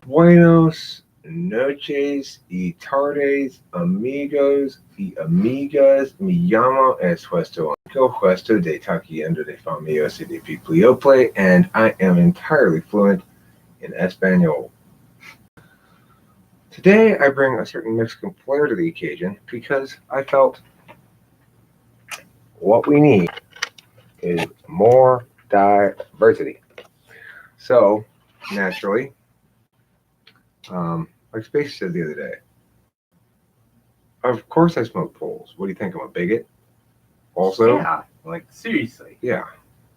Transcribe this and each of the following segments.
Buenos noches y tardes, amigos y amigas. Me llamo Espuesto Puesto de Taquiendo de Famillos y de Pipliople, and I am entirely fluent in Espanol. Today, I bring a certain Mexican flair to the occasion because I felt what we need is more diversity. So, naturally, like Space said the other day, of course I smoke poles. What do you think? I'm a bigot? Also? Yeah, like seriously. Yeah.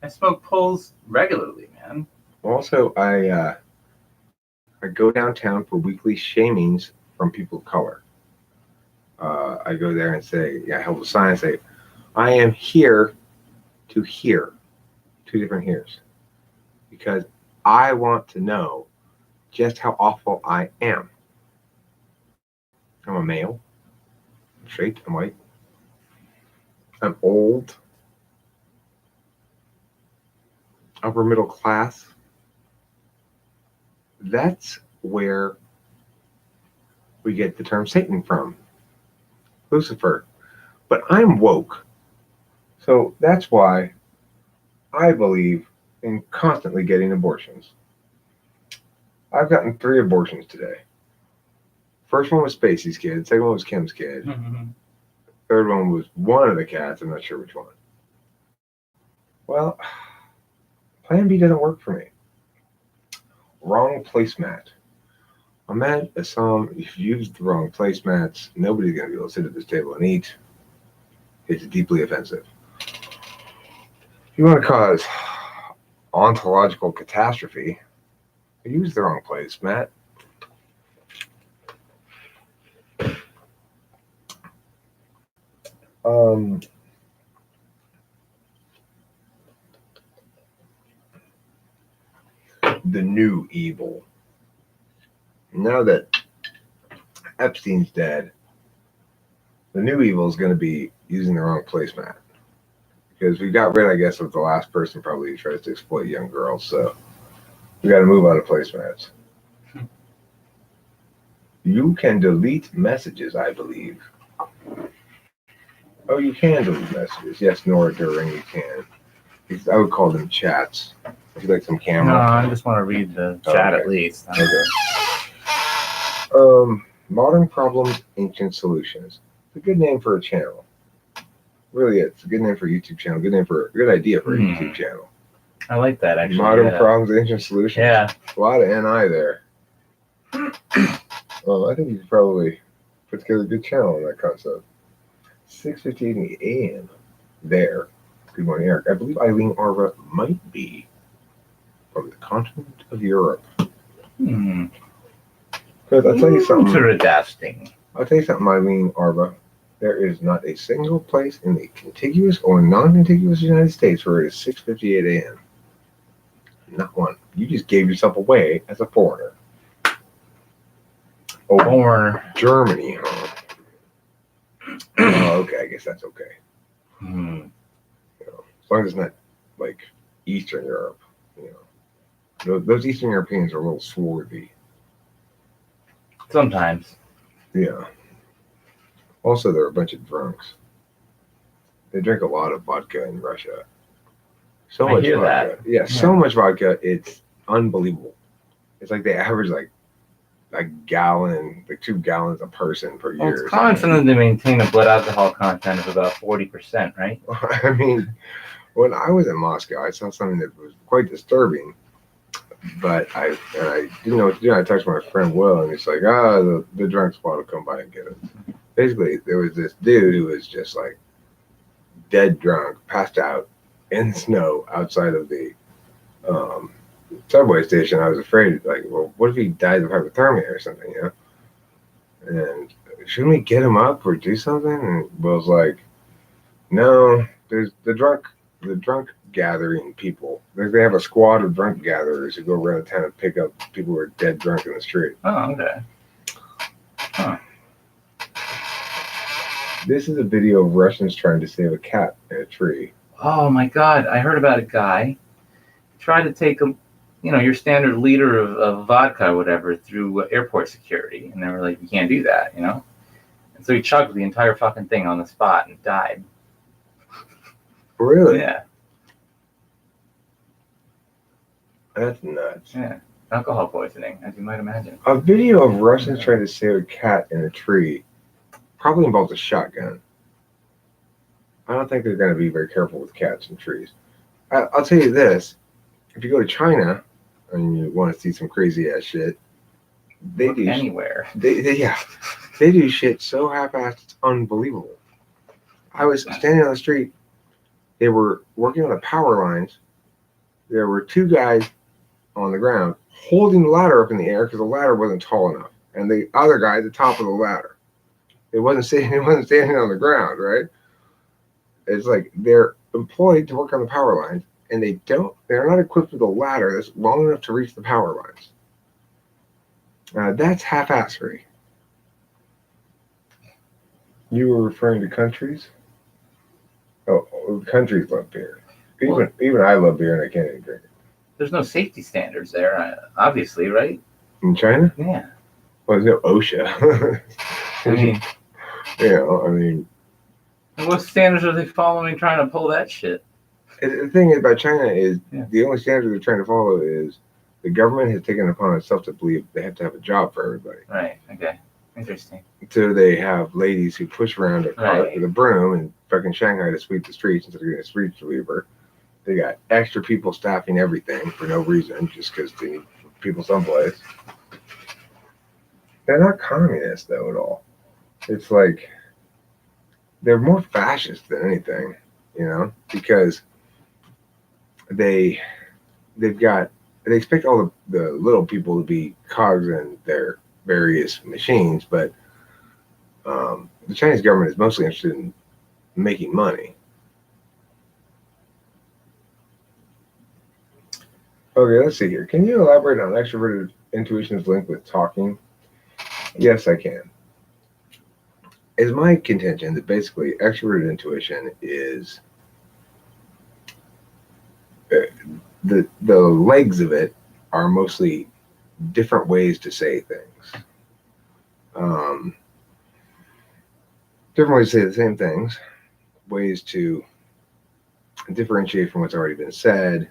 I smoke poles regularly, man. Also, I go downtown for weekly shamings from people of color. I go there and say, I hold a sign and say, I am here to hear. Two different hears. Because I want to know just how awful I am. I'm a male. I'm straight. I'm white. I'm old. Upper middle class. That's where we get the term Satan from. Lucifer. But I'm woke. So that's why I believe in constantly getting abortions. I've gotten 3 abortions today. First one was Spacey's kid. Second one was Kim's kid. Third one was one of the cats. I'm not sure which one. Well, Plan B doesn't work for me. Wrong placemat. Ahmed Assam, if you use the wrong placemats, nobody's going to be able to sit at this table and eat. It's deeply offensive. If you want to cause ontological catastrophe, use the wrong placemat. The new evil. Now that Epstein's dead, the new evil is going to be using the wrong placemat. Because we got rid, I guess, of the last person probably who tries to exploit young girls, so we got to move out of placemats. You can delete messages, I believe. Oh, you can delete messages. Yes, Nora During, you can. I would call them chats. If you like some camera. No, I just want to read the chat at least. Okay. Modern Problems, Ancient Solutions. It's a good name for a channel. Really, it's a good name for a YouTube channel. Good idea for a YouTube channel. I like that, actually. Modern Problems, Ancient Solutions. Yeah. A lot of NI there. Well, I think you could probably put together a good channel on that concept. 6:58 a.m. there. Good morning, Eric. I believe Eileen Arva might be from the continent of Europe. Because I'll tell you something. Interesting. I'll tell you something, Eileen Arva. There is not a single place in the contiguous or non-contiguous United States where it is 6:58 a.m. Not one. You just gave yourself away as a foreigner. Oh, foreigner. Germany, huh? Oh, okay. I guess that's okay. You know, as long as it's not like Eastern Europe. You know, those Eastern Europeans are a little swarthy. Sometimes. Yeah. Also, they're a bunch of drunks. They drink a lot of vodka in Russia. So much vodka. That. Yeah, so much vodka. It's unbelievable. It's like they average like a gallon, like 2 gallons a person per year. Well, it's common for them to maintain a blood alcohol content of about 40%, right? I mean, when I was in Moscow, I saw something that was quite disturbing. But I didn't know what to do. I talked to my friend Will, and he's like, the drunk squad will come by and get it. Basically, there was this dude who was just like dead drunk, passed out in the snow outside of the subway station. I was afraid, like, well, what if he died of hypothermia or something, you know? And shouldn't we get him up or do something? And Will's like, no, there's the drunk gathering people. They have a squad of drunk gatherers who go around town and pick up people who are dead drunk in the street. Oh, okay. Huh. This is a video of Russians trying to save a cat in a tree. Oh my God! I heard about a guy tried to take your standard liter of vodka or whatever through airport security. And they were like, you can't do that, And so he chugged the entire fucking thing on the spot and died. Really? Yeah. That's nuts. Yeah. Alcohol poisoning, as you might imagine. A video of Russians trying to save a cat in a tree probably involves a shotgun. I don't think they're going to be very careful with cats in trees. I'll tell you this. If you go to China and you want to see some crazy ass shit, they do anywhere. They do shit so half-assed, it's unbelievable. I was standing on the street. They were working on the power lines. There were two guys on the ground holding the ladder up in the air because the ladder wasn't tall enough, and the other guy at the top of the ladder. It wasn't standing on the ground, right? It's like they're employed to work on the power lines, and they're not equipped with a ladder that's long enough to reach the power lines. That's half-assery. You were referring to countries? Oh, countries love beer. Even I love beer, and I can't even drink it. There's no safety standards there, obviously, right? In China? Yeah. Well, there's no OSHA. I mean, and what standards are they following trying to pull that shit? The thing about China is the only standard they're trying to follow is the government has taken it upon itself to believe they have to have a job for everybody. Right. Okay. Interesting. So they have ladies who push around a cart with a broom in fucking Shanghai to sweep the streets instead of getting a street sweeper. They got extra people staffing everything for no reason, just because they need people someplace. They're not communists, though, at all. It's like they're more fascist than anything, because they expect all the little people to be cogs in their various machines, but the Chinese government is mostly interested in making money. Okay, let's see here. Can you elaborate on extroverted intuition's link with talking? Yes, I can. It's my contention that basically extroverted intuition is the legs of it are mostly different ways to say things. Different ways to say the same things, ways to differentiate from what's already been said,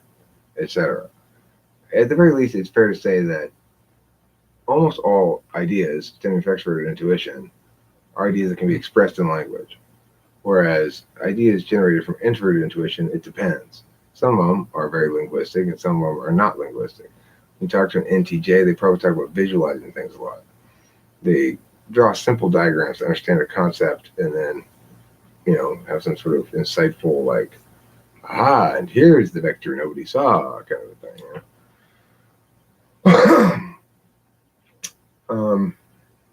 etc. At the very least, it's fair to say that almost all ideas stemming from extroverted intuition are ideas that can be expressed in language, whereas ideas generated from introverted intuition, it depends. Some of them are very linguistic, and some of them are not linguistic. When you talk to an NTJ, they probably talk about visualizing things a lot. They draw simple diagrams to understand a concept, and then, have some sort of insightful, like, and here's the vector nobody saw, kind of a thing.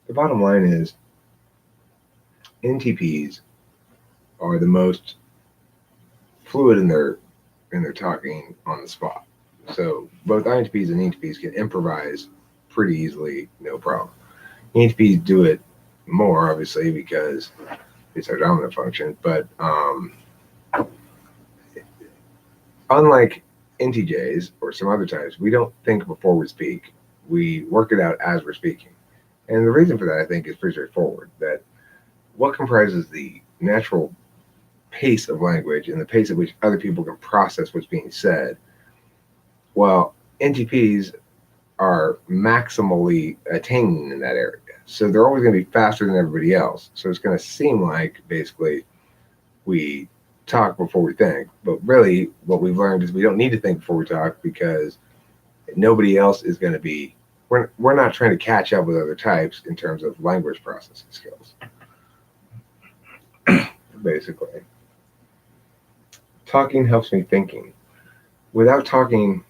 The bottom line is, NTPs are the most fluid in their talking on the spot. So both INTPs and ENTPs can improvise pretty easily, no problem. ENTPs do it more, obviously, because it's our dominant function. But unlike NTJs or some other types, we don't think before we speak. We work it out as we're speaking. And the reason for that, I think, is pretty straightforward. That what comprises the natural pace of language and the pace at which other people can process what's being said, well, NTPs are maximally attaining in that area. So they're always going to be faster than everybody else. So it's going to seem like basically we talk before we think. But really what we've learned is we don't need to think before we talk, because nobody else is going to be, we're not trying to catch up with other types in terms of language processing skills. Basically. Talking helps me thinking. Without talking,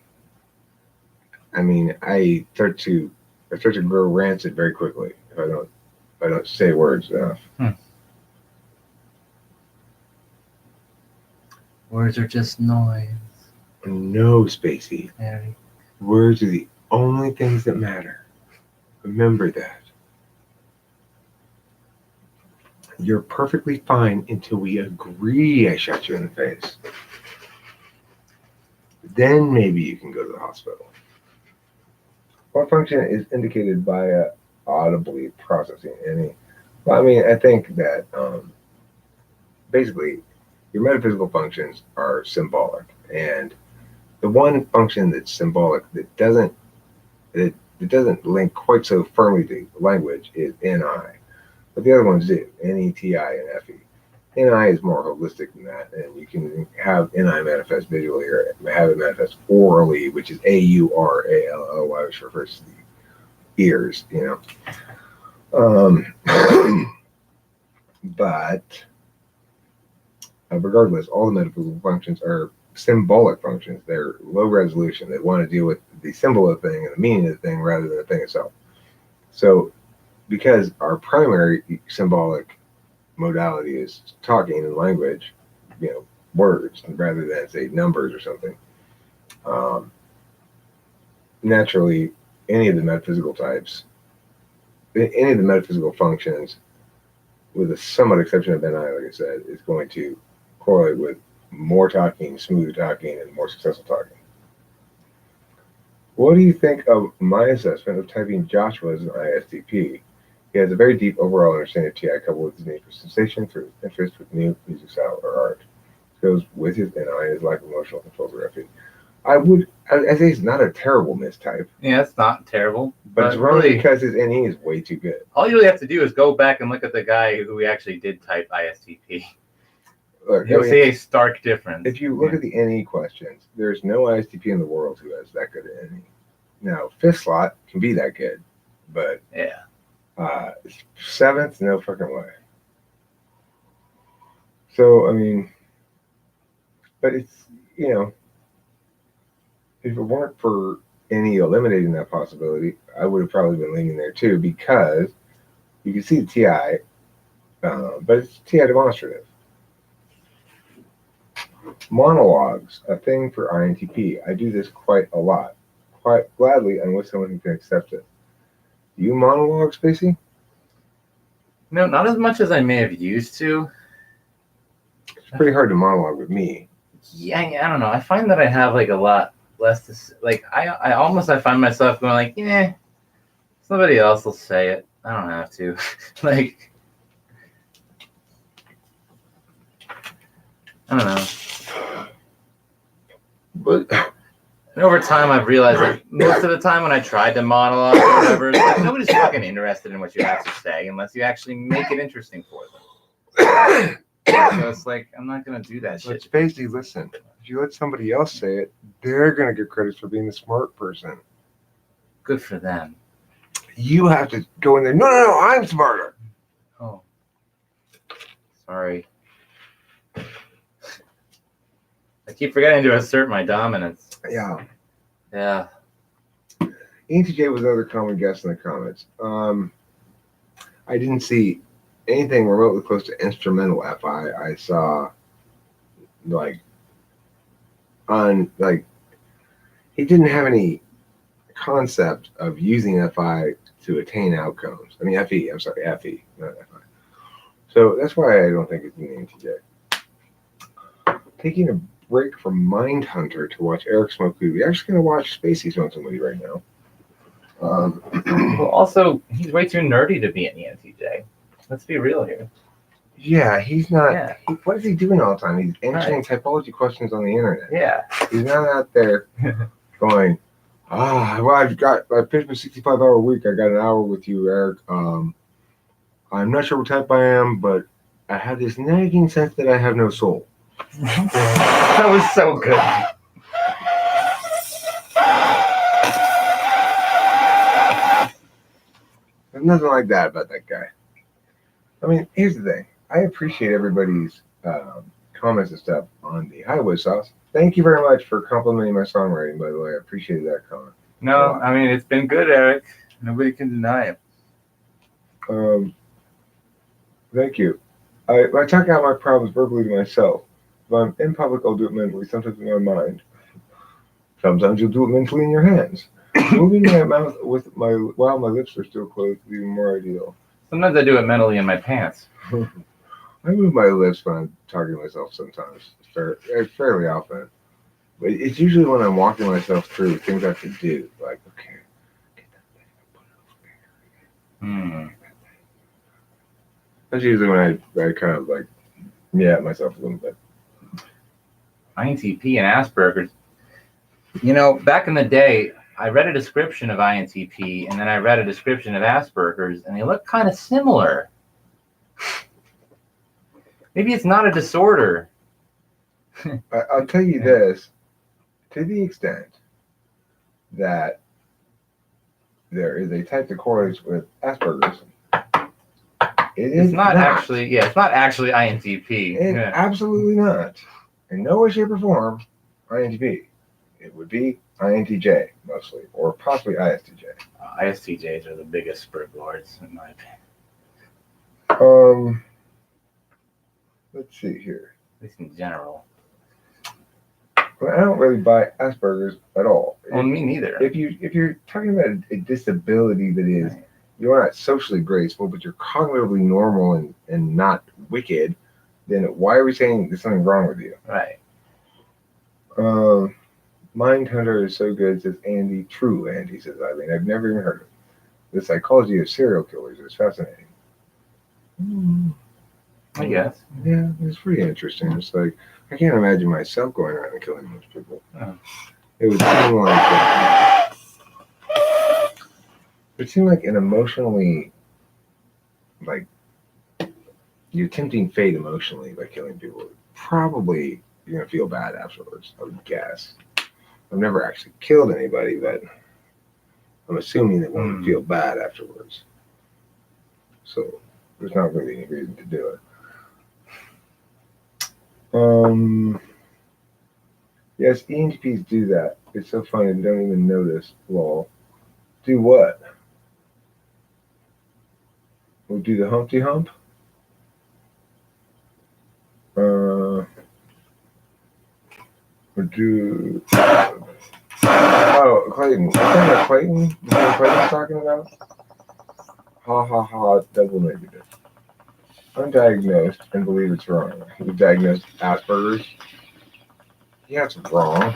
I start to grow rancid very quickly if I don't say words enough. Words are just noise. No, Spacey. Harry. Words are the only things that matter. Remember that. You're perfectly fine until we agree I shot you in the face. Then maybe you can go to the hospital. what function is indicated by audibly processing any? Well, I mean, I think that basically your metaphysical functions are symbolic, and the one function that's symbolic that doesn't link quite so firmly to language is NI, but the other ones do, NETI and FE. NI is more holistic than that, and you can have NI manifest visually or have it manifest orally, which is AURALLY, which refers to the ears, But regardless, all the metaphysical functions are symbolic functions. They're low resolution. They want to deal with the symbol of the thing and the meaning of the thing rather than the thing itself. So, because our primary symbolic modality is talking and language, words, rather than say numbers or something, naturally, any of the metaphysical types, any of the metaphysical functions, with a somewhat exception of NI, like I said, is going to correlate with more talking, smoother talking, and more successful talking. What do you think of my assessment of typing Joshua as an ISTP? He has a very deep overall understanding of TI, coupled with his need for sensation through his interest with new music style or art. This goes with his NI and his lack of emotional control for FE. I say it's not a terrible mistype. Yeah, it's not terrible. But it's wrong really, because his NE is way too good. All you really have to do is go back and look at the guy who actually did type ISTP. Look, you'll see a stark difference. If you look at the NE questions, there's no ISTP in the world who has that good an NE. Now, fifth slot can be that good, but yeah, seventh, no fucking way. So, I mean, but it's, if it weren't for NE eliminating that possibility, I would have probably been leaning there too, because you can see the TI, but it's TI demonstrative. Monologues, a thing for INTP. I do this quite a lot. Quite gladly, I'm with someone who can accept it. Do you monologue, Spacey? No, not as much as I may have used to. It's pretty hard to monologue with me. Yeah, I don't know. I find that I have like a lot less to say. Like I find myself going like, yeah, somebody else will say it. I don't have to. Like, I don't know. But and over time, I've realized that most of the time when I tried to monologue or whatever, like, nobody's fucking interested in what you have to say unless you actually make it interesting for them. So it's like, I'm not going to do that shit. But Spacey, listen, if you let somebody else say it, they're going to get credit for being the smart person. Good for them. You have to go in there, no, I'm smarter. Oh. Sorry. I keep forgetting to assert my dominance. Yeah. Yeah. ENTJ was another common guest in the comments. I didn't see anything remotely close to instrumental FI. I saw he didn't have any concept of using FI to attain outcomes. I mean FE, I'm sorry, FE, not FI. So that's why I don't think it's an ENTJ. Taking a break from Mindhunter to watch Eric smoke weed. We're actually going to watch Spacey smoke some weed right now. Well, also, he's way too nerdy to be an ENTJ. Let's be real here. Yeah, he's not. Yeah. What is he doing all the time? He's answering typology questions on the internet. Yeah. He's not out there going, well, I finished my 65-hour week. I got an hour with you, Eric. I'm not sure what type I am, but I have this nagging sense that I have no soul. That was so good. There's nothing like that about that guy. I mean, here's the thing. I appreciate everybody's comments and stuff on the Highway Sauce. Thank you very much for complimenting my songwriting, by the way. I appreciate that comment. No, I mean, it's been good, Eric. Nobody can deny it. Thank you. I talk out my problems verbally to myself. If I'm in public, I'll do it mentally, sometimes in my mind. Sometimes you'll do it mentally in your hands. Moving my mouth while my lips are still closed is even more ideal. Sometimes I do it mentally in my pants. I move my lips when I'm talking to myself sometimes, fairly often. But it's usually when I'm walking myself through things I have to do. Like, okay, get That's usually when I kind of like at myself a little bit. INTP and Asperger's. You know, back in the day, I read a description of INTP and then I read a description of Asperger's, and they look kind of similar. Maybe it's not a disorder. I'll tell you this, to the extent that there is a type that correlates with Asperger's, it's not actually INTP. Absolutely not. In no way, shape, or form, INTP. It would be INTJ mostly, or possibly ISTJ. ISTJs are the biggest sprig lords, in my opinion. Let's see here. At least in general. Well, I don't really buy Asperger's at all. Well, me neither. If you're talking about a disability that is, you're not socially graceful, but you're cognitively normal and not wicked, then why are we saying there's something wrong with you? Right. Mindhunter is so good, says Andy. True, Andy, says Eileen. I've never even heard of it. The psychology of serial killers is fascinating. I guess. Yeah, it's pretty interesting. It's like, I can't imagine myself going around and killing those people. Oh. It would seem like an emotionally, like, you're tempting fate emotionally by killing people. Probably you're going to feel bad afterwards, I would guess. I've never actually killed anybody, but I'm assuming that one would feel bad afterwards. So there's not really any reason to do it. Yes, ENTPs do that. It's so funny, they don't even notice. Lol. Do what? We'll do the Humpty Hump. We'll do. Oh, Clayton. What kind of Clayton? Is that what Clayton's talking about? Ha ha ha, double negative. Undiagnosed and believe it's wrong. You diagnosed Asperger's. Yeah, it's wrong.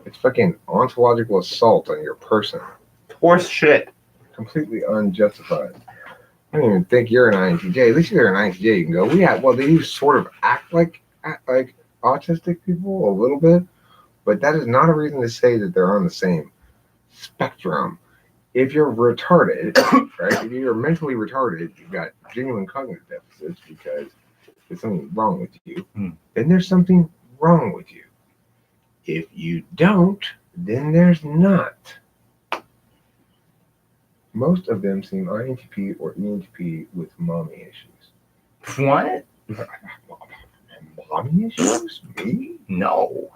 It's fucking ontological assault on your person. Horse shit. Completely unjustified. I don't even think you're an INTJ. At least if you're an INTJ, you can go, they do sort of act like autistic people a little bit, but that is not a reason to say that they're on the same spectrum. If you're retarded, right? If you're mentally retarded, you've got genuine cognitive deficits because there's something wrong with you, then there's something wrong with you. If you don't, then there's not. Most of them seem INTP or ENTP with mommy issues. What? Mommy issues? Me? No.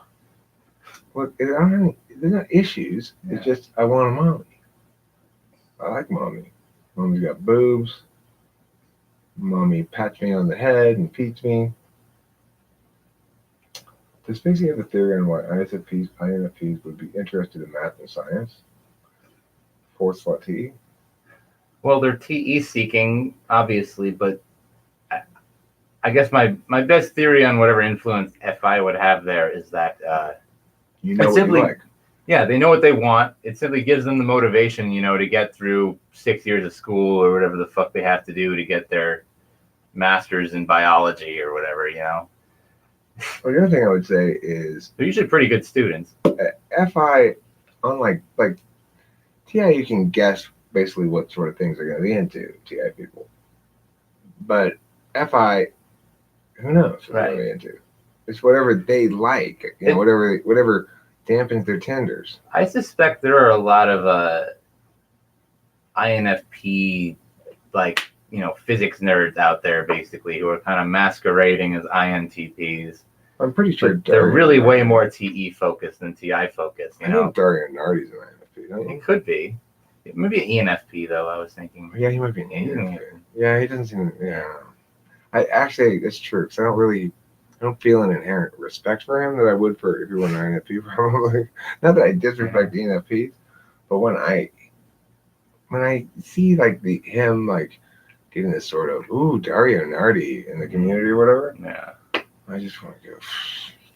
Look, they're not issues. Yeah. It's just, I want a mommy. I like mommy. Mommy's got boobs. Mommy pats me on the head and feeds me. Does Spacey have a theory on why INFPs would be interested in math and science? /T? Well, they're TE seeking, obviously, but I guess my best theory on whatever influence FI would have there is that you know what you like. Yeah, they know what they want. It simply gives them the motivation, to get through 6 years of school or whatever the fuck they have to do to get their master's in biology or whatever, Well, the other thing I would say is they're usually pretty good students. FI, unlike TI, you can guess basically what sort of things they're going to be into, TI people. But FI, who knows what they're going to be into? It's whatever they like, whatever dampens their tenders. I suspect there are a lot of INFP, physics nerds out there, basically, who are kind of masquerading as INTPs. I'm pretty sure they're really way more TE focused than TI focused. I think Dario Nardi's an INFP, don't you? It could be. Maybe an ENFP, though, I was thinking. Yeah, he might be an ENFP. Yeah, he doesn't seem. Yeah. It's true, because I don't feel an inherent respect for him that I would for if he were an INFP, probably. Not that I disrespect the ENFPs, but when I see him getting this sort of Dario Nardi in the community or whatever, I just want to go,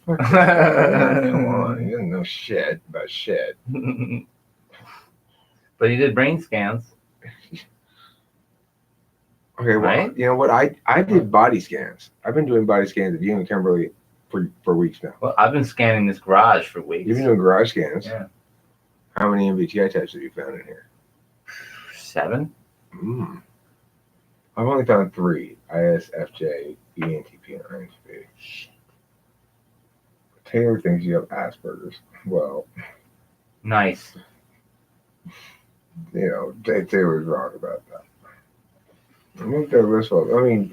fuck that. Come on, he doesn't know shit about shit. But he did brain scans. Okay, well, Right? you know what? I did body scans. I've been doing body scans of you and Kimberly for weeks now. Well, I've been scanning this garage for You've weeks. been doing garage scans. Yeah. How many MBTI types have you found in here? 7? I've only found 3: ISFJ, ENTP, and INTP. Taylor thinks you have Asperger's. Well, Nice. you know, Taylor's wrong about that. I think they're this one. I mean,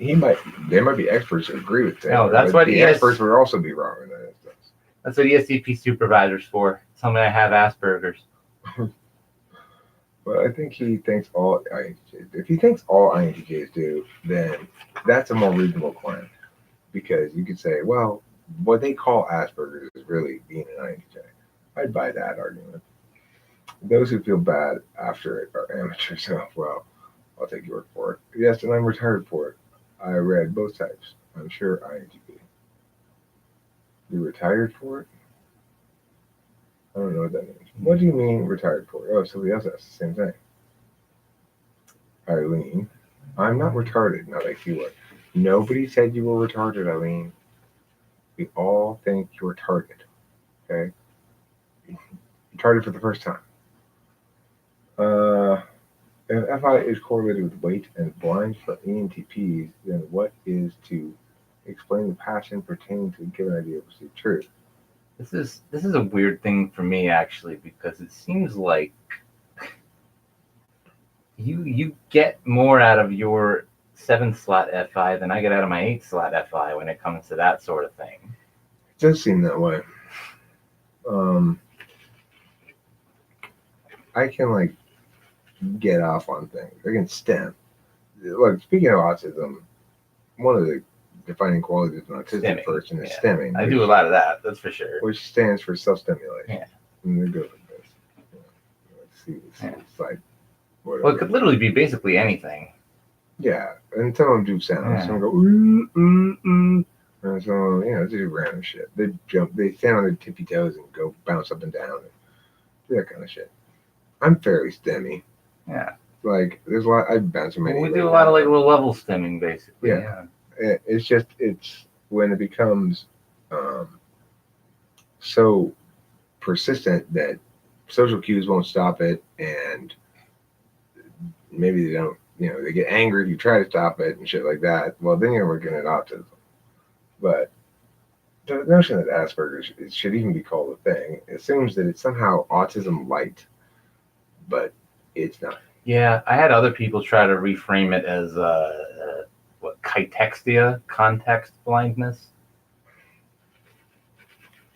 they might be experts who agree with Taylor. No, that's but what the experts would also be wrong in that instance. That's what ESTP supervisor's for. Tell me I have Asperger's. But I think he thinks all INTJs. If he thinks all INTJs do, then that's a more reasonable claim. Because you could say, well, what they call Asperger's is really being an INTJ. I'd buy that argument. Those who feel bad after it are amateurs. So, well, I'll take your word for it. Yes, and I'm retired for it. I read both types. I'm sure INTP. You're retired for it? I don't know what that means. What do you mean retired for it? Oh, somebody else asked the same thing. Eileen, I'm not retarded, not like you were. Nobody said you were retarded, Eileen. We all think you're retarded. Okay? Retarded for the first time. If FI is correlated with weight and blind for ENTPs, then what is to explain the passion pertaining to a given idea of perceived truth? This is a weird thing for me actually, because it seems like you get more out of your 7-slot FI than I get out of my 8-slot FI when it comes to that sort of thing. It does seem that way. I can like get off on things. I can stem. Look, speaking of autism, one of the defining qualities of an autistic Stemming, person is yeah. stemming. I do a lot of that, that's for sure. Which stands for self-stimulation. Yeah. And they go like this. Let's see. It's like whatever. Well, it could literally be basically anything. Yeah, and some of them do sounds. Yeah. Some go ooh, ooh, ooh. And so, you know, they do random shit. They jump, they stand on their tippy toes and go bounce up and down and do that kind of shit. I'm fairly stemmy. Yeah. Like, there's a lot, I bounce from Well, we do a lot of like low level stemming basically. Yeah. It's just, it's when it becomes so persistent that social cues won't stop it, and maybe they don't, you know, they get angry if you try to stop it and shit like that. Well, then you're looking at autism. But the notion that Asperger's should even be called a thing assumes that it's somehow autism light, but it's not. Yeah, I had other people try to reframe it as what, kitextia, context blindness.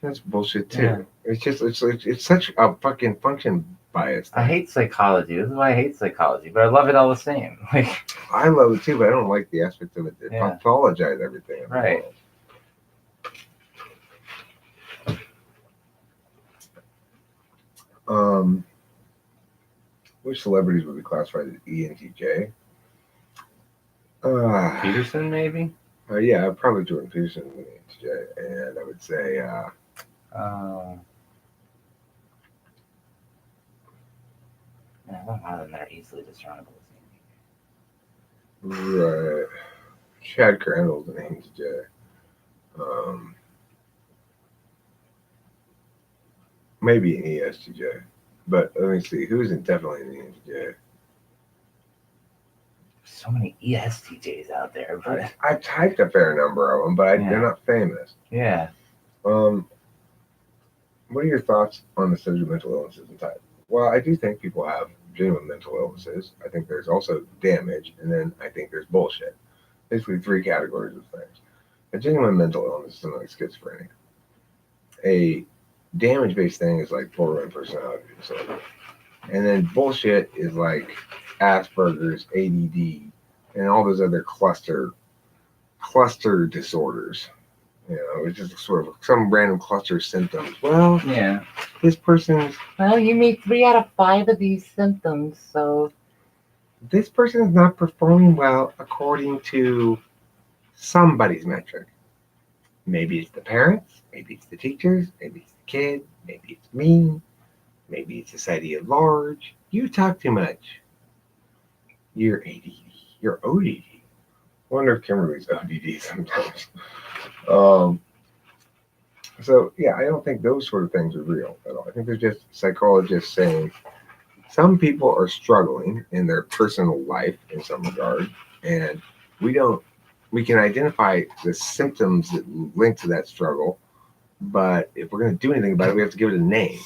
That's bullshit too. Yeah. It's just it's such a fucking function bias thing. I hate psychology. This is why I hate psychology, but I love it all the same. Like, I love it too, but I don't like the aspect of it that Yeah. pathologize everything in the Right. world. Which celebrities would be classified as ENTJ? Peterson, maybe? Yeah, probably Jordan Peterson is an ENTJ, and I would say yeah, one of them that are easily discernible. right, Chad Crandall's an ENTJ. Maybe an ESTJ, but let me see who's definitely an ENTJ. So many ESTJs out there, but I typed a fair number of them, but Yeah. they're not famous. yeah. What are your thoughts on the subject of mental illnesses and type? Well, I do think people have genuine mental illnesses. I think there's also damage, and then I think there's bullshit. Basically, 3 categories of things. A genuine mental illness is something like schizophrenia. A damage-based thing is like borderline personality disorder. And then bullshit is like Asperger's, ADD, and all those other cluster disorders. You know, it's just sort of some random cluster of symptoms. Well, Yeah. this person's Well, you meet 3 out of 5 of these symptoms, so this person is not performing well according to somebody's metric. Maybe it's the parents, maybe it's the teachers, maybe it's the kid, maybe it's me, maybe it's society at large. You talk too much. You're ADD, you're ODD, wonder if Kimberly's ODD sometimes. So yeah, I don't think those sort of things are real at all. I think they're just psychologists saying some people are struggling in their personal life in some regard, and we can identify the symptoms that link to that struggle, but if we're going to do anything about it, we have to give it a name.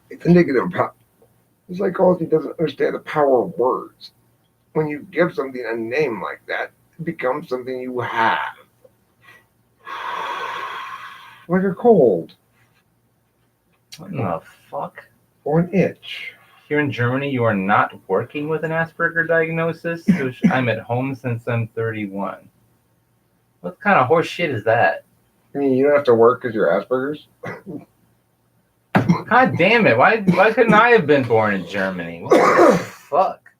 It's a negative power. Psychology doesn't understand the power of words. When you give something a name like that, it becomes something you have. Like a cold. What the fuck? Or an itch. Here in Germany, you are not working with an Asperger diagnosis. I'm at home since I'm 31. What kind of horse shit is that? I mean, you don't have to work because you're Asperger's? God damn it. Why couldn't I have been born in Germany? What the fuck?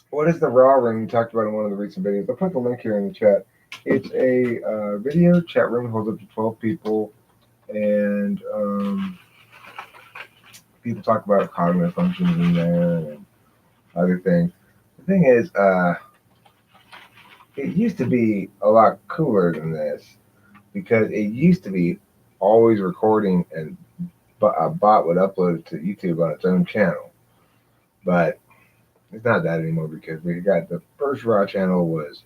What is the raw room you talked about in one of the recent videos? I'll put the link here in the chat. It's a video chat room, holds up to 12 people, and people talk about cognitive functions in there and other things. The thing is, it used to be a lot cooler than this because it used to be always recording and a bot would upload it to YouTube on its own channel. But it's not that anymore because we got the first raw channel was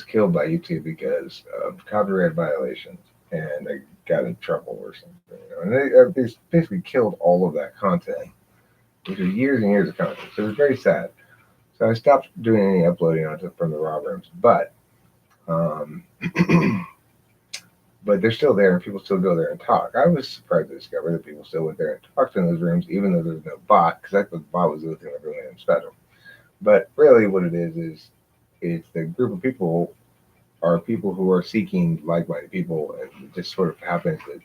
killed by YouTube because of copyright violations, and they got in trouble or something. And they basically killed all of that content, which was years and years of content. So it was very sad. So I stopped doing any uploading from the raw rooms, but but they're still there and people still go there and talk. I was surprised to discover that people still went there and talked in those rooms, even though there's no bot, because I thought the bot was the thing that really made them special. But really what it is it's the group of people are people who are seeking like-minded people, and it just sort of happens that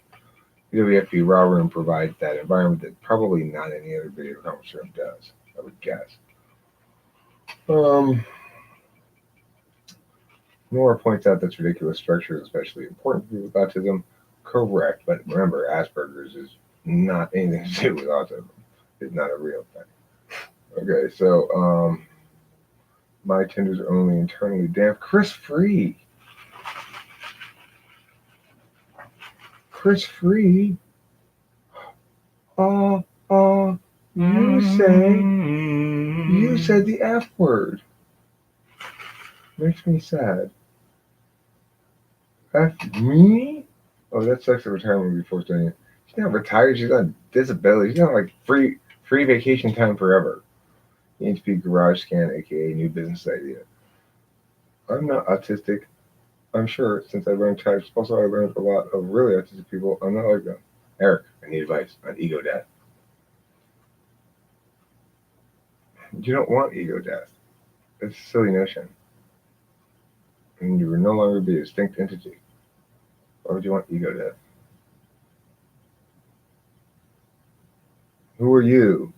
WFP Raw Room provides that environment that probably not any other video conference room does, I would guess. Nora points out that ridiculous structure is especially important for people with autism. Correct, but remember, Asperger's is not anything to do with autism. It's not a real thing. Okay, so my tenders are only internally damp. Chris Free. You said the F word. Makes me sad. F me? Oh, that's sex at retirement before studying. She's not retired. She's on disability. She's on like free vacation time forever. EHP garage scan, aka new business idea. I'm not autistic. I'm sure since I learned types. Also, I learned a lot of really autistic people. I'm not like them. Eric, I need advice on ego death. You don't want ego death. It's a silly notion. And you will no longer be a distinct entity. Why would you want ego death? Who are you?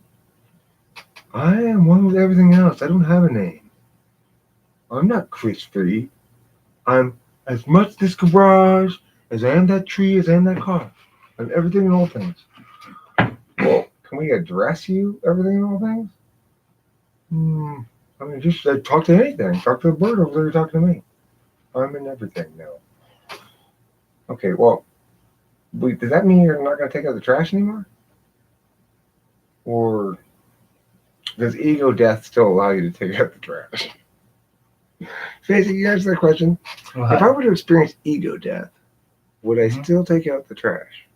I am one with everything else. I don't have a name. I'm not Chris Free. I'm as much this garage as I am that tree, as I am that car. I'm everything and all things. Well, can we address you, everything and all things? I mean, just talk to anything. Talk to the bird over there. Talk to me. I'm in everything now. Okay, well, does that mean you're not going to take out the trash anymore? Or does ego death still allow you to take out the trash? Facey, you answer that question. What? If I were to experience ego death, would I still take out the trash?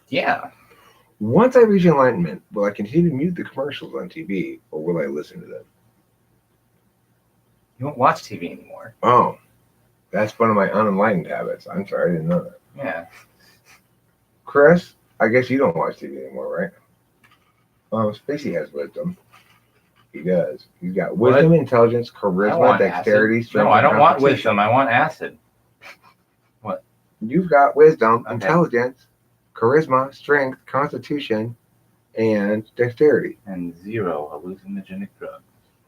Yeah. Once I reach enlightenment, will I continue to mute the commercials on TV, or will I listen to them? You won't watch TV anymore. Oh, that's one of my unenlightened habits. I'm sorry, I didn't know that. Yeah. Chris, I guess you don't watch TV anymore, right? Spacey has wisdom. He does. He's got wisdom, intelligence, charisma, dexterity, strength. No, I don't want wisdom. I want acid. What? You've got wisdom, intelligence, charisma, strength, constitution, and dexterity. And 0 hallucinogenic drugs.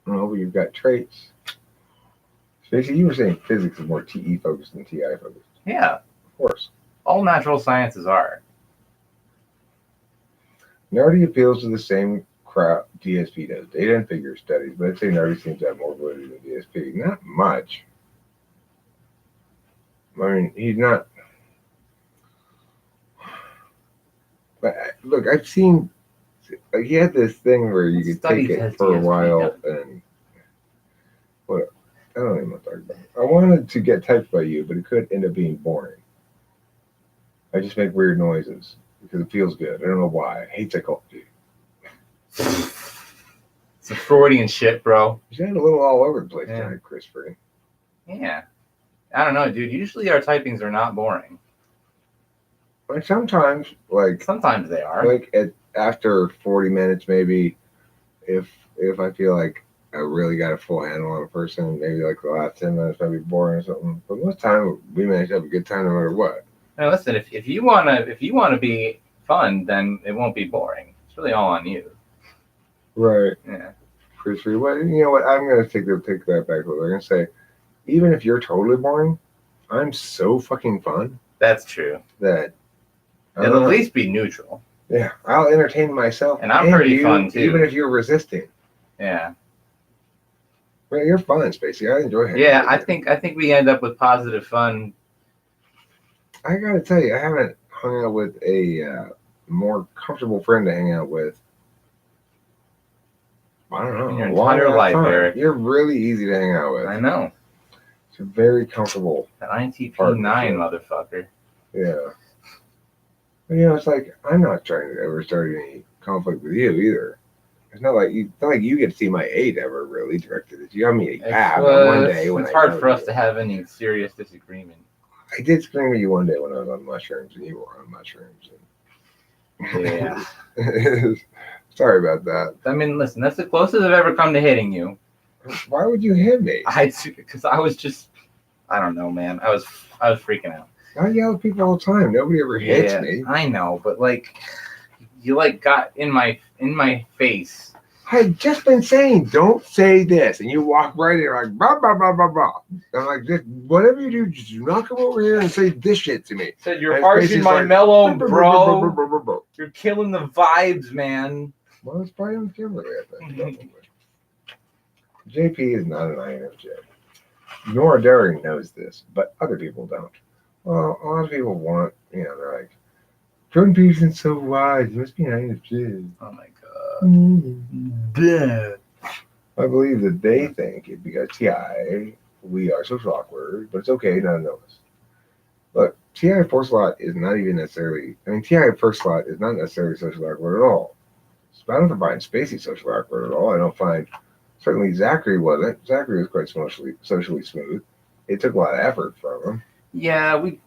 Oh, you've got traits. Basically, you were saying physics is more TE focused than TI focused. Yeah, Of course. all natural sciences are. Nardi appeals to the same crowd DSP does. Data and figure studies, but I'd say Nardi seems to have more validity than DSP. Not much. I mean, he's not. But look, I've seen. Like, he had this thing where you could take it for a while, and what? I don't even want to talk about it. I wanted to get typed by you, but it could end up being boring. I just make weird noises because it feels good. I don't know why. I hate psychology. It's a Freudian shit, bro. You sound a little all over the place Yeah. tonight, Christopher. Yeah. I don't know, dude. Usually our typings are not boring. Like sometimes, like Sometimes they are. like after 40 minutes, maybe if I feel like I really got a full handle on a person, maybe like the last 10 minutes might be boring or something. But most time we manage to have a good time no matter what. Now listen, if you wanna be fun, then it won't be boring. It's really all on you. Right. Yeah. Christopher, well, you know what? I'm gonna take that back a little. I'm gonna say, even if you're totally boring, I'm so fucking fun That's true. that It'll at least be neutral. Yeah, I'll entertain myself. And I'm pretty fun too. Even if you're resisting. Yeah. Well, you're fun, Spacey. I enjoy hanging Yeah, out with I think we end up with positive fun. I gotta tell you, I haven't hung out with a more comfortable friend to hang out with. I don't know. In your entire life, Eric. You're really easy to hang out with. I know. It's very comfortable. That INTP9 motherfucker. Yeah. But, you know, it's like I'm not trying to ever start any conflict with you either. It's not like you get to see my 8 ever really directed at you. I mean, one day when it's hard for us to have any serious disagreement. I did scream at you one day when I was on mushrooms and you were on mushrooms. Yeah. Sorry about that. I mean, listen, that's the closest I've ever come to hitting you. Why would you hit me? Because I was just, I don't know, man. I was freaking out. I yell at people all the time. Nobody ever hits me. I know, but like, you like got in my face. I had just been saying, don't say this, and you walk right in like blah blah blah blah blah. I'm like, just whatever you do, just do not come over here and say this shit to me. Said you're harshing my mellow, bro. You're killing the vibes, man. Well, it's probably on camera, I think. JP is not an INFJ. Nora Daring knows this, but other people don't. Well, a lot of people want, you know, they're like, Jordan Peterson's so wise, he must be an INFJ. Oh my god. I believe that they think it because TI, we are social awkward, but it's okay not to know us. But TI fourth slot is not even necessarily, TI first slot is not necessarily social awkward at all. So I don't find Spacey social awkward at all. I don't find, certainly Zachary wasn't. Zachary was quite socially smooth. It took a lot of effort from him. Yeah, with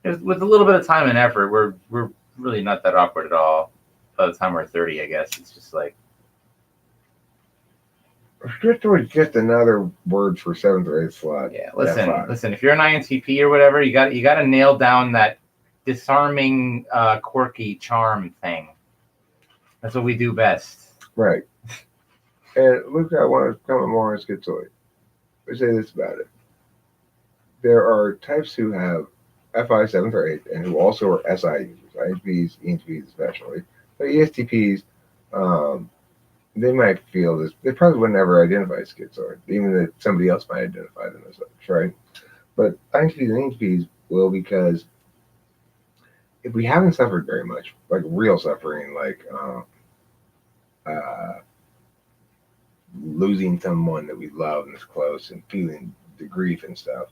a little bit of time and effort, we're really not that awkward at all. By the time we're 30, I guess it's just like. Strict was just another word for 7th or 8th slot. Yeah, listen. If you're an INTP or whatever, you got to nail down that disarming, quirky charm thing. That's what we do best. Right. And Luke, I want to comment more on schizoid. I say this about it. There are types who have FI 7th or 8th and who also are SI users, INTPs, ENTPs especially. But ESTPs, they might feel this. They probably would never identify as schizoid, even that somebody else might identify them as such, right? But INTPs and ENTPs will, because if we haven't suffered very much, like real suffering, like losing someone that we love and is close and feeling the grief and stuff,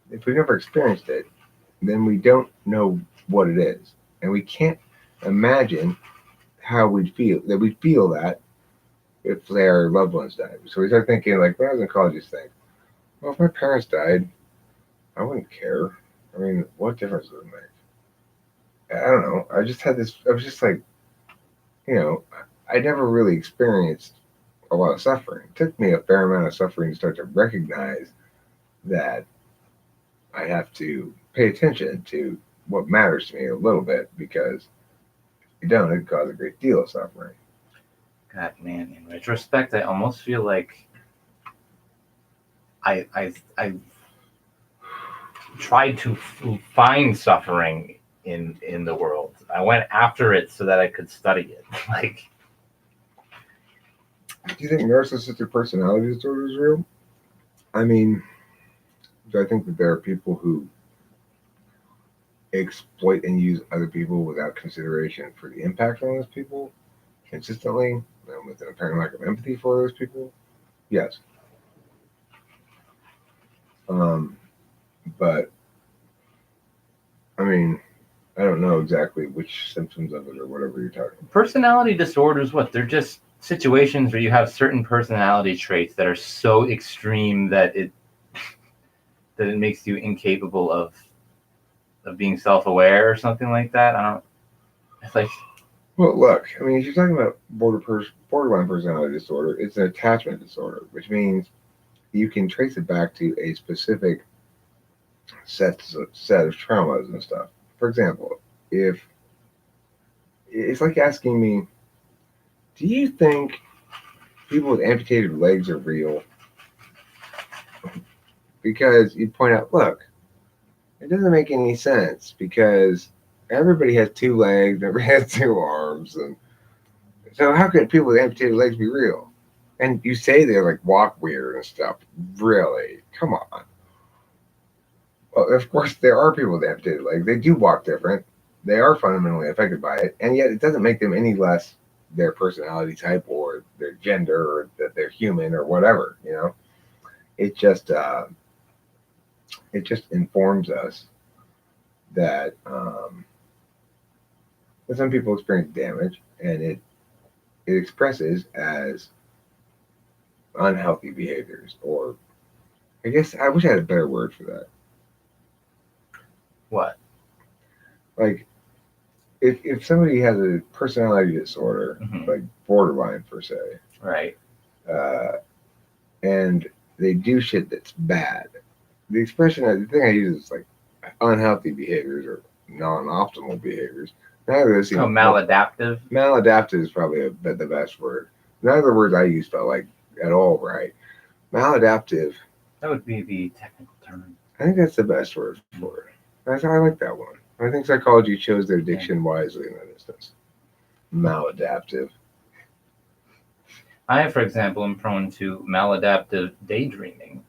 if we've never experienced it, then we don't know what it is. And we can't imagine how we'd feel that if their loved ones died. So we start thinking, like, when I was in college, you think, well, if my parents died, I wouldn't care. I mean, what difference does it make? I don't know. I was just like, you know, I never really experienced a lot of suffering. It took me a fair amount of suffering to start to recognize that I have to pay attention to what matters to me a little bit, because if you don't, it can cause a great deal of suffering. God, man, in retrospect, I almost feel like I tried to find suffering in the world. I went after it so that I could study it. Like, Do you think narcissistic personality disorder is real? I mean, do I think that there are people who exploit and use other people without consideration for the impact on those people consistently, and with an apparent lack of empathy for those people? Yes. But I mean, I don't know exactly which symptoms of it or whatever you're talking about. personality disorders, what? They're just situations where you have certain personality traits that are so extreme that it makes you incapable of being self-aware or something like that. I don't. It's like, Well, look, I mean, if you're talking about borderline personality disorder, it's an attachment disorder, which means you can trace it back to a specific set of traumas and stuff. For example, if it's like asking me, do you think people with amputated legs are real? Because you point out, look, it doesn't make any sense because everybody has two legs, everybody has two arms, and so how could people with amputated legs be real? And you say they like walk weird and stuff. Really? Come on. Well, of course there are people with amputated legs. They do walk different. They are fundamentally affected by it, and yet it doesn't make them any less their personality type or their gender or that they're human or whatever. You know, it just informs us that some people experience damage, and it expresses as unhealthy behaviors, or I guess I wish I had a better word for that. what? Like if somebody has a personality disorder, like borderline per se, Right. And they do shit that's bad, the thing I use is like unhealthy behaviors or non-optimal behaviors. None of those Maladaptive. Maladaptive is probably the best word. None of the words I use felt like at all right. Maladaptive. That would be the technical term. I think that's the best word for it. I like that one. I think psychology chose their diction wisely in that instance. Maladaptive. I, for example, am prone to maladaptive daydreaming.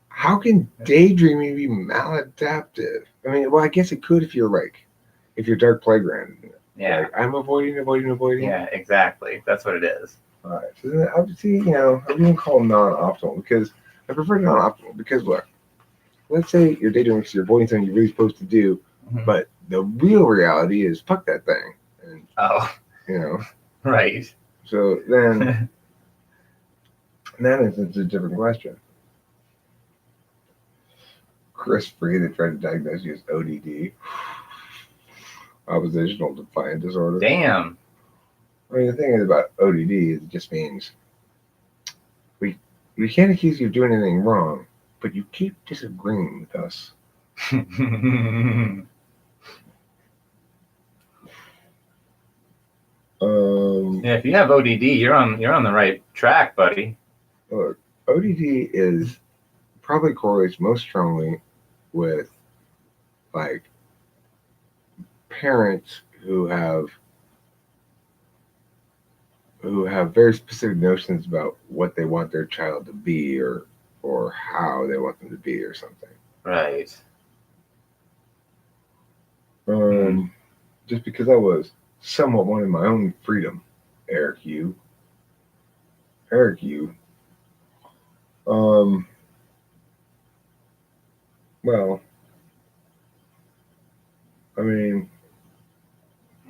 How can daydreaming be maladaptive? I mean, well, I guess it could if you're dark playground. Yeah. Like, I'm avoiding. Yeah, exactly. That's what it is. All right. So then I would see, I wouldn't call them non-optimal because I prefer non-optimal because look, let's say you're daydreaming because you're avoiding something you're really supposed to do, but the real reality is fuck that thing. And, Right. So then, in that instance, it's a different question. Chris Freed tried to diagnose you as ODD, oppositional defiant disorder. Damn. I mean, the thing is about ODD is it just means we can't accuse you of doing anything wrong, but you keep disagreeing with us. Yeah, if you have ODD, you're on the right track, buddy. Look, ODD is probably correlates most strongly with like parents who have very specific notions about what they want their child to be or how they want them to be or something. Right. Just because I was somewhat wanting my own freedom, Eric Yu. Well, I mean,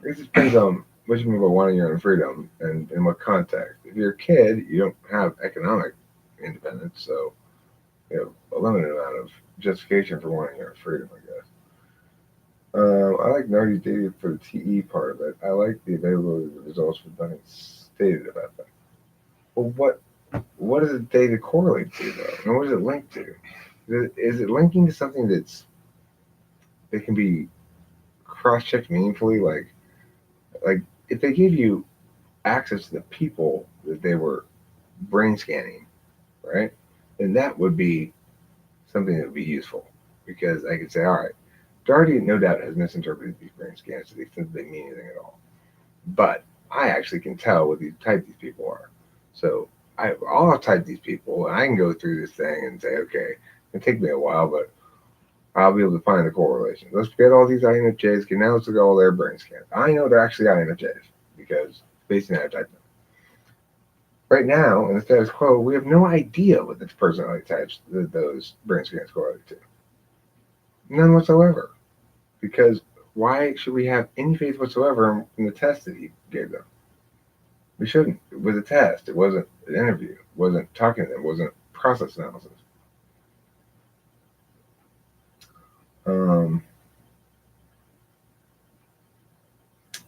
it just depends on what you mean by wanting your own freedom and in what context. If you're a kid, you don't have economic independence, so you have a limited amount of justification for wanting your own freedom, I guess. I like Nardi's data for the TE part of it. I like the availability of the results with nothing stated about that. Well, what does the data correlate to, though? And what is it linked to? Is it linking to something that can be cross-checked meaningfully? Like if they give you access to the people that they were brain scanning, right? And that would be something that would be useful because I could say, all right, Darty no doubt has misinterpreted these brain scans to the extent that they mean anything at all. But I actually can tell what these type these people are. So I'll type these people and I can go through this thing and say, okay, it'll take me a while, but I'll be able to find the correlation. Let's get all these INFJs. Okay, now let's look at all their brain scans. I know they're actually INFJs because based on how I type them. Right now, in the status quo, we have no idea what the personality types that those brain scans correlate to. None whatsoever. Because why should we have any faith whatsoever in the test that he gave them? We shouldn't. It was a test. It wasn't an interview. It wasn't talking to them. It wasn't process analysis.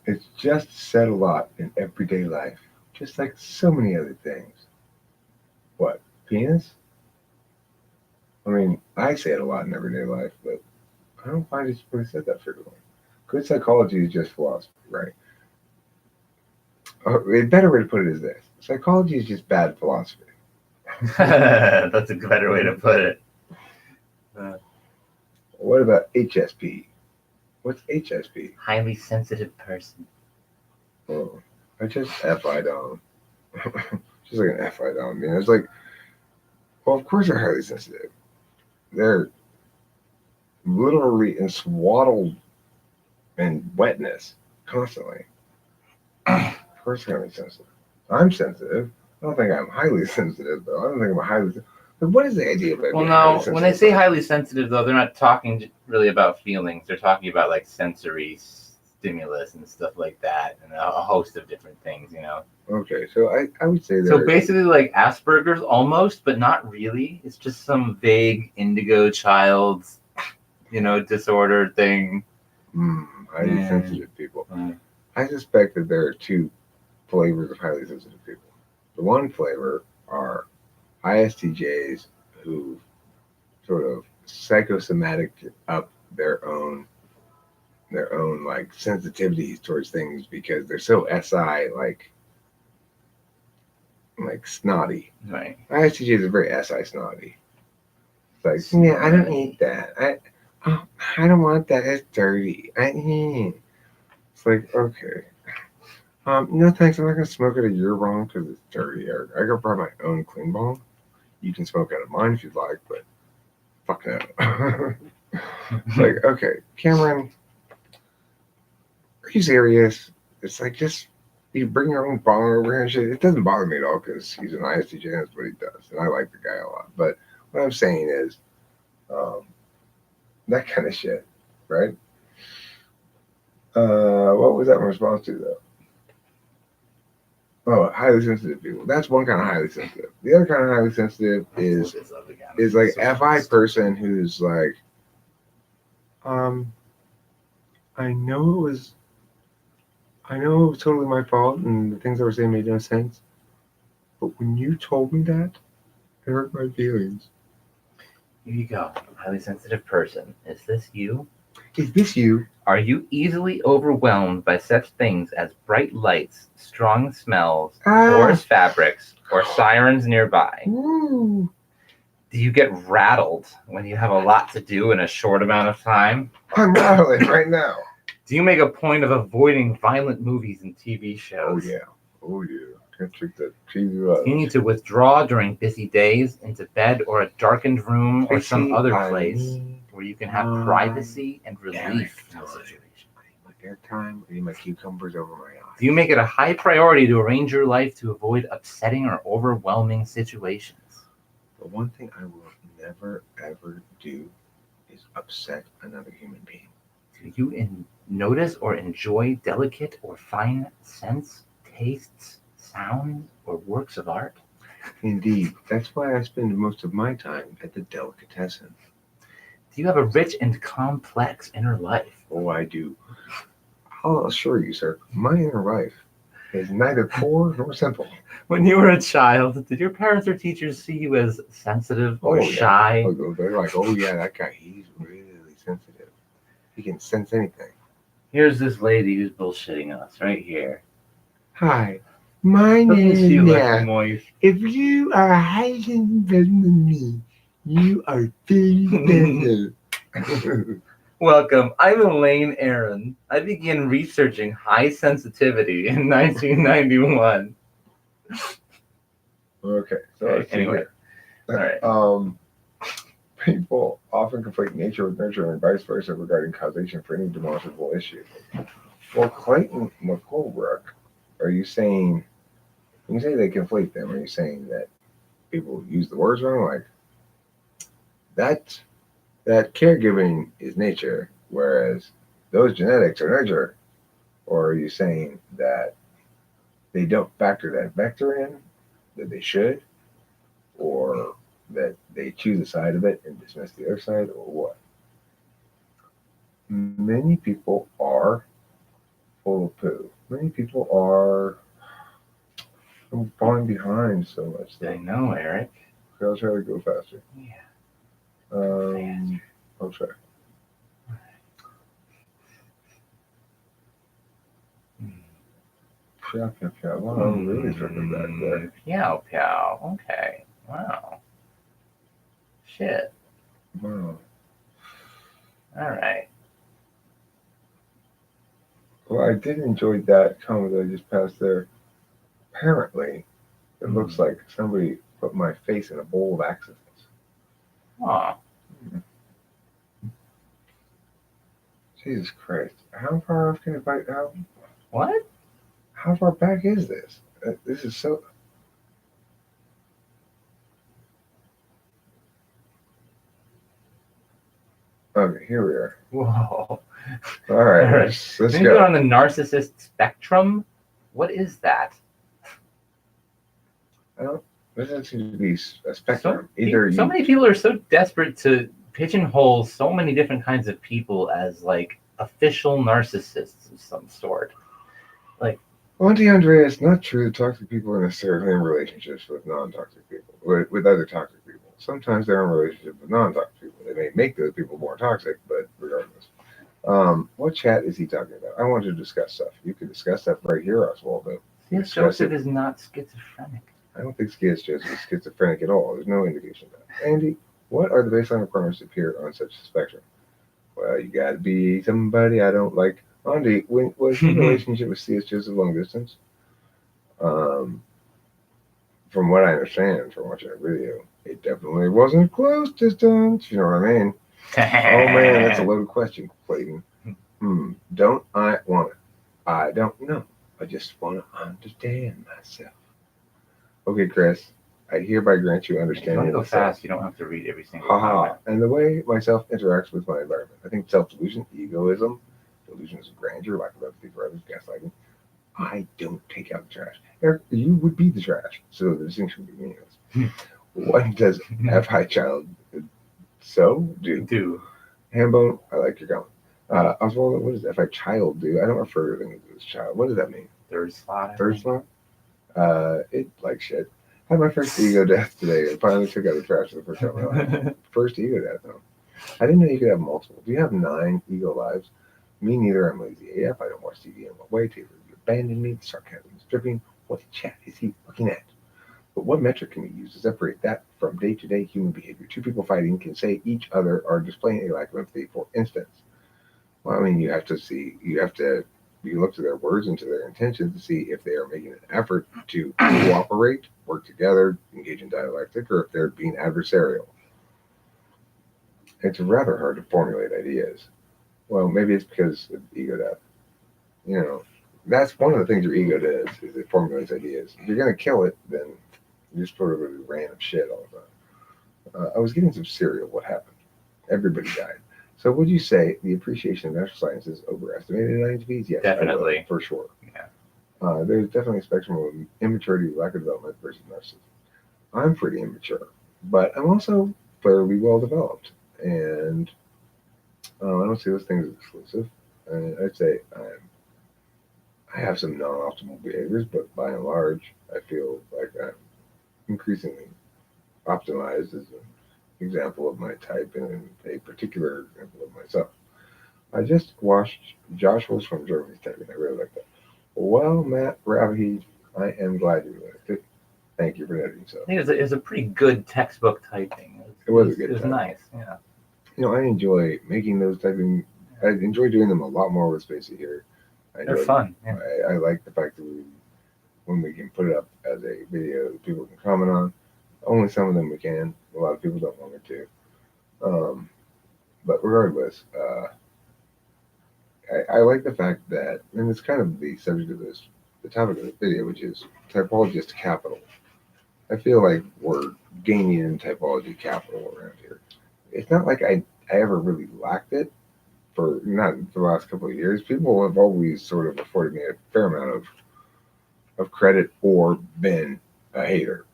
It's just said a lot in everyday life, just like so many other things. What? Penis? I mean, I say it a lot in everyday life, but I don't find it's really said that frequently. Good psychology is just philosophy, right? A better way to put it is this: psychology is just bad philosophy. That's a better way to put it. What about HSP? What's HSP? Highly sensitive person. Oh, I just FI'd on. Just like an FI'd on. I mean, it's like, well, of course they're highly sensitive. They're literally swaddled in wetness constantly. Of course they're going to be sensitive. I'm sensitive. I don't think I'm highly sensitive, though. I don't think I'm highly sensitive. But what is the idea of it? Well, no, when they say highly sensitive, though, they're not talking really about feelings. They're talking about like sensory stimulus and stuff like that, and a host of different things, you know. Okay, so I would say so basically like Asperger's almost, but not really. It's just some vague indigo child, you know, disorder thing. Highly sensitive people. I suspect that there are two flavors of highly sensitive people. The one flavor are ISTJs who sort of psychosomatic up their own like sensitivities towards things because they're so SI like snotty. Right. ISTJs are very SI snotty. It's like, yeah, I don't need that. I don't want that. It's dirty. It's like, okay. No thanks. I'm not gonna smoke out of your bong because it's dirty. I gotta brought my own clean bong. You can smoke out of mine if you'd like, but fuck no. Like, okay, Cameron, are you serious? It's like, just you bring your own bong over here and shit. It doesn't bother me at all because he's an ISTJ and that's what he does, and I like the guy a lot. But what I'm saying is, that kind of shit, right? What was that in response to though? Oh, highly sensitive people. That's one kind of highly sensitive. The other kind of highly sensitive is like FI person who's like, I know it was totally my fault and the things I was saying made no sense. But when you told me that, it hurt my feelings. Here you go. Highly sensitive person. Is this you? Is this you? Are you easily overwhelmed by such things as bright lights, strong smells, porous fabrics, or sirens nearby? Ooh. Do you get rattled when you have a lot to do in a short amount of time? I'm rattling right now. Do you make a point of avoiding violent movies and TV shows? Oh yeah. Can't take that TV out. Do you need to withdraw during busy days into bed or a darkened room or some other place where you can have privacy and relief in the situation? I need my airtime. I need my cucumbers over my eyes. Do you make it a high priority to arrange your life to avoid upsetting or overwhelming situations? The one thing I will never ever do is upset another human being. Do you notice or enjoy delicate or fine scents, tastes, sounds, or works of art? Indeed. That's why I spend most of my time at the delicatessen. Do you have a rich and complex inner life? Oh, I do. I'll assure you, sir, my inner life is neither poor nor simple. When you were a child, did your parents or teachers see you as sensitive or shy? Oh, they're like, oh yeah, that guy, he's really sensitive. He can sense anything. Here's this lady who's bullshitting us right here. Hi, My Doesn't name she is look Nat. moist? If you are a high sensitive with me, you are very special. Welcome. I'm Elaine Aaron. I began researching high sensitivity in 1991. Okay, so Okay, let's see anyway. here. All right. People often conflate nature with nurture and vice versa regarding causation for any demonstrable issue. Well, Clayton McCulbrook, are you saying, when you say they conflate them, are you saying that people use the words wrong? Like, that caregiving is nature, whereas those genetics are nurture? Or are you saying that they don't factor that vector in, that they should, or that they choose a side of it and dismiss the other side, or what? Many people are full of poo. Many people are. I'm falling behind so much. I know, Eric. I'll try to go faster. Yeah. I'll try. Wow, I'm really tripping back there. Pow, pow. Okay. Wow. Shit. Wow. All right. Well, I did enjoy that comment that I just passed there. Apparently, it looks like somebody put my face in a bowl of accidents. Aw. Jesus Christ. How far off can it bite out? What? How far back is this? This is so. Okay, here we are. Whoa. All right, All right. let's Maybe go. on the narcissist spectrum. What is that? Well, there doesn't seem to be a spectrum. So many people are so desperate to pigeonhole so many different kinds of people as like official narcissists of some sort. Like, Auntie Andrea, it's not true that toxic people are necessarily in relationships with non-toxic people, with other toxic people. Sometimes they're in relationships with non-toxic people. They may make those people more toxic, but regardless. What chat is he talking about? I want to discuss stuff. You can discuss stuff right here, Oswaldo. yes, Joseph is not schizophrenic. I don't think Joseph is schizophrenic at all. There's no indication of that. Andy, what are the baseline requirements to appear on such a spectrum? Well, you got to be somebody I don't like. Andy, was your relationship with C.S. Joseph long distance? From what I understand from watching a video, it definitely wasn't close distance. You know what I mean? Oh man, that's a loaded question, Clayton. Don't I want it? I don't know. I just want to understand myself. Okay, Chris, I hereby grant you If you understanding. want to go myself. fast, you don't have to read every single Haha. comment. And the way myself interacts with my environment. I think self-delusion, egoism, delusions of grandeur, lack of empathy for others, gaslighting. I don't take out the trash. Eric, you would be the trash, so the distinction would be meaningless. What does F.I. Child do? Hambone, I like your comment. Oswald, what does F.I. Child do? I don't refer to them as child. What does that mean? Third slot. Third slot? It like shit. I had my first ego death today and finally took out the trash for the first time in my life. First ego death, though. I didn't know you could have multiple. Do you have 9 ego lives? Me neither. I'm lazy AF. I don't watch TV in what way. Taylor, you abandoned me. The sarcasm is dripping. What chat is he looking at? But what metric can we use to separate that from day-to-day human behavior? 2 people fighting can say each other are displaying a lack of empathy, for instance. Well, I mean, you look to their words and to their intentions to see if they are making an effort to cooperate, work together, engage in dialectic, or if they're being adversarial. It's rather hard to formulate ideas. Well, maybe it's because of ego death. You know, that's one of the things your ego does, is it formulates ideas. If you're going to kill it, then you're sort of a random shit all the time. I was getting some cereal. What happened? Everybody died. So would you say the appreciation of natural science is overestimated in INTPs? Yes, Definitely. For sure. Yeah. There's definitely a spectrum of immaturity, lack of development versus narcissism. I'm pretty immature, but I'm also fairly well developed. And I don't see those things as exclusive. I'd say I have some non-optimal behaviors, but by and large, I feel like I'm increasingly optimized as an example of my type and a particular example of myself. I just watched Josh was from Germany's typing. I really like that. Well, Matt Ravi, I am glad you liked it. Thank you for editing so. I think it was a pretty good textbook typing. It was a good It was type. nice, yeah. I enjoy making those typing. I enjoy doing them a lot more with Spacey here. They're fun. Yeah. I like the fact that when we can put it up as a video that people can comment on, only some of them we can. A lot of people don't want it to. But regardless, I like the fact that, and it's kind of the subject of this, the topic of this video, which is Typologist Capital. I feel like we're gaining in typology capital around here. It's not like I ever really lacked it for the last couple of years. People have always sort of afforded me a fair amount of credit or been a hater,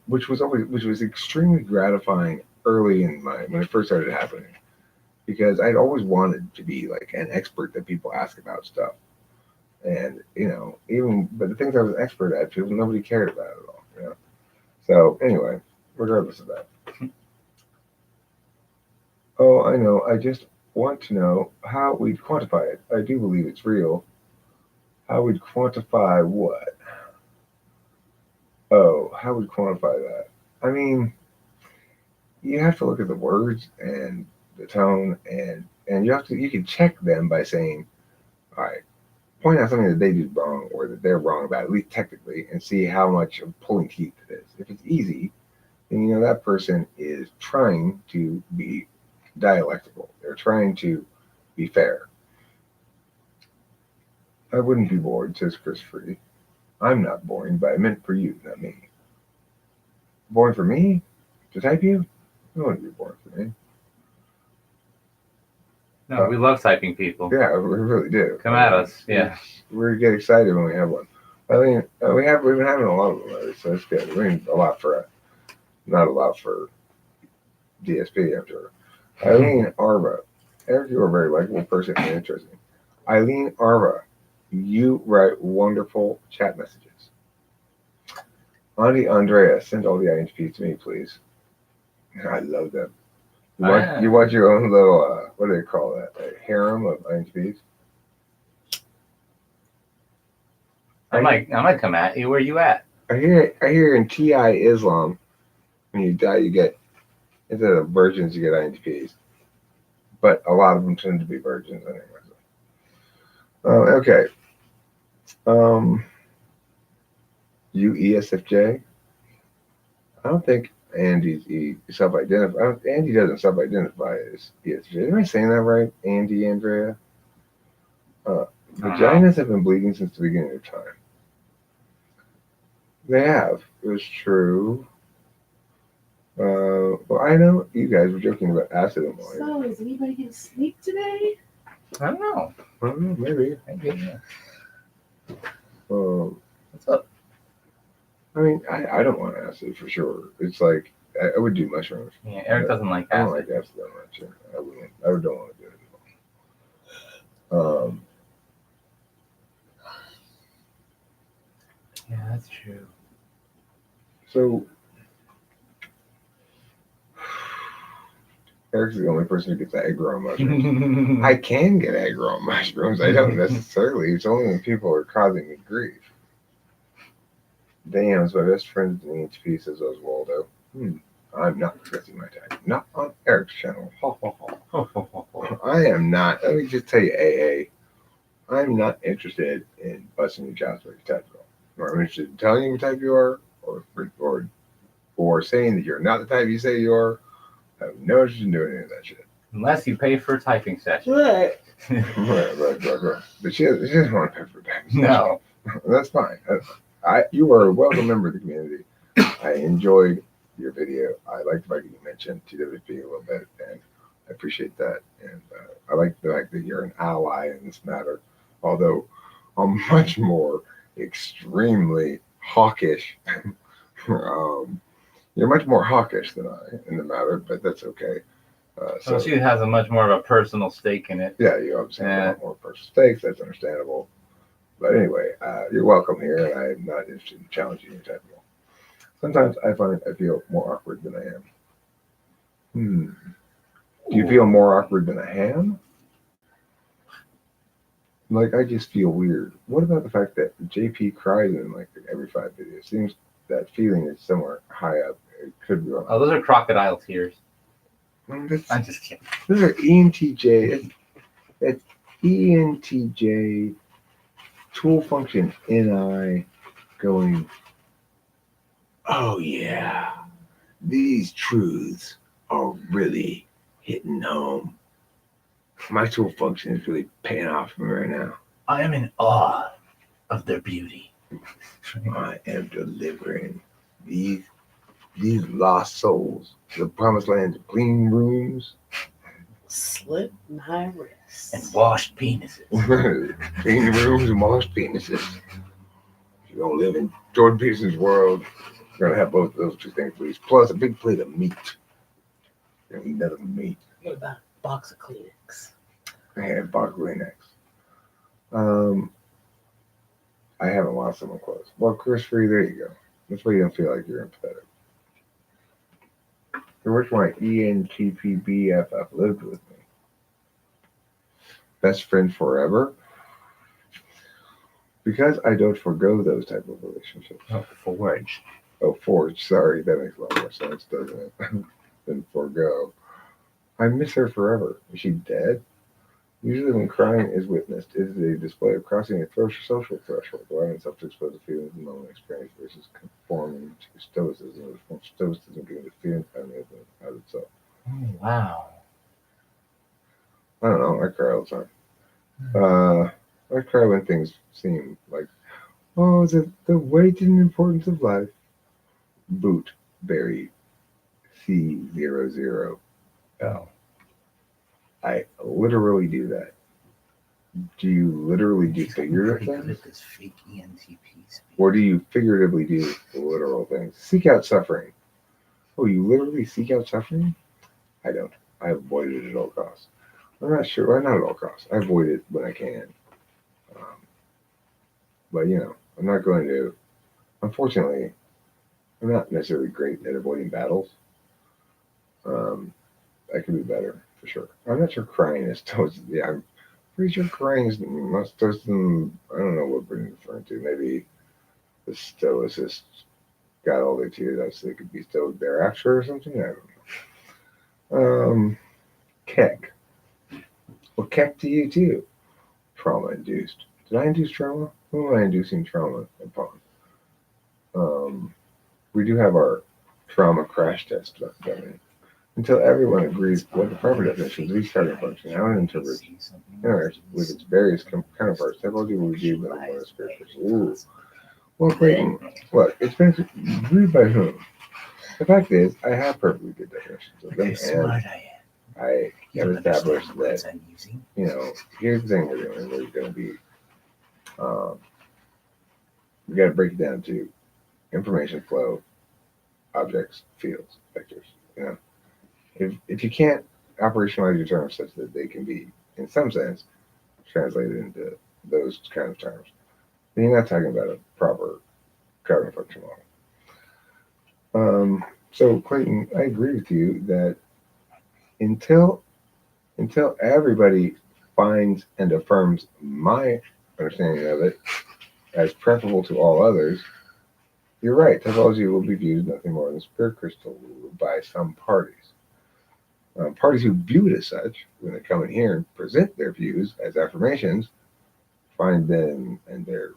which was extremely gratifying early when it first started happening, because I'd always wanted to be like an expert that people ask about stuff. And, but the things I was expert at, nobody cared about at all, So anyway, regardless of that. Oh, I know. I just want to know how we'd quantify it. I do believe it's real. How we'd quantify what? Oh, how we'd quantify that? I mean, you have to look at the words and the tone, and you can check them by saying, all right, point out something that they did wrong or that they're wrong about, at least technically, and see how much of pulling teeth it is. If it's easy, then that person is trying to be dialectical. They're trying to be fair. I wouldn't be bored, says Chris Free. I'm not boring, but I meant for you, not me. Boring for me? To type you? I wouldn't be boring for me. No, we love typing people. Yeah, we really do. Come at us. Yeah. We get excited when we have one. I mean, we've been having a lot of them lately, so it's good. I mean, not a lot for DSP, I'm sure. Eileen Arva. Eric, you are a very likable person and interesting. Eileen Arva, you write wonderful chat messages. Auntie Andrea, send all the INTPs to me, please. I love them. You watch your own little, what do they call that? A harem of INTPs? I might come at you. Where you at? I hear in TI Islam, when you die, you get, instead of virgins, you get INTPs. But a lot of them tend to be virgins anyway. Okay. You ESFJ? I don't think Andy self-identify. Andy doesn't self-identify as ESFJ. Am I saying that right? Andy, Andrea? Vaginas have been bleeding since the beginning of time. They have. It was true. Well, I know you guys were joking about acid and wine. So, is anybody going to sleep today? I don't know. Maybe. What's up? I mean, I don't want acid for sure. It's like I would do mushrooms. Yeah, Eric doesn't like acid. I don't like acid that much. I don't want to do it at all. Yeah, that's true. So Eric's the only person who gets aggro on mushrooms. I can get aggro on mushrooms. I don't necessarily. It's only when people are causing me grief. Damn, it's my best friend in the HP, says Oswaldo. I'm not discussing my type. Not on Eric's channel. I am not. Let me just tell you, AA. I'm not interested in busting your chops like your type at all. Nor I'm interested in telling you what type you are, or saying that you're not the type you say you are. I have no interest in doing any of that shit. Unless you pay for a typing session. Right. Right. But she doesn't want to pay for a typing session. No. That's fine. You are a welcome member of the community. I enjoyed your video. I like the fact that you mentioned TWP a little bit, and I appreciate that. And I like the fact that you're an ally in this matter, although I'm much more extremely hawkish. You're much more hawkish than I in the matter, but that's okay. So she has a much more of a personal stake in it. Yeah, you obviously have a lot more personal stakes. That's understandable. But anyway, you're welcome here, and I'm not interested in challenging you type of all. Sometimes I feel more awkward than I am. Do you feel more awkward than I am? Like, I just feel weird. What about the fact that JP cries in like every 5 videos? Seems that feeling is somewhere high up. It could be wrong. Oh, those are crocodile tears. That's, I'm just kidding. those are ENTJ. It's ENTJ tool function NI going, oh yeah, these truths are really hitting home. My tool function is really paying off for me right now. I am in awe of their beauty. I am delivering these lost souls to the promised land of clean rooms. Slit my wrists. And washed penises. Clean rooms and washed penises. If you're gonna live in Jordan Peterson's world, you're gonna have both of those two things, please. Plus a big plate of meat. You're gonna eat nothing meat. What about a box of Kleenex? I had box Kleenex. I haven't lost someone close. Well, Christopher, there you go. That's why you don't feel like you're empathetic. I wish my ENTP-BFF lived with me. Best friend forever? Because I don't forgo those type of relationships. Oh, forge. Oh, forge. Sorry, that makes a lot more sense, doesn't it? Than forgo. I miss her forever. Is she dead? Usually when crying is witnessed, it is a display of crossing a social threshold, allowing itself to expose the feelings and moment experience versus conforming to stoicism. Stoicism giving the feeling out itself. Oh, wow. I don't know. I cry all the time. I cry when things seem like, oh, the weight and importance of life. Boot Berry C00L. I literally do that. Do you literally do figurative things? This fake ENTP speak. Or do you figuratively do literal things? Seek out suffering. Oh, you literally seek out suffering? I don't. I avoid it at all costs. I'm not sure. Well, not at all costs. I avoid it when I can. But, I'm not going to. Unfortunately, I'm not necessarily great at avoiding battles. I could be better, for sure. I'm not sure crying is stoicism. Yeah, I'm pretty sure crying is not stoicism. I don't know what Brittany's referring to. Maybe the stoicists got all their tears out so they could be stoic thereafter or something. I don't know. Keck. Well, Keck to you too. Trauma induced. Did I induce trauma? Who am I inducing trauma upon? We do have our trauma crash test done. Until everyone agrees what the proper definition of each target function, how it interprets with its various counterparts, typology will review by one of the scriptures. Ooh. Well, Clayton, look, it's been reviewed by whom? The fact is, I have perfectly good definitions of them, and I have established that, here's the thing we're doing. We're going to be, we got to break it down to information flow, objects, fields, vectors, If you can't operationalize your terms such that they can be, in some sense, translated into those kind of terms, then you're not talking about a proper cognitive function model. So, Clayton, I agree with you that until everybody finds and affirms my understanding of it as preferable to all others, you're right. Typology will be viewed as nothing more than spirit crystal by some parties. Parties who view it as such, when they come in here and present their views as affirmations, find them and their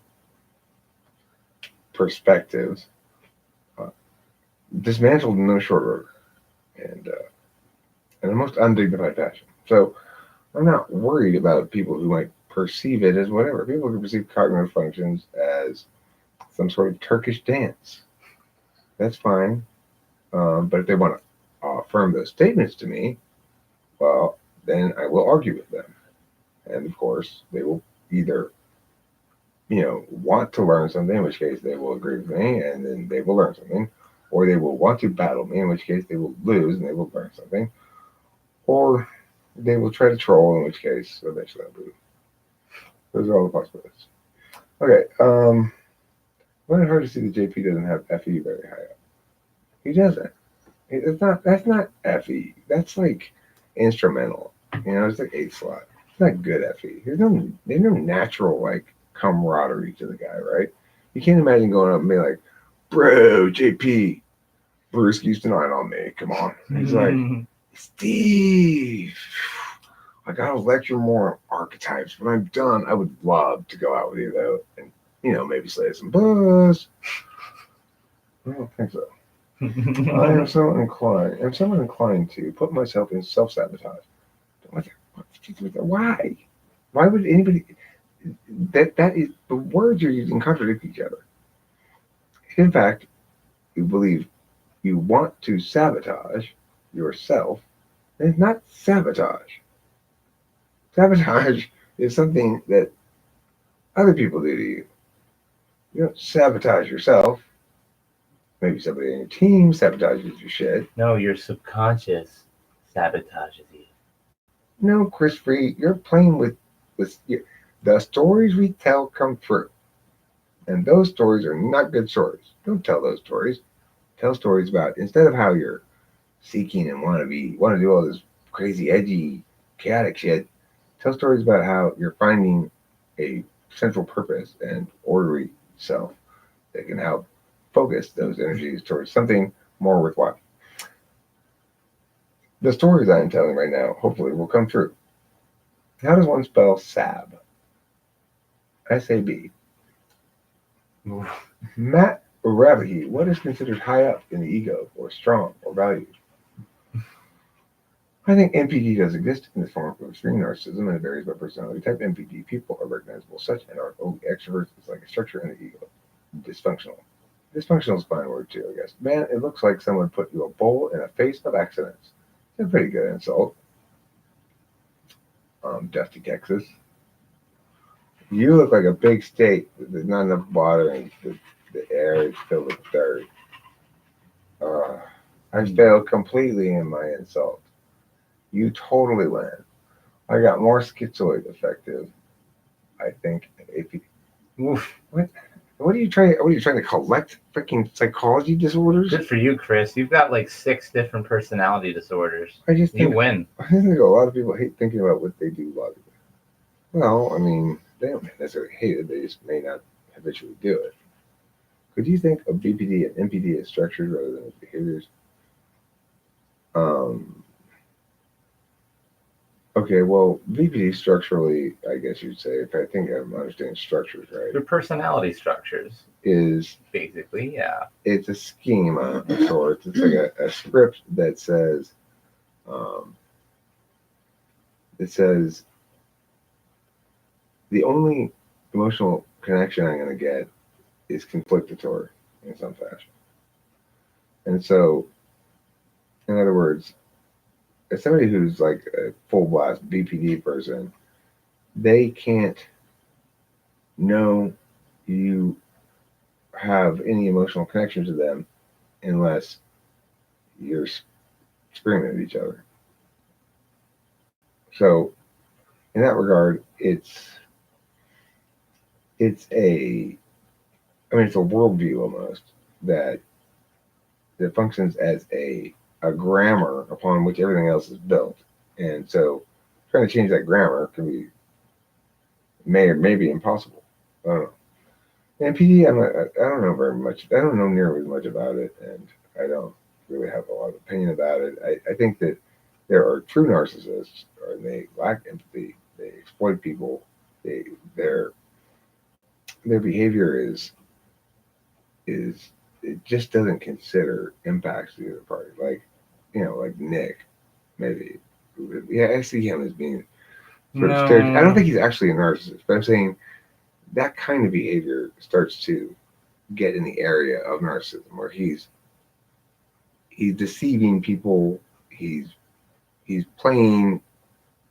perspectives dismantled in no short order, and in a most undignified fashion. So I'm not worried about people who might perceive it as whatever. People can perceive cognitive functions as some sort of Turkish dance. That's fine. But if they want to affirm those statements to me, well, then I will argue with them. And of course, they will either, want to learn something, in which case they will agree with me and then they will learn something, or they will want to battle me, in which case they will lose and they will learn something, or they will try to troll, in which case eventually I'll lose. Those are all the possibilities. Okay, I find it hard to see that JP doesn't have FE very high up. He doesn't. That's not FE. That's like instrumental. It's like 8th slot. He's not good effing. There's no natural like camaraderie to the guy, right? You can't imagine going up and being like, bro, JP, Brewski's tonight on me. Come on. And he's like, Steve, I gotta lecture more on archetypes. When I'm done, I would love to go out with you though, and maybe slay some buzz. I don't think so. I am so inclined. I'm somewhat inclined to put myself in self-sabotage. Why? Why would anybody? That is the words you're using contradict each other. In fact, you believe you want to sabotage yourself. And it's not sabotage. Sabotage is something that other people do to you. You don't sabotage yourself. Maybe somebody on your team sabotages your shit. No, your subconscious sabotages you. No, Chris Free, you're playing with the stories we tell come true. And those stories are not good stories. Don't tell those stories. Tell stories about, instead of how you're seeking and want to do all this crazy, edgy, chaotic shit, tell stories about how you're finding a central purpose and orderly self that can help focus those energies towards something more worthwhile. The stories I'm telling right now hopefully will come true. How does one spell SAB? S-A-B. Matt Rabahi, what is considered high up in the ego or strong or valued? I think NPD does exist in the form of extreme narcissism, and it varies by personality type. NPD people are recognizable such and are extroverts. It's like a structure in the ego. Dysfunctional. Dysfunctional is a fine word too, I guess. Man, it looks like someone put you a bowl in a face of accidents. It's a pretty good insult. Dusty, Texas. You look like a big steak. There's not enough water and the air is filled with dirt. I failed completely in my insult. You totally win. I got more schizoid effective, I think. If you, what are you trying to collect? Freaking psychology disorders? Good for you, Chris. You've got like 6 different personality disorders. I just You think, win. I think a lot of people hate thinking about what they do logically. Well, I mean, they don't necessarily hate it. They just may not habitually do it. Could you think of BPD and NPD as structures rather than as behaviors? Okay, well, VPD structurally, I guess you'd say, if I think I'm understanding structures right, Your personality structures, is basically, yeah. it's a schema of sorts. It's like a script that says, the only emotional connection I'm going to get is conflictatory in some fashion. And so, in other words, as somebody who's like a full blast BPD person, they can't know you have any emotional connection to them unless you're screaming at each other. So, in that regard, it's a worldview almost that functions as a grammar upon which everything else is built. And so trying to change that grammar may or may be impossible. I don't know. And PD, I don't know very much. I don't know nearly as much about it, and I don't really have a lot of opinion about it. I think that there are true narcissists, and they lack empathy. They exploit people. Their behavior is it just doesn't consider impacts to the other party. Like Nick, maybe. Yeah, I see him as being sort of stereotyped. I don't think he's actually a narcissist, but I'm saying that kind of behavior starts to get in the area of narcissism, where he's deceiving people. He's playing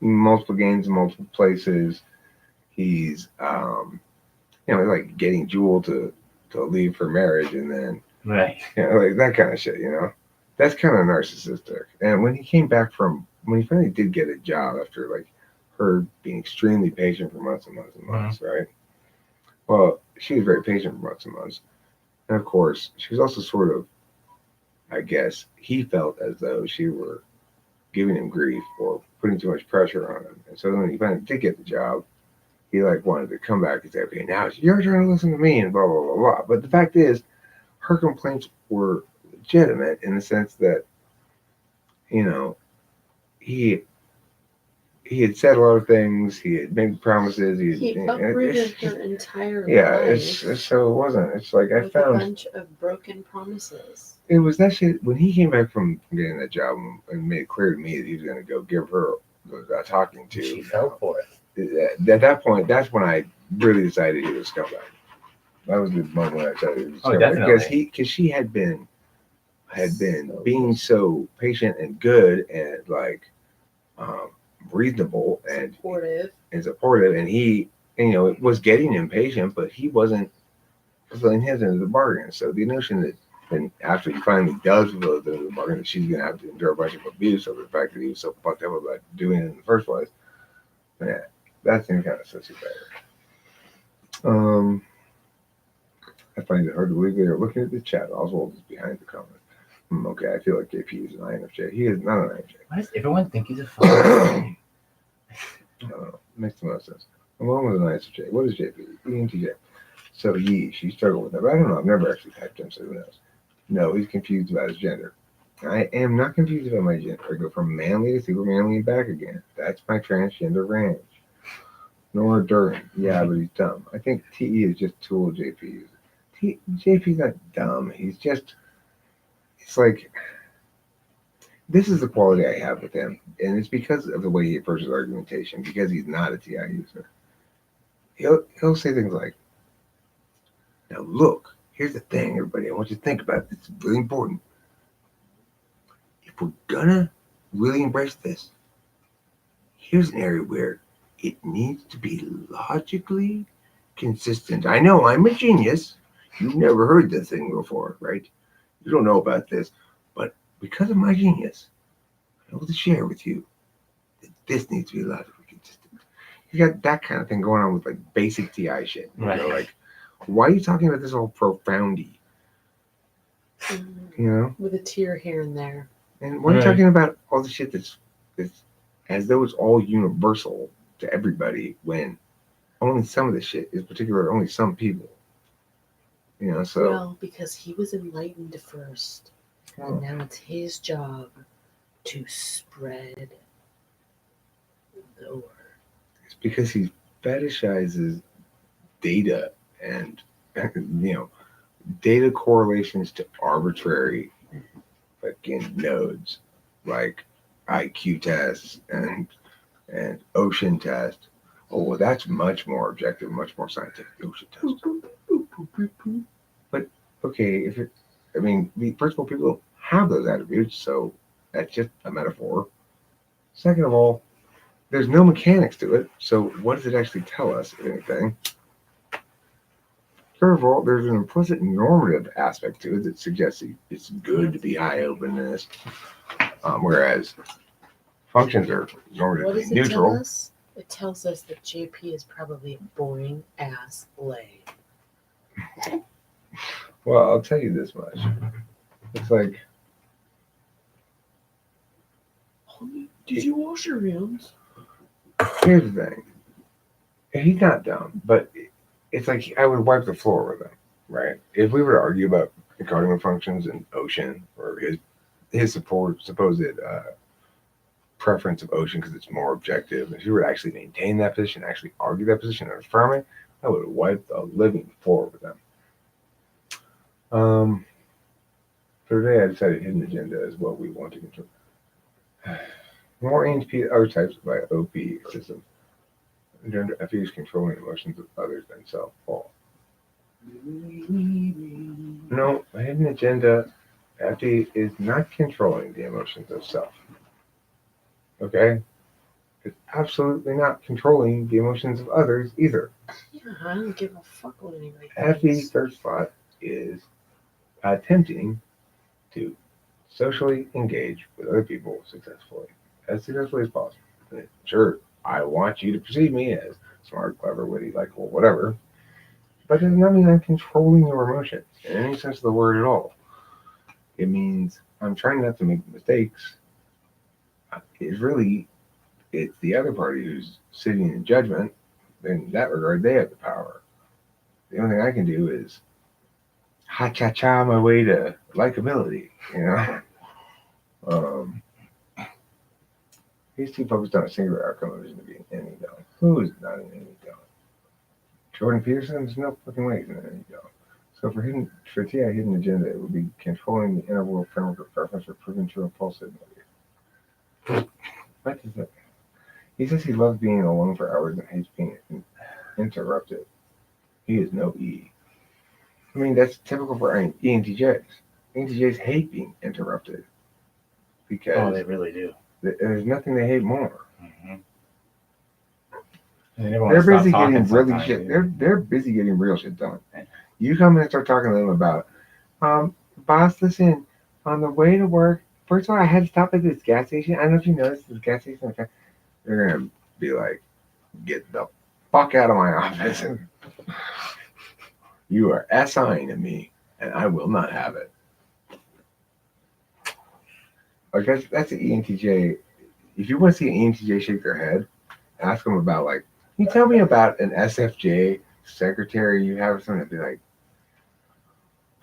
multiple games in multiple places. He's like getting Jewel to leave for marriage, and then Right. Like that kind of shit. That's kind of narcissistic. And when he finally did get a job after like her being extremely patient for months and months and months, right? Well, she was very patient for months and months, and of course, she was also sort of, I guess, he felt as though she were giving him grief or putting too much pressure on him. And so when he finally did get the job, he like wanted to come back and say, okay, now it's your turn to listen to me and blah, blah, blah, blah. But the fact is, her complaints were legitimate in the sense that, you know, he had said a lot of things. He had made promises. He uprooted her entire life. So it wasn't. It's like I with found a bunch of broken promises. it was that shit when he came back from getting that job and made it clear to me that he was going to go give her the talking to. She fell for it. At that point, that's when I really decided he was a scumbag. That was the moment when I decided he was a scumbag. Definitely. Because she had been being so patient and good and like reasonable and supportive, and he, you know, it was getting impatient, but he wasn't fulfilling his end of the bargain. So the notion that then after he finally does fulfill his end of the bargain, that she's gonna have to endure a bunch of abuse over the fact that he was so fucked up about doing it in the first place, yeah, that seems kind of sociopathic. I find it hard to believe they are looking at the chat. Oswald is behind the comment. Okay, I feel like JP is an INFJ. He is not an INFJ. Why does everyone think he's a fucking I don't know. Makes the most sense. Along with an ISFJ. What is JP? ENTJ. So she struggled with that. But I don't know. I've never actually typed him, so who knows? No, he's confused about his gender. I am not confused about my gender. I go from manly to super manly and back again. That's my transgender range. Nora Duran. Yeah, but he's dumb. I think TE is just tool JP. JP's not dumb. He's just, it's like, this is the quality I have with him. And it's because of the way he approaches argumentation, because he's not a TI user. He'll say things like, now look, here's the thing, everybody. I want you to think about it. It's really important. If we're gonna really embrace this, here's an area where it needs to be logically consistent. I know I'm a genius. You've never heard this thing before, right? You don't know about this. But because of my genius, I'm able to share with you that this needs to be logically consistent. You got that kind of thing going on with like basic TI shit. Right. You know, like, why are you talking about this all profoundy? You know? With a tear here and there. And why are you talking about all the shit that's as though it's all universal to everybody when only some of the shit is particular to only some people? You know, so. Well, because he was enlightened first. And now it's his job to spread the word. It's because he fetishizes data and, you know, data correlations to arbitrary fucking nodes like IQ tests and ocean tests. Oh, well, that's much more objective, much more scientific. Ocean test. But okay, first of all, people don't have those attributes, so that's just a metaphor. Second of all, there's no mechanics to it, so what does it actually tell us, if anything? Third of all, there's an implicit normative aspect to it that suggests it's good to be high openness, whereas functions are What normatively does it neutral. tell us? It tells us that JP is probably a boring ass lay. Well, I'll tell you this much. It's like, Did you wash your hands? here's the thing. He's not dumb, but it's like I would wipe the floor with him, right? If we were to argue about cardinal functions and ocean, or his supposed preference of ocean because it's more objective, if you were to actually maintain that position, actually argue that position and affirm it, I would wipe the living floor with them. For today, I decided hidden agenda is what we want to control. More ENTP archetypes by OP system. Gender FE is controlling emotions of others than self. All. No, a hidden agenda FE is not controlling the emotions of self. Okay? It's absolutely not controlling the emotions of others either. Yeah, I don't give a fuck what anybody FE thinks. third spot is attempting to socially engage with other people as successfully as possible. And sure, I want you to perceive me as smart, clever, witty, likable, whatever, but it does not mean I'm controlling your emotions in any sense of the word at all. It means I'm trying not to make mistakes. It's the other party who's sitting in judgment. In that regard, they have the power. The only thing I can do is ha cha cha my way to likability. Um, he's too focused on a singular outcome of his enemy villain. Who is not an enemy villain? Jordan Peterson? There's no fucking way he's an enemy villain. So for TI hidden agenda, it would be controlling the inner world framework of preference for proven true and false motive. What is that? He says he loves being alone for hours and hates being interrupted. He is no E. I mean, that's typical for ENTJs. ENTJs hate being interrupted because they really do. There's nothing they hate more. Mm-hmm. They're busy getting really shit. They're busy getting real shit done. You come in and start talking to them about, boss, listen, on the way to work, first of all, I had to stop at this gas station. I don't know if you noticed this gas station. They're gonna be like, get the fuck out of my office. You are assigning me, and I will not have it. Like that's an ENTJ. If you want to see an ENTJ shake their head, ask them about like, can you tell me about an SFJ secretary you have or something? They'd be like,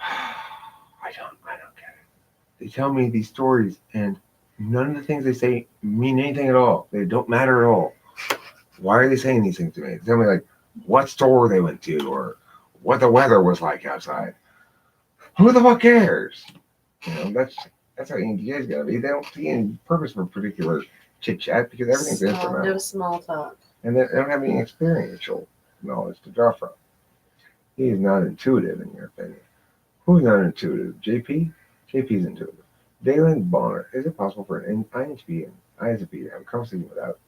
I don't get it. They tell me these stories, and none of the things they say mean anything at all. They don't matter at all. Why are they saying these things to me? They tell me like what store they went to or what the weather was like outside. Who the fuck cares? That's how ENTJs gotta be. They don't see any purpose for particular chit chat because everything's instrumental. No small talk. And they don't have any experiential knowledge to draw from. He is not intuitive, in your opinion. Who's not intuitive? JP? JP's intuitive. Dalen Bonner. Is it possible for an INTP and ISFP to have a conversation without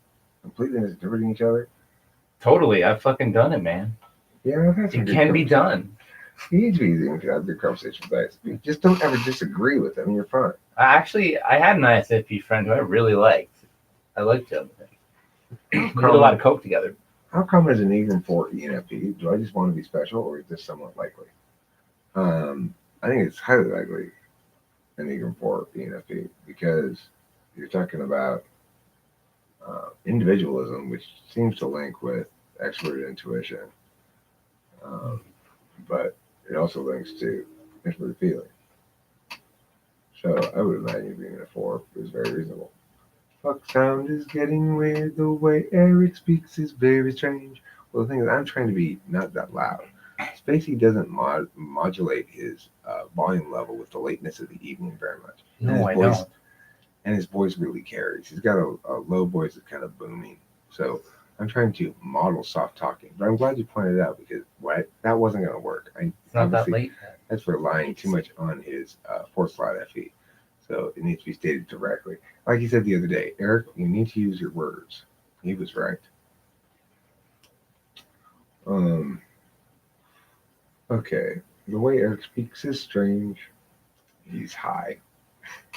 completely misinterpreting each other? Totally. I've fucking done it, man. Yeah, I've had some It good can be done. ENTPs can have good conversations with ISFP. Just don't ever disagree with them. You're fine. I had an ISFP friend who I really liked. I liked him. We did a lot of coke together. How common is an Enneagram 4 ENFP? Do I just want to be special, or is this somewhat likely? I think it's highly likely an Enneagram 4 ENFP because you're talking about individualism, which seems to link with extroverted intuition, but it also links to introverted feeling. So I would imagine being a 4 is very reasonable. Fuck sound is getting weird. The way Eric speaks is very strange. Well, the thing is, I'm trying to be not that loud. Spacey doesn't modulate his volume level with the lateness of the evening very much. No, I don't. And his voice really carries. He's got a low voice that's kind of booming. So I'm trying to model soft talking. But I'm glad you pointed it out because that wasn't going to work. It's not that late. That's relying too much on his fourth slide FE. So it needs to be stated directly. Like he said the other day, Eric, you need to use your words. He was right. Okay. The way Eric speaks is strange. He's high.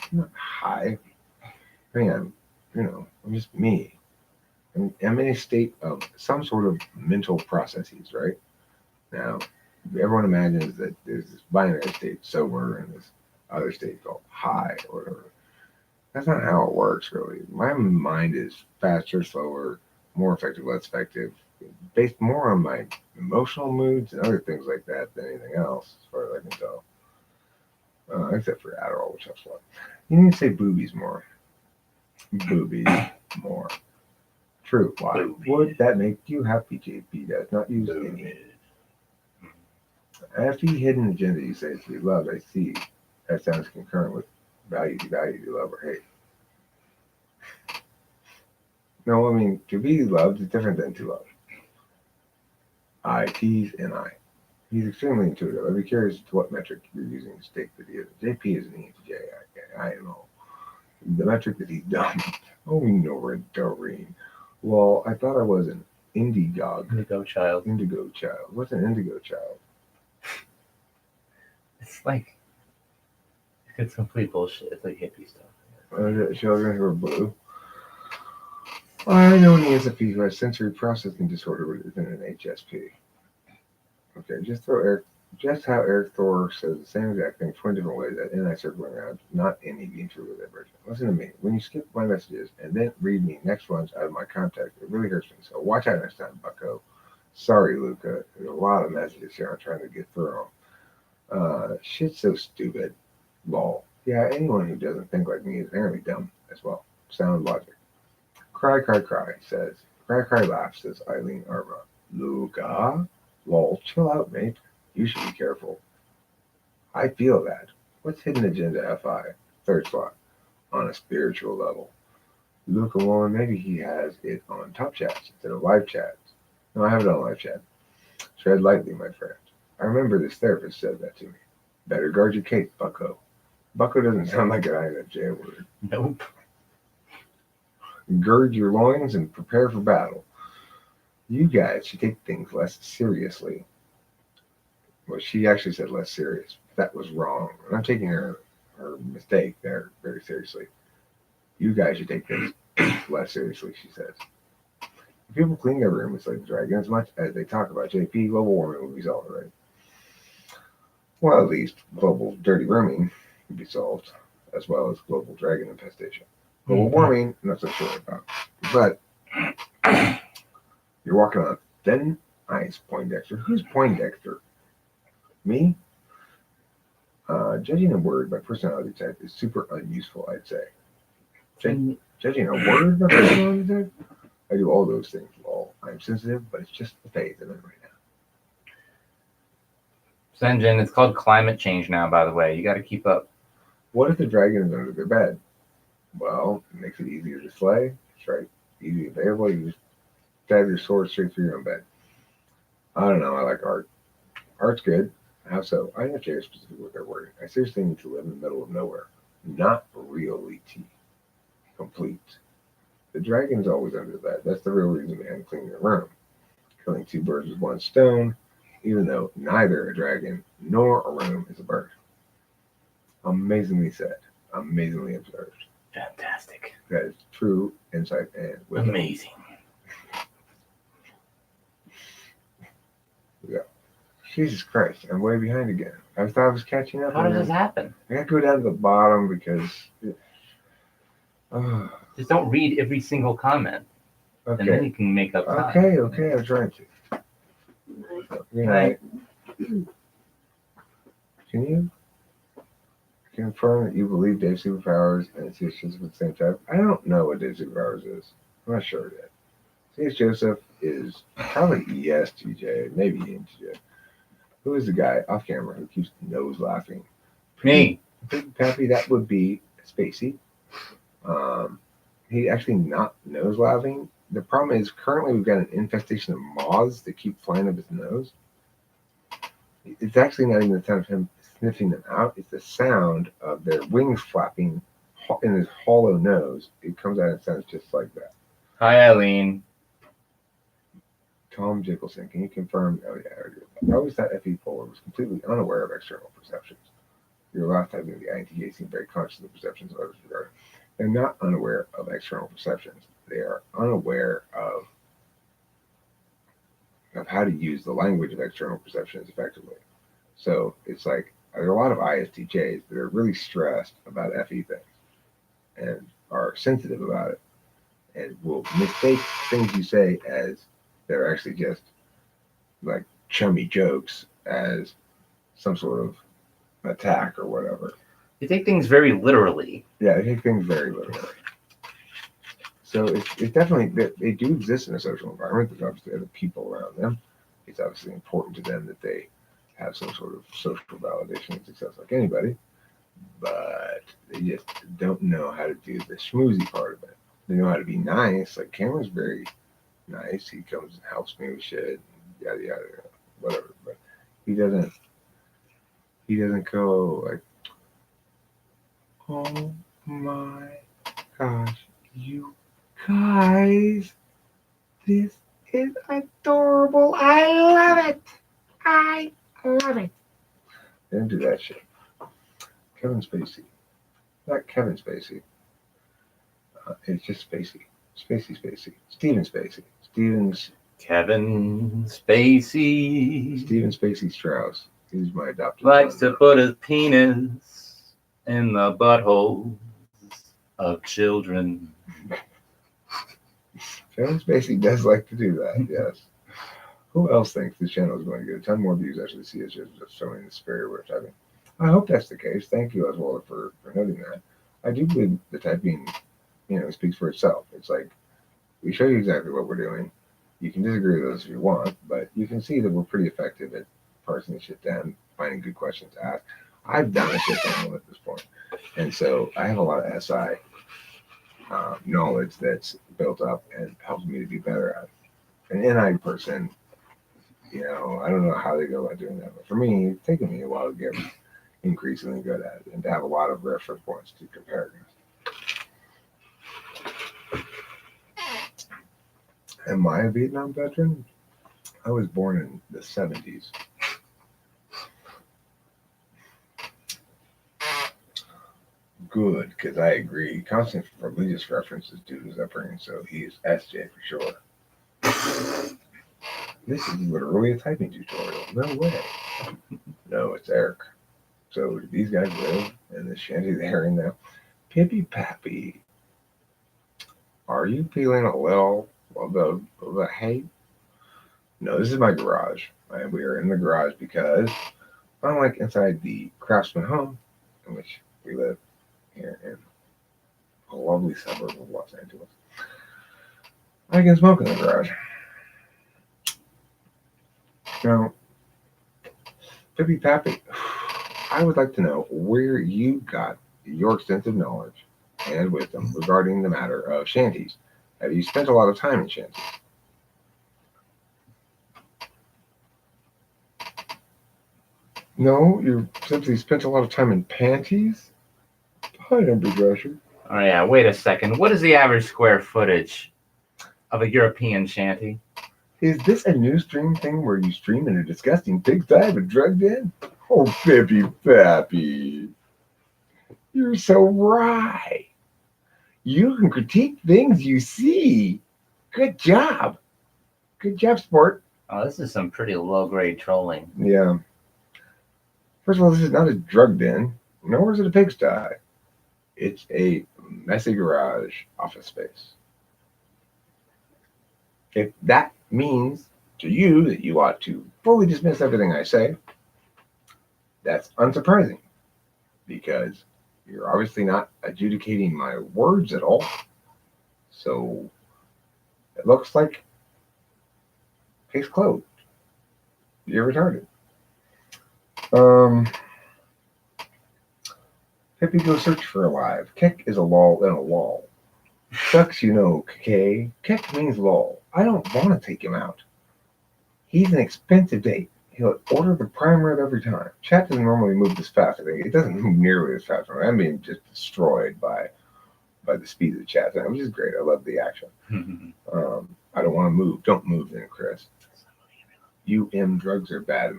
I'm not high. Man, I'm just me. I'm in a state of some sort of mental processes, right? Now, everyone imagines that there's this binary state, sober, and this other state called high or whatever. That's not how it works, really. My mind is faster, slower, more effective, less effective, based more on my emotional moods and other things like that than anything else, as far as I can tell. Except for Adderall, which helps a lot. You need to say boobies more. Boobies more. True. Why would that make you happy? JP does not use any. After you hidden agenda, you say to be loved. I see. That sounds concurrent with value, love, or hate. No, I mean, to be loved is different than to love. I tease and I. He's extremely intuitive. I'd be curious to what metric you're using to state that he is. JP is an ENTJ. I don't know. The metric that he's done. Oh, no, Doreen. Well, I thought I was an Indigo child. What's an indigo child? It's like, it's complete bullshit. It's like hippie stuff. Children who are blue. I know an ESFP who has sensory processing disorder, but isn't an HSP. Okay, just throw Eric Just how Eric Thor says the same exact thing 20 different ways that in I circling around, not any being true with that version. Listen to me. When you skip my messages and then read me next ones out of my context, it really hurts me. So watch out next time, bucko. Sorry, Luca. There's a lot of messages here I'm trying to get through them. Shit's so stupid. Lol. Yeah, anyone who doesn't think like me is inherently dumb as well. Sound logic. Cry, cry, cry, says. Cry, cry, laugh, says Eileen Arma. Luca? Lol, chill out, mate. You should be careful. I feel that. What's hidden agenda FI? Third slot. On a spiritual level. Luca, well, maybe he has it on top chats instead of live chats. No, I have it on live chat. Tread lightly, my friend. I remember this therapist said that to me. Better guard your cape, bucko. Bucko doesn't sound like an INFJ word. Nope. Gird your loins and prepare for battle. You guys should take things less seriously. Well, she actually said less serious. That was wrong. And I'm taking her mistake there very seriously. You guys should take things less seriously, she says. If people clean their room, it's like the dragon as much as they talk about JP, global warming will be solved, right? Well, at least global dirty rooming would be solved, as well as global dragon infestation. Global warming, I'm not so sure about. But you're walking on thin ice, Poindexter. Who's Poindexter? Me? Judging a word by personality type is super unuseful, I'd say. Judging a word by personality type? I do all those things. Well, I'm sensitive, but it's just the phase I'm in right now. Senjin, it's called climate change now, by the way. You got to keep up. What if the dragon is under their bed? Well, it makes it easier to slay. That's right. Easy available. You just stab your sword straight through your own bed. I don't know. I like art. Art's good. How so? I have to share specifically what they're wording. I seriously need to live in the middle of nowhere. Not really complete. The dragon's always under the bed. That's the real reason behind cleaning the room. Killing two birds with one stone, even though neither a dragon nor a room is a bird. Amazingly said. Amazingly observed. Fantastic. That is true insight and wisdom. Amazing. Yeah. Jesus Christ, I'm way behind again. I thought I was catching up. How does this happen? I gotta go down to the bottom because. Just don't read every single comment. Okay. And then you can make up time. Okay, I'm trying to. Good night. Can you confirm that you believe Dave's superpowers and C.S. Joseph at the same time? I don't know what Dave's superpowers is. I'm not sure yet. C.S. Joseph is probably ESTJ, maybe ENTJ. Who is the guy off camera who keeps nose laughing? Me. Big Pappy, that would be Spacey. He actually not nose laughing. The problem is currently we've got an infestation of moths that keep flying up his nose. It's actually not even the sound of him sniffing them out. It's the sound of their wings flapping in his hollow nose. It comes out and sounds just like that. Hi, Eileen. Tom Jickelson, can you confirm? Oh yeah, I already did that. I always thought F.E. Polar was completely unaware of external perceptions. Your last time in the INTJ seemed very conscious of the perceptions of others regarding. They're not unaware of external perceptions. They are unaware of how to use the language of external perceptions effectively. So it's like there are a lot of ISTJs that are really stressed about FE things and are sensitive about it and will mistake things you say as they're actually just like chummy jokes as some sort of attack or whatever. They take things very literally. Yeah, they take things very literally. So it's definitely, they do exist in a social environment. There's obviously other people around them. It's obviously important to them that they have some sort of social validation and success like anybody. But they just don't know how to do the schmoozy part of it. They know how to be nice. Like Cameron's very nice. He comes and helps me with shit, yada yada, whatever. But he doesn't go like, oh my gosh, you guys, this is adorable. I love it. I love it. They don't do that shit. Kevin Spacey. Not Kevin Spacey. It's just Spacey. Spacey. Steven Spacey. Kevin Spacey. Steven Spacey Strauss. He's my adopted Likes son. to put his penis in the buttholes of children. Kevin Spacey does like to do that, yes. Who else thinks this channel is going to get a ton more views after the CS just showing the superior we're typing? I hope that's the case. Thank you, Oswald, for noting that. I do believe the typing, speaks for itself. It's like we show you exactly what we're doing. You can disagree with us if you want, but you can see that we're pretty effective at parsing the shit down, finding good questions to ask. I've done a shit ton at this point, and so I have a lot of SI knowledge that's built up and helps me to be better at it. An NI person, I don't know how they go about doing that, but for me, it's taken me a while to get increasingly good at it and to have a lot of reference points to compare against. Am I a Vietnam veteran? I was born in the 70s. Good, because I agree. Constant religious references to his upbringing, so he is SJ for sure. This is literally a typing tutorial. No way. No, it's Eric. So do these guys live in the shanty they're in now? Pippy Pappy, are you feeling a little of the hate? No, this is my garage. We are in the garage because unlike inside the craftsman home in which we live here in a lovely suburb of Los Angeles, I can smoke in the garage. Now, Pippy Pappy, I would like to know where you got your extensive knowledge and wisdom regarding the matter of shanties. Have you spent a lot of time in shanties? No, you simply spent a lot of time in panties? Hi, Ember Drescher. Oh yeah, wait a second. What is the average square footage of a European shanty? Is this a new stream thing where you stream in a disgusting pigsty but drugged in? Oh, Pippy Pappy. You're so right. You can critique things you see. Good job. Good job, sport. Oh, this is some pretty low-grade trolling. Yeah. First of all, this is not a drugged in, nor is it a pigsty. It's a messy garage office space. If that means to you that you ought to fully dismiss everything I say, that's unsurprising because you're obviously not adjudicating my words at all. So it looks like case closed. You're retarded. Hippie go search for a live. Keck is a lol in a wall. Sucks, K. Keck means lol. I don't want to take him out. He's an expensive date. He'll order the prime rib every time. Chat doesn't normally move this fast. I think it doesn't move nearly as fast. I'm being just destroyed by the speed of the chat, which is great. I love the action. I don't want to move. Don't move then, Chris. Drugs are bad.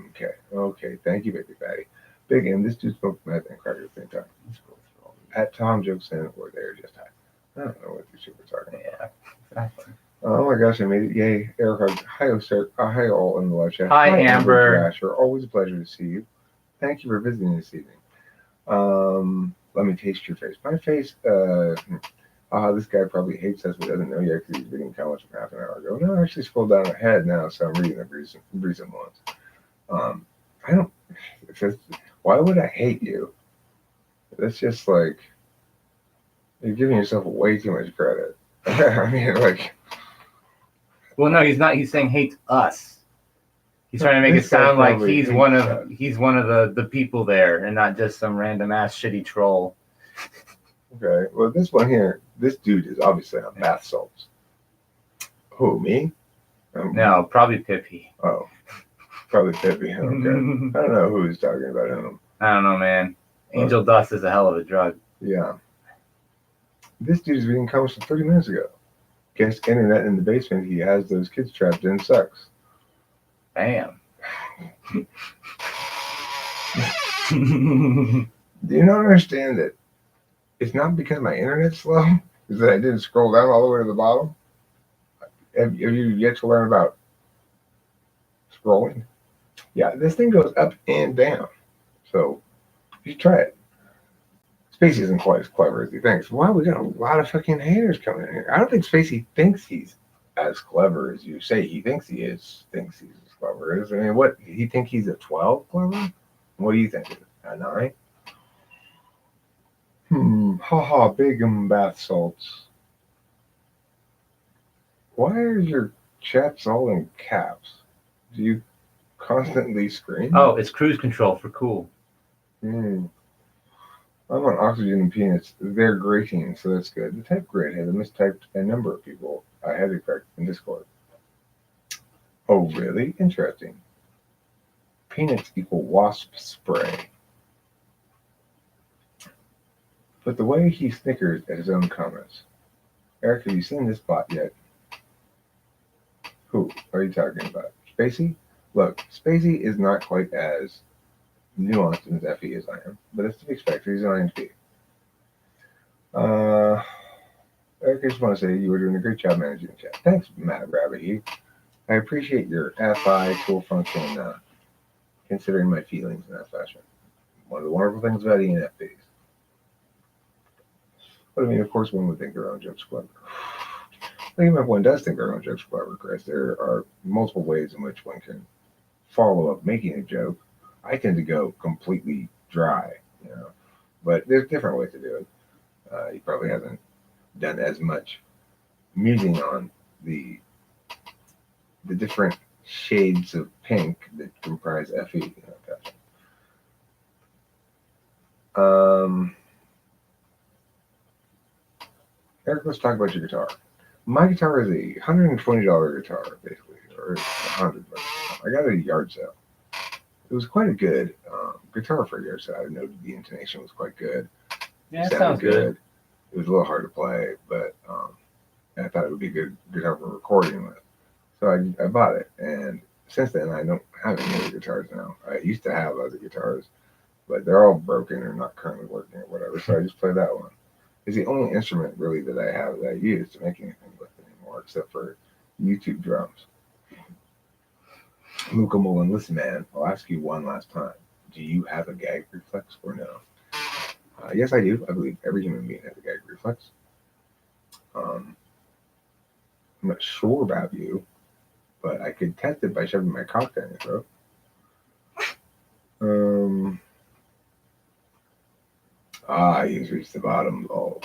Okay, thank you, baby fatty. Big M, this dude smoked meth and crack at the same time. At Tom jokes in or they're just high. I don't know what these people are talking about. Yeah, exactly. Oh my gosh, I made it. Yay. Air hug. Hi, sir. Hi, all in the live chat. Hi, Amber. Asher. Always a pleasure to see you. Thank you for visiting this evening. Let me taste your face. My face, this guy probably hates us but doesn't know yet because he's reading comments from half an hour ago. No, I actually scrolled down ahead now, so I'm reading the recent ones. I don't, why would I hate you? That's just like, you're giving yourself way too much credit. I mean, like. Well, no, he's not. He's saying hates us. He's trying to make it sound like he's one of the people there and not just some random ass shitty troll. Okay, well, this one here, this dude is obviously on bath salts. Who, me? No, probably Pippi. Oh, probably Pippi. Okay. I don't know who he's talking about him. I don't know, man. Angel dust is a hell of a drug. Yeah. This dude's reading comments from 30 minutes ago. Guess internet in the basement he has those kids trapped in sucks. Bam. Do you not understand that it's not because my internet's slow? Is that I didn't scroll down all the way to the bottom? Have you yet to learn about scrolling? Yeah, this thing goes up and down. So you should try it. Spacey isn't quite as clever as he thinks. Wow, we got a lot of fucking haters coming in here. I don't think Spacey thinks he's as clever as you say he thinks he is. Thinks he's as clever as. I mean, what he think he's a 12 clever? What do you think? A 9? Haha, big bath salts. Why are your chats all in caps? Do you constantly scream? Oh, it's cruise control for cool. I'm on oxygen and peanuts. They're grating, so that's good. The type grid has mistyped a number of people. I had to correct in Discord. Oh, really? Interesting. Peanuts equal wasp spray. But the way he snickers at his own comments. Eric, have you seen this bot yet? Who are you talking about? Spacey? Look, Spacey is not quite as nuanced and Effie as I am, but it's to be expected. He's an INFP. Eric, I just want to say you were doing a great job managing the chat. Thanks, Matt Rabbit. I appreciate your FI tool function considering my feelings in that fashion. One of the wonderful things about ENFPs. But I mean, of course, one would think their own jokes clever. Even if one does think their own jokes clever, Chris, there are multiple ways in which one can follow up making a joke. I tend to go completely dry, but there's different ways to do it. He probably hasn't done as much musing on the different shades of pink that comprise FE. Eric, let's talk about your guitar. My guitar is a $120 guitar, basically, or $100. I got it at a yard sale. It was quite a good guitar for a yard sale. I noted the intonation was quite good. Yeah, that sounds good. It was a little hard to play, but I thought it would be a good guitar for recording with. So I bought it, and since then I don't have any other guitars now. I used to have other guitars, but they're all broken or not currently working or whatever, so I just play that one. It's the only instrument really that I have that I use to make anything with anymore, except for YouTube drums. Luca Mullen, listen, man, I'll ask you one last time. Do you have a gag reflex or no? Yes, I do. I believe every human being has a gag reflex. I'm not sure about you, but I could test it by shoving my cock down your throat. He's reached the bottom. Oh.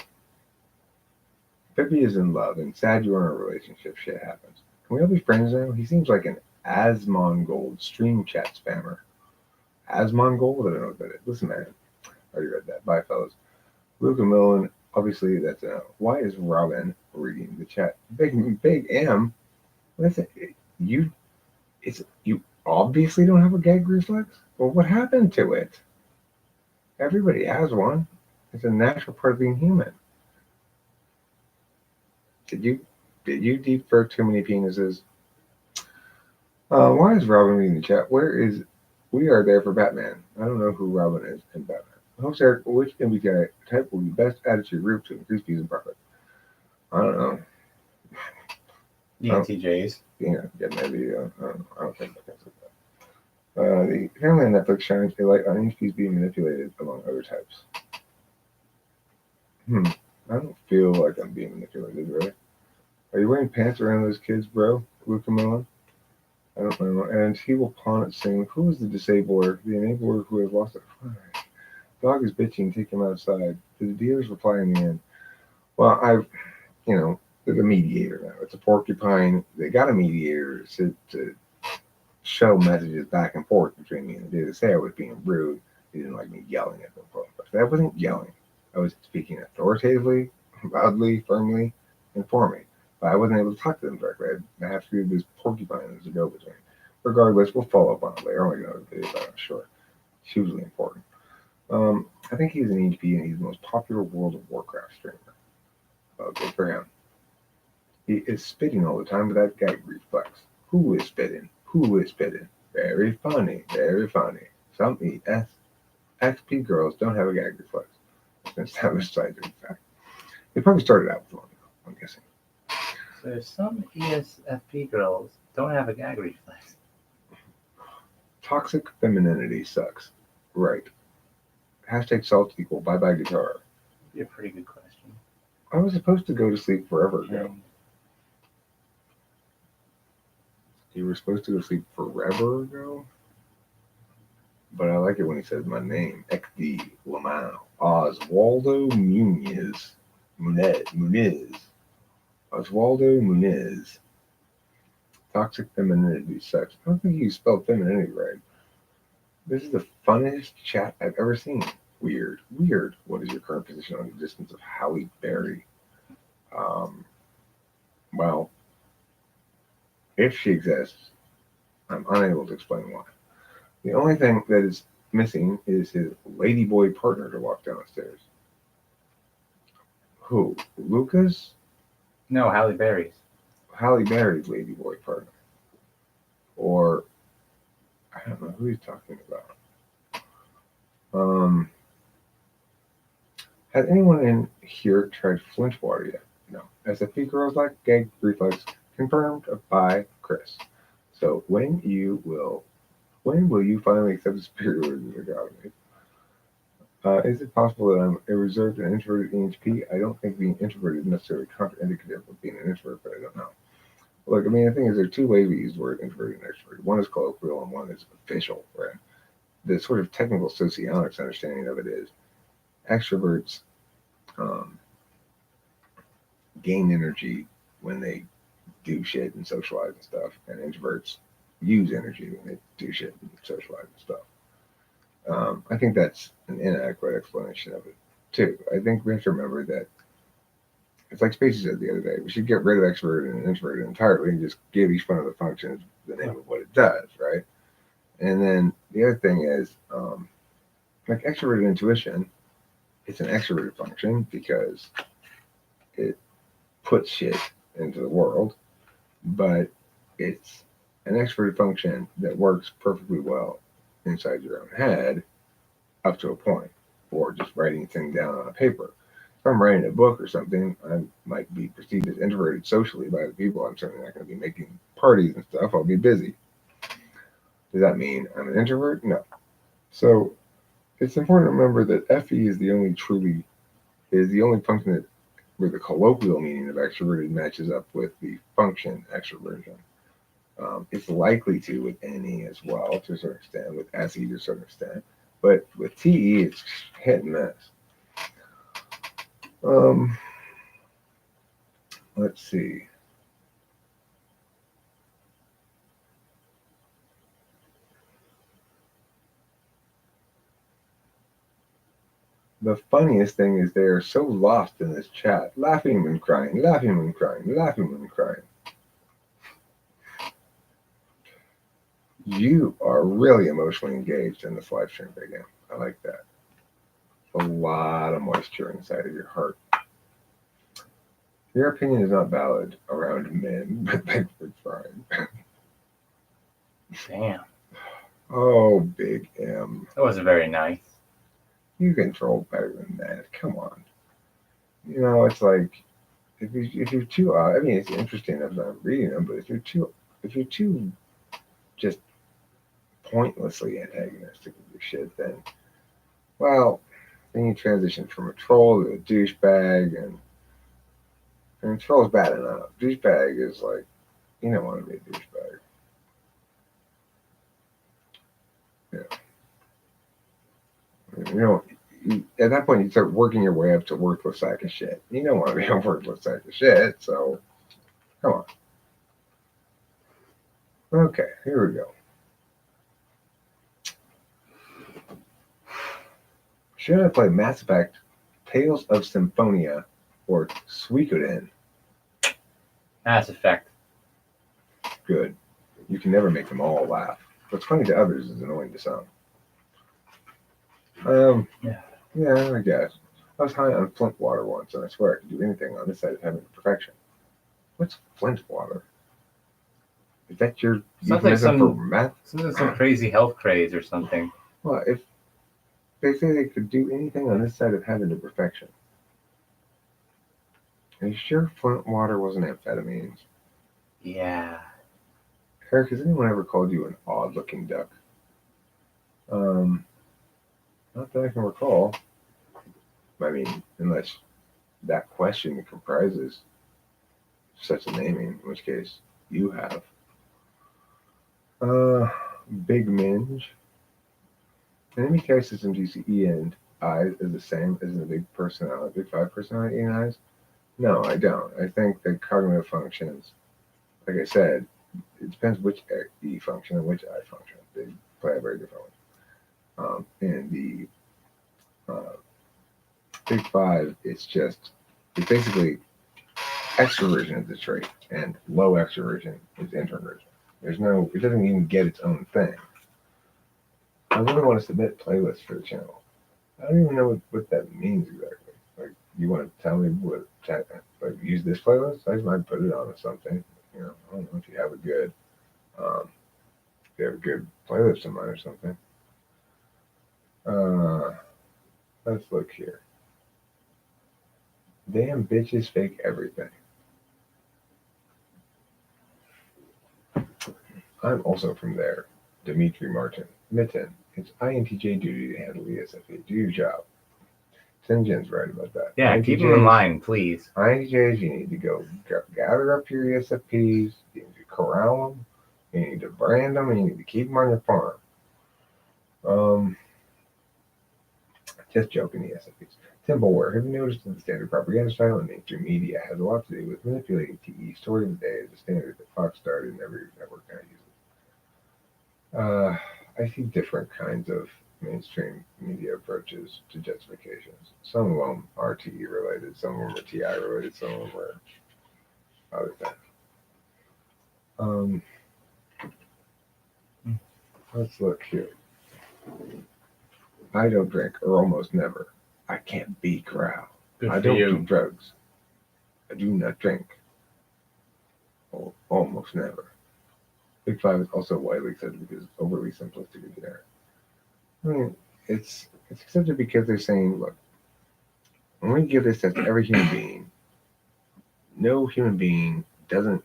Pippi is in love and sad you are in a relationship. Shit happens. Can we all be friends now? He seems like an Asmongold stream chat spammer. Asmongold? I don't know what that is. Listen, man. I already read that. Bye, fellas. Luca Millen, obviously that's a. Why is Robin reading the chat? Big M. Listen, you obviously don't have a gag reflex. Well, what happened to it? Everybody has one. It's a natural part of being human. Did you deep throat too many penises? Why is Robin reading the chat? We are there for Batman. I don't know who Robin is in Batman. Host Eric, which MBTI type will be best added to your group to increase fees and profit? I don't know. ENTJs. Yeah, maybe. I don't think like that. The family on Netflix shines a light on NFPs being manipulated among other types. I don't feel like I'm being manipulated, really. Are you wearing pants around those kids, bro? Luca Millen? I don't know. And he will pawn it saying, who is the disabler? The enabler who has lost it. Dog is bitching, take him outside. Did the dealers reply in the end? Well, there's a mediator now. It's a porcupine. They got a mediator to show messages back and forth between me and the dealer. They say I was being rude. They didn't like me yelling at them. But that wasn't yelling. I was speaking authoritatively, loudly, firmly, and for me. But I wasn't able to talk to them directly. I have to do this porcupine as a go-between. Regardless, we'll follow up on it later. I'm only going to video, but I'm sure. It's hugely important. I think he's an EHP and he's the most popular World of Warcraft streamer. Good for him. He is spitting all the time with that gag reflex. Who is spitting? Who is spitting? Very funny. Very funny. Some XP girls don't have a gag reflex. It's an established scientific fact. They probably started out with one, I'm guessing. So some ESFP girls don't have a gag reflex. Toxic femininity sucks. Right. Hashtag salt equal bye bye guitar. Be a pretty good question. I was supposed to go to sleep forever ago. You were supposed to go to sleep forever ago? But I like it when he says my name. XD Lamau. Oswaldo Muniz. Muniz. Oswaldo Muniz. Toxic femininity sucks. I don't think you spelled femininity right. This is the funniest chat I've ever seen. Weird. Weird. What is your current position on the existence of Halle Berry? Well, if she exists, I'm unable to explain why. The only thing that is missing is his ladyboy partner to walk downstairs. Who? Lucas? No, Halle Berry's. Halle Berry's ladyboy partner. Or, I don't know who he's talking about. Has anyone in here tried Flint water yet? No. SFP girls like gag reflex confirmed by Chris. So when will you finally accept the superiority of the godly? Is it possible that I'm a reserved and introverted ENTP? I don't think being introverted is necessarily contraindicative of being an introvert, but I don't know. Look, I mean, the thing is, there are two ways we use the word introverted and extroverted. One is colloquial and one is official, right? The sort of technical sociologics understanding of it is extroverts gain energy when they do shit and socialize and stuff, and introverts use energy when they do shit and socialize and stuff. I think that's an inadequate explanation of it, too. I think we have to remember that it's like Spacey said the other day, we should get rid of extroverted and introverted entirely and just give each one of the functions the name of what it does, right? And then the other thing is, like extroverted intuition, it's an extroverted function because it puts shit into the world, but it's an extroverted function that works perfectly well inside your own head up to a point, or just writing things down on a paper. If I'm writing a book or something, I might be perceived as introverted socially by the people. I'm certainly not going to be making parties and stuff. I'll be busy. Does that mean I'm an introvert? No. So it's important to remember that FE is the only function that where the colloquial meaning of extroverted matches up with the function extroversion. It's likely to with NE as well to a certain extent, with SE to a certain extent, but with TE it's hit and miss. Let's see. The funniest thing is they are so lost in this chat, laughing and crying, laughing and crying, laughing and crying. You are really emotionally engaged in this live stream, Big M. I like that. A lot of moisture inside of your heart. Your opinion is not valid around men, but thanks for trying. Damn. Oh, Big M. That wasn't very nice. You can troll better than that. Come on. You know, it's like if you're too I mean, it's interesting enough that I'm reading them, but if you're too just pointlessly antagonistic with your shit, then you transition from a troll to a douchebag, and troll's bad enough. Douchebag is like, you don't want to be a douchebag. Yeah. At that point, you start working your way up to worthless sack of shit. You don't want to be a worthless sack of shit, so come on. Okay, here we go. Should I play Mass Effect, Tales of Symphonia, or Suikoden? Mass Effect. Good. You can never make them all laugh. What's funny to others is annoying to some. Yeah, I guess. I was high on Flint water once, and I swear I could do anything on this side of heaven to perfection. What's Flint water? Is that your euphemism for meth? Some crazy health craze or something. Well, if they say they could do anything on this side of heaven to perfection, are you sure Flint water wasn't amphetamines? Yeah. Eric, has anyone ever called you an odd-looking duck? Not that I can recall. I mean, unless that question comprises such a naming, in which case you have. Big minge. Enemy carrier systems use E and I is the same as in the big personality, big five personality E and I's? No, I don't. I think the cognitive functions, like I said, it depends which E function and which I function. They play a very different one. And the big five, it's basically extroversion is the trait, and low extroversion is introversion. It doesn't even get its own thing. I really want to submit playlists for the channel. I don't even know what that means exactly. Like, you want to tell me use this playlist? I just might put it on or something. I don't know if you have a good playlist in mind or something. Let's look here. Damn bitches fake everything. I'm also from there. Dimitri Martin. Mitten. It's INTJ duty to handle the SFA. Do your job. Sinjin's right about that. Yeah, keep them in line, please. INTJs, you need to go gather up your ESFPs, you need to corral them, you need to brand them, and you need to keep them on your farm. Just joking, ESFPs. Templeware. Have you noticed that the standard propaganda style in mainstream media has a lot to do with manipulating TE? Story of the day is a standard that Fox started and every network kind of uses. I see different kinds of mainstream media approaches to justifications. Some of them are TE related, some of them are TI related, some of them are other things. Let's look here. I don't drink, or almost never. I can't be corralled. I don't do drugs. I do not drink. Almost never. Big five is also widely accepted because it's overly simplistic and generic. I mean, it's accepted because they're saying, look, when we give this test to every human being, no human being doesn't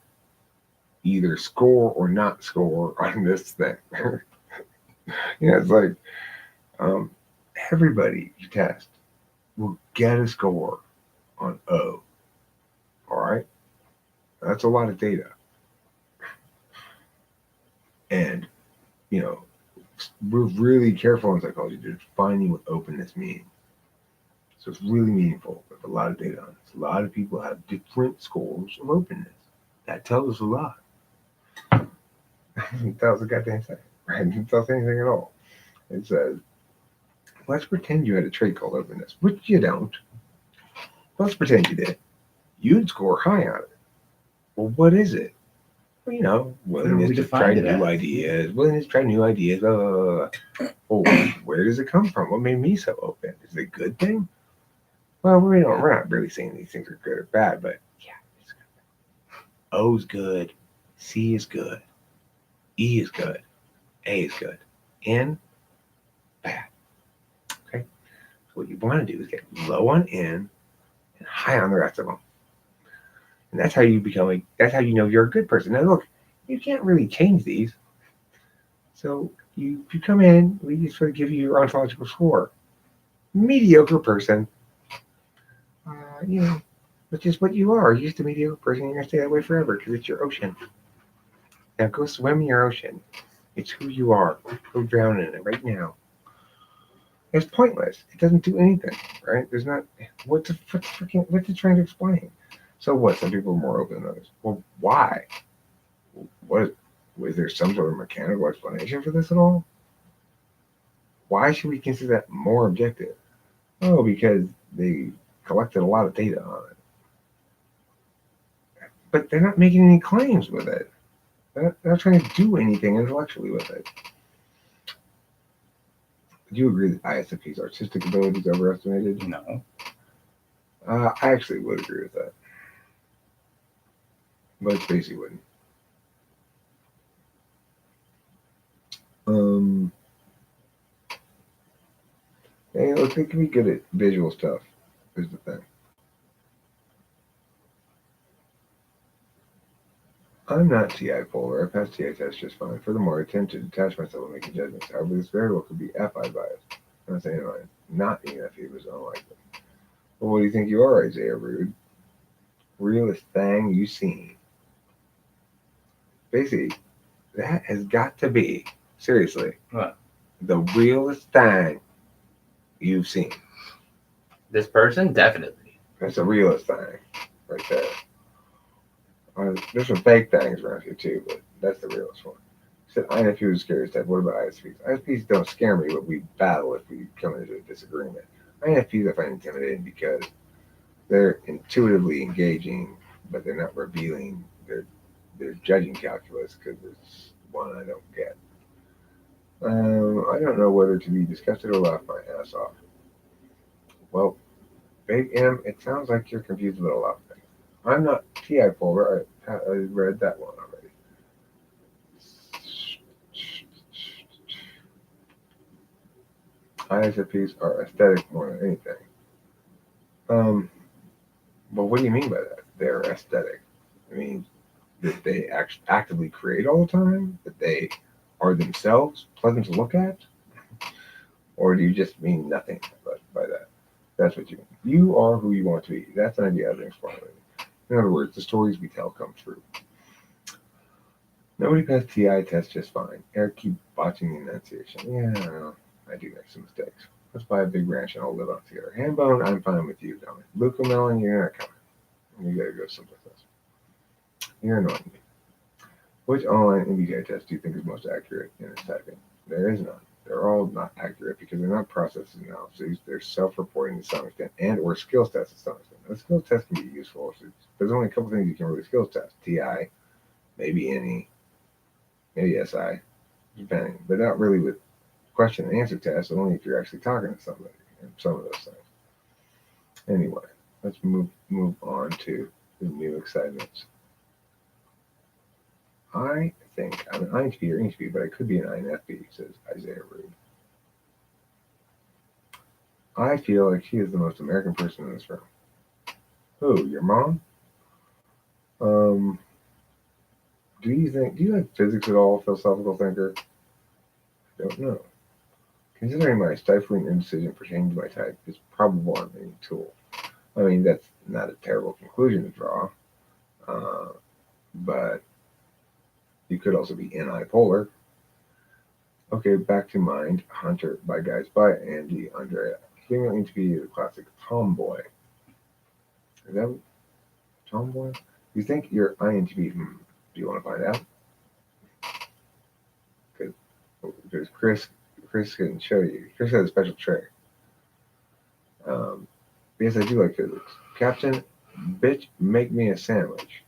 either score or not score on this thing. It's like everybody you test will get a score on O. All right? That's a lot of data. And, we're really careful in psychology to defining what openness means. So it's really meaningful with a lot of data on this. A lot of people have different scores of openness. That tells us a lot. It tells a goddamn thing, right? It doesn't tell us anything at all. It says, let's pretend you had a trait called openness, which you don't. Let's pretend you did. You'd score high on it. Well, what is it? Well, willingness to try new ideas. Willingness to try new ideas. Oh, where does it come from? What made me so open? Is it a good thing? Well, we're not really saying these things are good or bad, but yeah, it's good. O's good. C is good. E is good. A is good. N, bad. Okay? So what you want to do is get low on N and high on the rest of them. And that's how you that's how you know you're a good person. Now look, you can't really change these. So you come in, we just sort of give you your ontological score. Mediocre person. Which is what you are. You're just a mediocre person. You're going to stay that way forever because it's your ocean. Now go swim in your ocean. It's who you are. Go drown in it right now. It's pointless. It doesn't do anything, right? There's not. What's it trying to explain? So what? Some people are more open than others. Well, why? Was there some sort of mechanical explanation for this at all? Why should we consider that more objective? Oh, because they collected a lot of data on it. But they're not making any claims with it. They're not trying to do anything intellectually with it. Do you agree that ISFP's artistic ability is overestimated? No. I actually would agree with that. But Spacey wouldn't. Look, they can be good at visual stuff, is the thing. I'm not TI polar. I pass TI test just fine. Furthermore, I tend to detach myself when making judgments. However, this very well could be FI bias. I'm not saying I'm not ENFP, but it's unlikely. Well, what do you think you are, Isaiah Rude? Realest thing you seen. Basically, that has got to be, seriously, What? the realest thing you've seen. This person? Definitely. That's the realest thing right there. There's some fake things around here too, but that's the realest one. He said INFP was scary type. What about ISPs? ISPs don't scare me, but we battle if we come into a disagreement. INFPs I find intimidating because they're intuitively engaging, but they're not revealing their judging calculus because it's one I don't get. I don't know whether to be disgusted or laugh my ass off. Well, Big M, it sounds like you're confused about a lot of things. I'm not TI polar. I read that one already. ISFPs are aesthetic more than anything. But what do you mean by that? They're aesthetic. I mean, that they actively create all the time? That they are themselves pleasant to look at? Or do you just mean nothing by that? That's what you mean. You are who you want to be. That's an idea I've been exploring. In other words, the stories we tell come true. Nobody passed TI test just fine. Eric, keep botching the enunciation. Yeah, I do make some mistakes. Let's buy a big ranch and all live on together. Hambone, I'm fine with you, Dominic. Luca Melon, you're not coming. You gotta go someplace else. You're annoying me. Which online MBTI test do you think is most accurate in its typing? There is none. They're all not accurate because they're not process analyses. They're self-reporting to some extent and or skills tests to some extent. A skills test can be useful. There's only a couple things you can really skills test. TI, maybe NE, maybe SI, depending. But not really with question and answer tests, only if you're actually talking to somebody and some of those things. Anyway, let's move on to the new excitements. I think I'm an INTP or ENTP, but I could be an INFP, says Isaiah Rude. I feel like she is the most American person in this room. Who, your mom? Do you like physics at all, philosophical thinker? I don't know. Considering my stifling indecision pertaining to my type is probable on any tool. I mean, that's not a terrible conclusion to draw, but you could also be NI-polar. Okay, back to Mind Hunter by Guys by Andy Andrea. Female ENTP is a classic tomboy. Is that tomboy? You think you're INTP? Do you want to find out? Because Chris can show you. Chris has a special tray. Yes, I do like physics. Captain, bitch, make me a sandwich.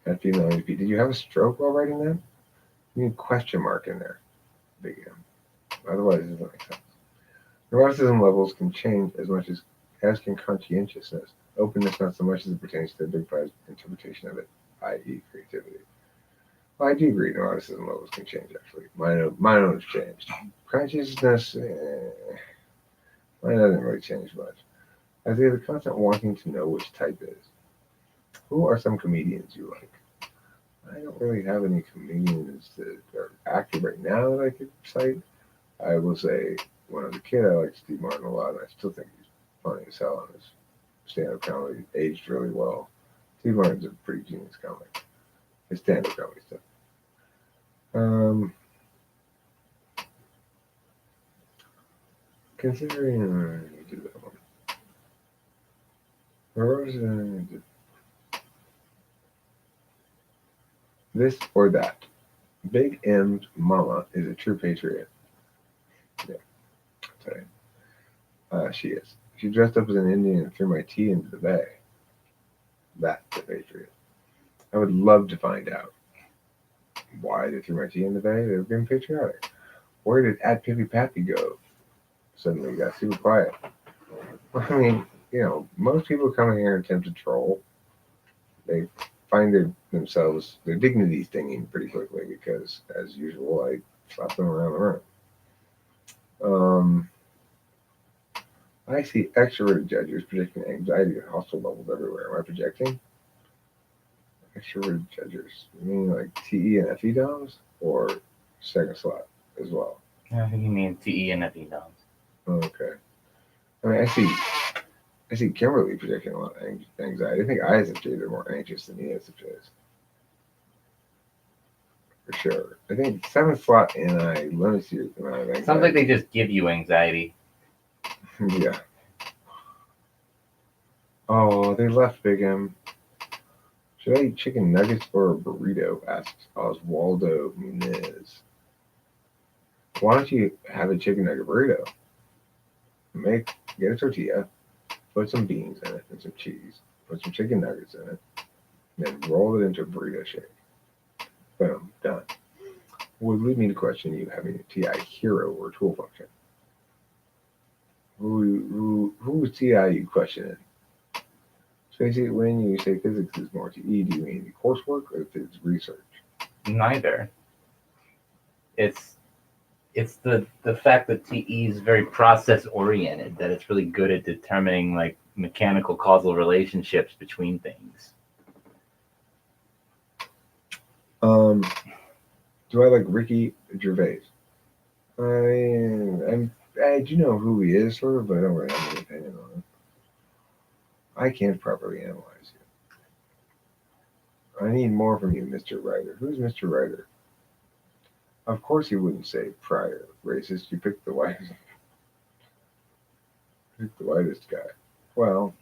At female ENTP. Did you have a stroke while writing that? You need a question mark in there. Big M. Otherwise, it doesn't make sense. Neuroticism levels can change as much as can conscientiousness. Openness not so much as it pertains to the Big Five's interpretation of it, i.e. creativity. Well, I do agree neuroticism levels can change, actually. Mine own has changed. Consciousness, mine doesn't really change much. As they have the constant wanting to know which type is. Who are some comedians you like? I don't really have any comedians that are active right now that I could cite. I will say, when I was a kid, I liked Steve Martin a lot, and I still think he's funny as hell on his stand-up comedy. Aged really well. Steve Martin's a pretty genius comic. His stand-up comedy stuff. Considering do that one. Where was this or that? Big M's mama is a true patriot. Yeah, I'll tell you. She is. She dressed up as an Indian and threw my tea into the bay. That's a patriot. I would love to find out why they threw my tea in the bay. They were being patriotic. Where did at Pippy Pappy go? Suddenly got super quiet. I mean, most people coming here and attempt to troll. They find themselves, their dignity stinging pretty quickly because, as usual, I slap them around the room. I see extroverted judges projecting anxiety and hostile levels everywhere. Am I projecting? Extroverted judges. You mean like TE and FE DOMs? Or second slot as well? I think you mean TE and FE DOMs. Okay. I mean, I see Kimberly projecting a lot of anxiety. I think ISFJs are more anxious than ESFJs. For sure. I think seventh slot and I limits you the amount of anxiety. Sounds like they just give you anxiety. Yeah. Oh, they left Big M. Should I eat chicken nuggets or a burrito? Asks Oswaldo Muniz. Why don't you have a chicken nugget burrito? Get a tortilla, put some beans in it and some cheese, put some chicken nuggets in it, then roll it into a burrito shape. Boom, done. Would lead me to question you having a TI hero or tool function. Who is TI you questioning? Spacey, when you say physics is more TE, do you mean the coursework or physics research? Neither. It's the fact that TE is very process oriented, that it's really good at determining like mechanical causal relationships between things. Do I like Ricky Gervais? I do know who he is, sort of, but I don't really have any opinion on him. I can't properly analyze you. I need more from you, Mr. Writer. Who's Mr. Writer? Of course he wouldn't say prior. Racist, you picked the whitest guy. Well,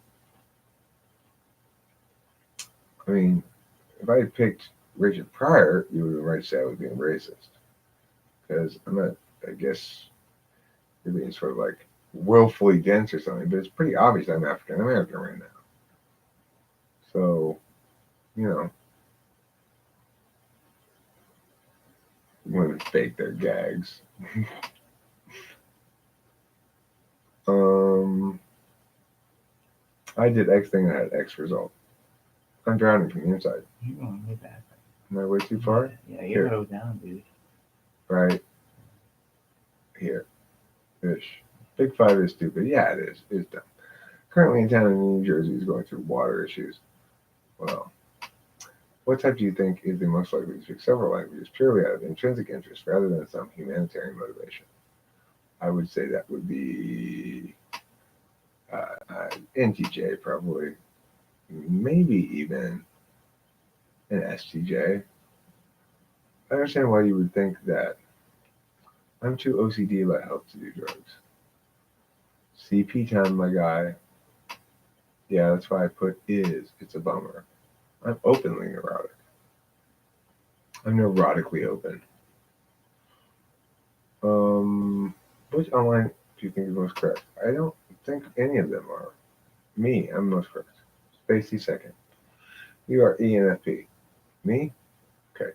I mean, if I had picked Richard Pryor, you would have right to say I was being racist. Because I'm not, I guess you're being sort of like willfully dense or something, but it's pretty obvious I'm African American right now. So, you know, women fake their gags. I did X thing and I had X result. I'm drowning from the inside. You're going way back. Am I way too far? Yeah, you're low down, dude. Right here. Ish. Big Five is stupid. Yeah, it is. It's dumb. Currently in town in New Jersey is going through water issues. Well, what type do you think is the most likely to speak several languages purely out of intrinsic interest rather than some humanitarian motivation? I would say that would be NTJ probably. Maybe even an STJ. I understand why you would think that. I'm too OCD about help to do drugs. CP time, my guy. Yeah, that's why I put is. It's a bummer. I'm openly neurotic. I'm neurotically open. Which online do you think is most correct? I don't think any of them are. Me, I'm most correct. Spacey second. You are ENFP. Me? Okay.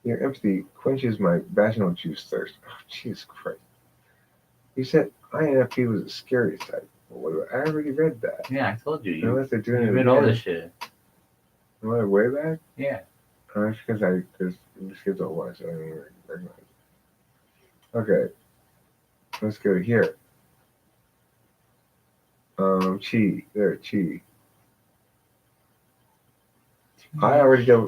Your empathy quenches my vaginal juice thirst. Oh, Jesus Christ. You said INFP was the scariest type. Well, I already read that. Yeah, I told you. Unless they're doing You it read again. all this shit. Am I way back? Yeah. That's because this kid's all white, so I don't even recognize it. Okay. Let's go here. Chi. There, Chi. I already go.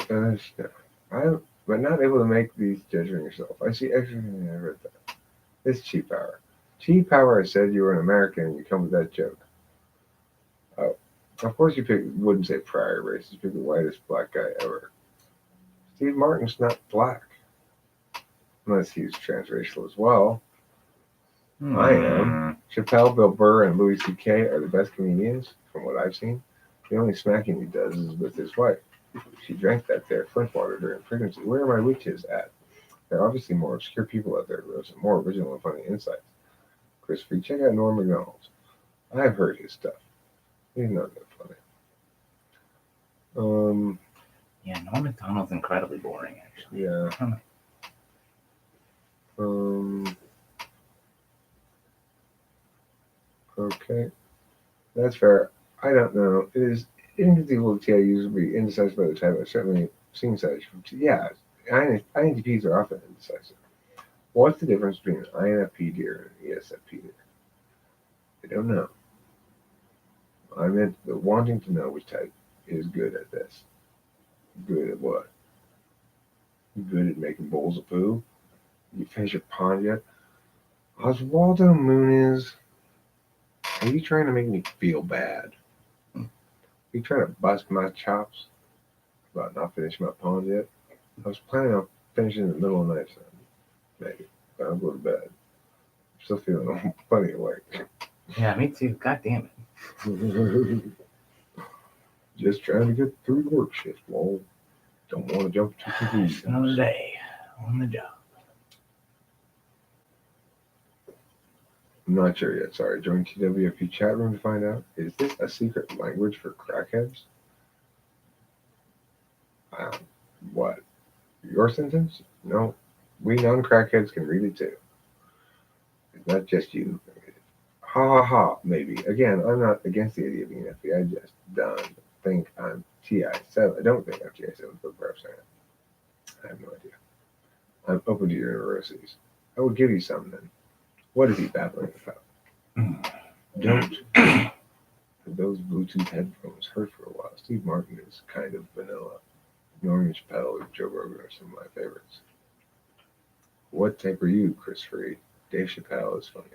But not able to make these judgment yourself. I see everything I read that. It's Chi Power. Chi Power said you were an American and you come with that joke. Oh. Of course you wouldn't say prior race. You pick the whitest black guy ever. Steve Martin's not black. Unless he's transracial as well. I am. Chappelle, Bill Burr, and Louis C.K. are the best comedians, from what I've seen. The only smacking he does is with his wife. She drank that there Flint water during pregnancy. Where are my witches at? There are obviously more obscure people out there who have some more original and funny insights. Chris Free, check out Norm MacDonald's. I've heard his stuff. He's not that funny. Yeah, Norm MacDonald's incredibly boring, actually. Yeah. Okay. That's fair. I don't know. It is inconceivable that TIUs would be indecisive by the type. I've certainly seen such. Yeah, INTPs are often indecisive. What's the difference between an INFP deer and an ESFP deer? I don't know. I meant the wanting to know which type is good at this. Good at what? Good at making bowls of poo? You finish your pond yet? Oswaldo Muniz, are you trying to make me feel bad? Are you trying to bust my chops about not finishing my pond yet? I was planning on finishing in the middle of the night, so maybe. But I'll go to bed. I'm still feeling plenty awake. Yeah, me too. God damn it. Just trying to get through the work shift, lol. Don't want to jump to Just conclusions. another day on the job. I'm not sure yet. Sorry. Join TWFP chat room to find out. Is this a secret language for crackheads? What? Your sentence? No. We non-crackheads can read it too. It's not just you. Ha ha ha. Maybe. Again, I'm not against the idea of being FBI. I just don't think I'm TI-7. I don't think I'm TI-7 for perhaps I have no idea. I'm open to your neuroses. I will give you some then. What is he babbling about? Don't. Those Bluetooth headphones hurt for a while. Steve Martin is kind of vanilla. Norman Chappelle or Joe Rogan are some of my favorites. What type are you, Chris Freed? Dave Chappelle is funny.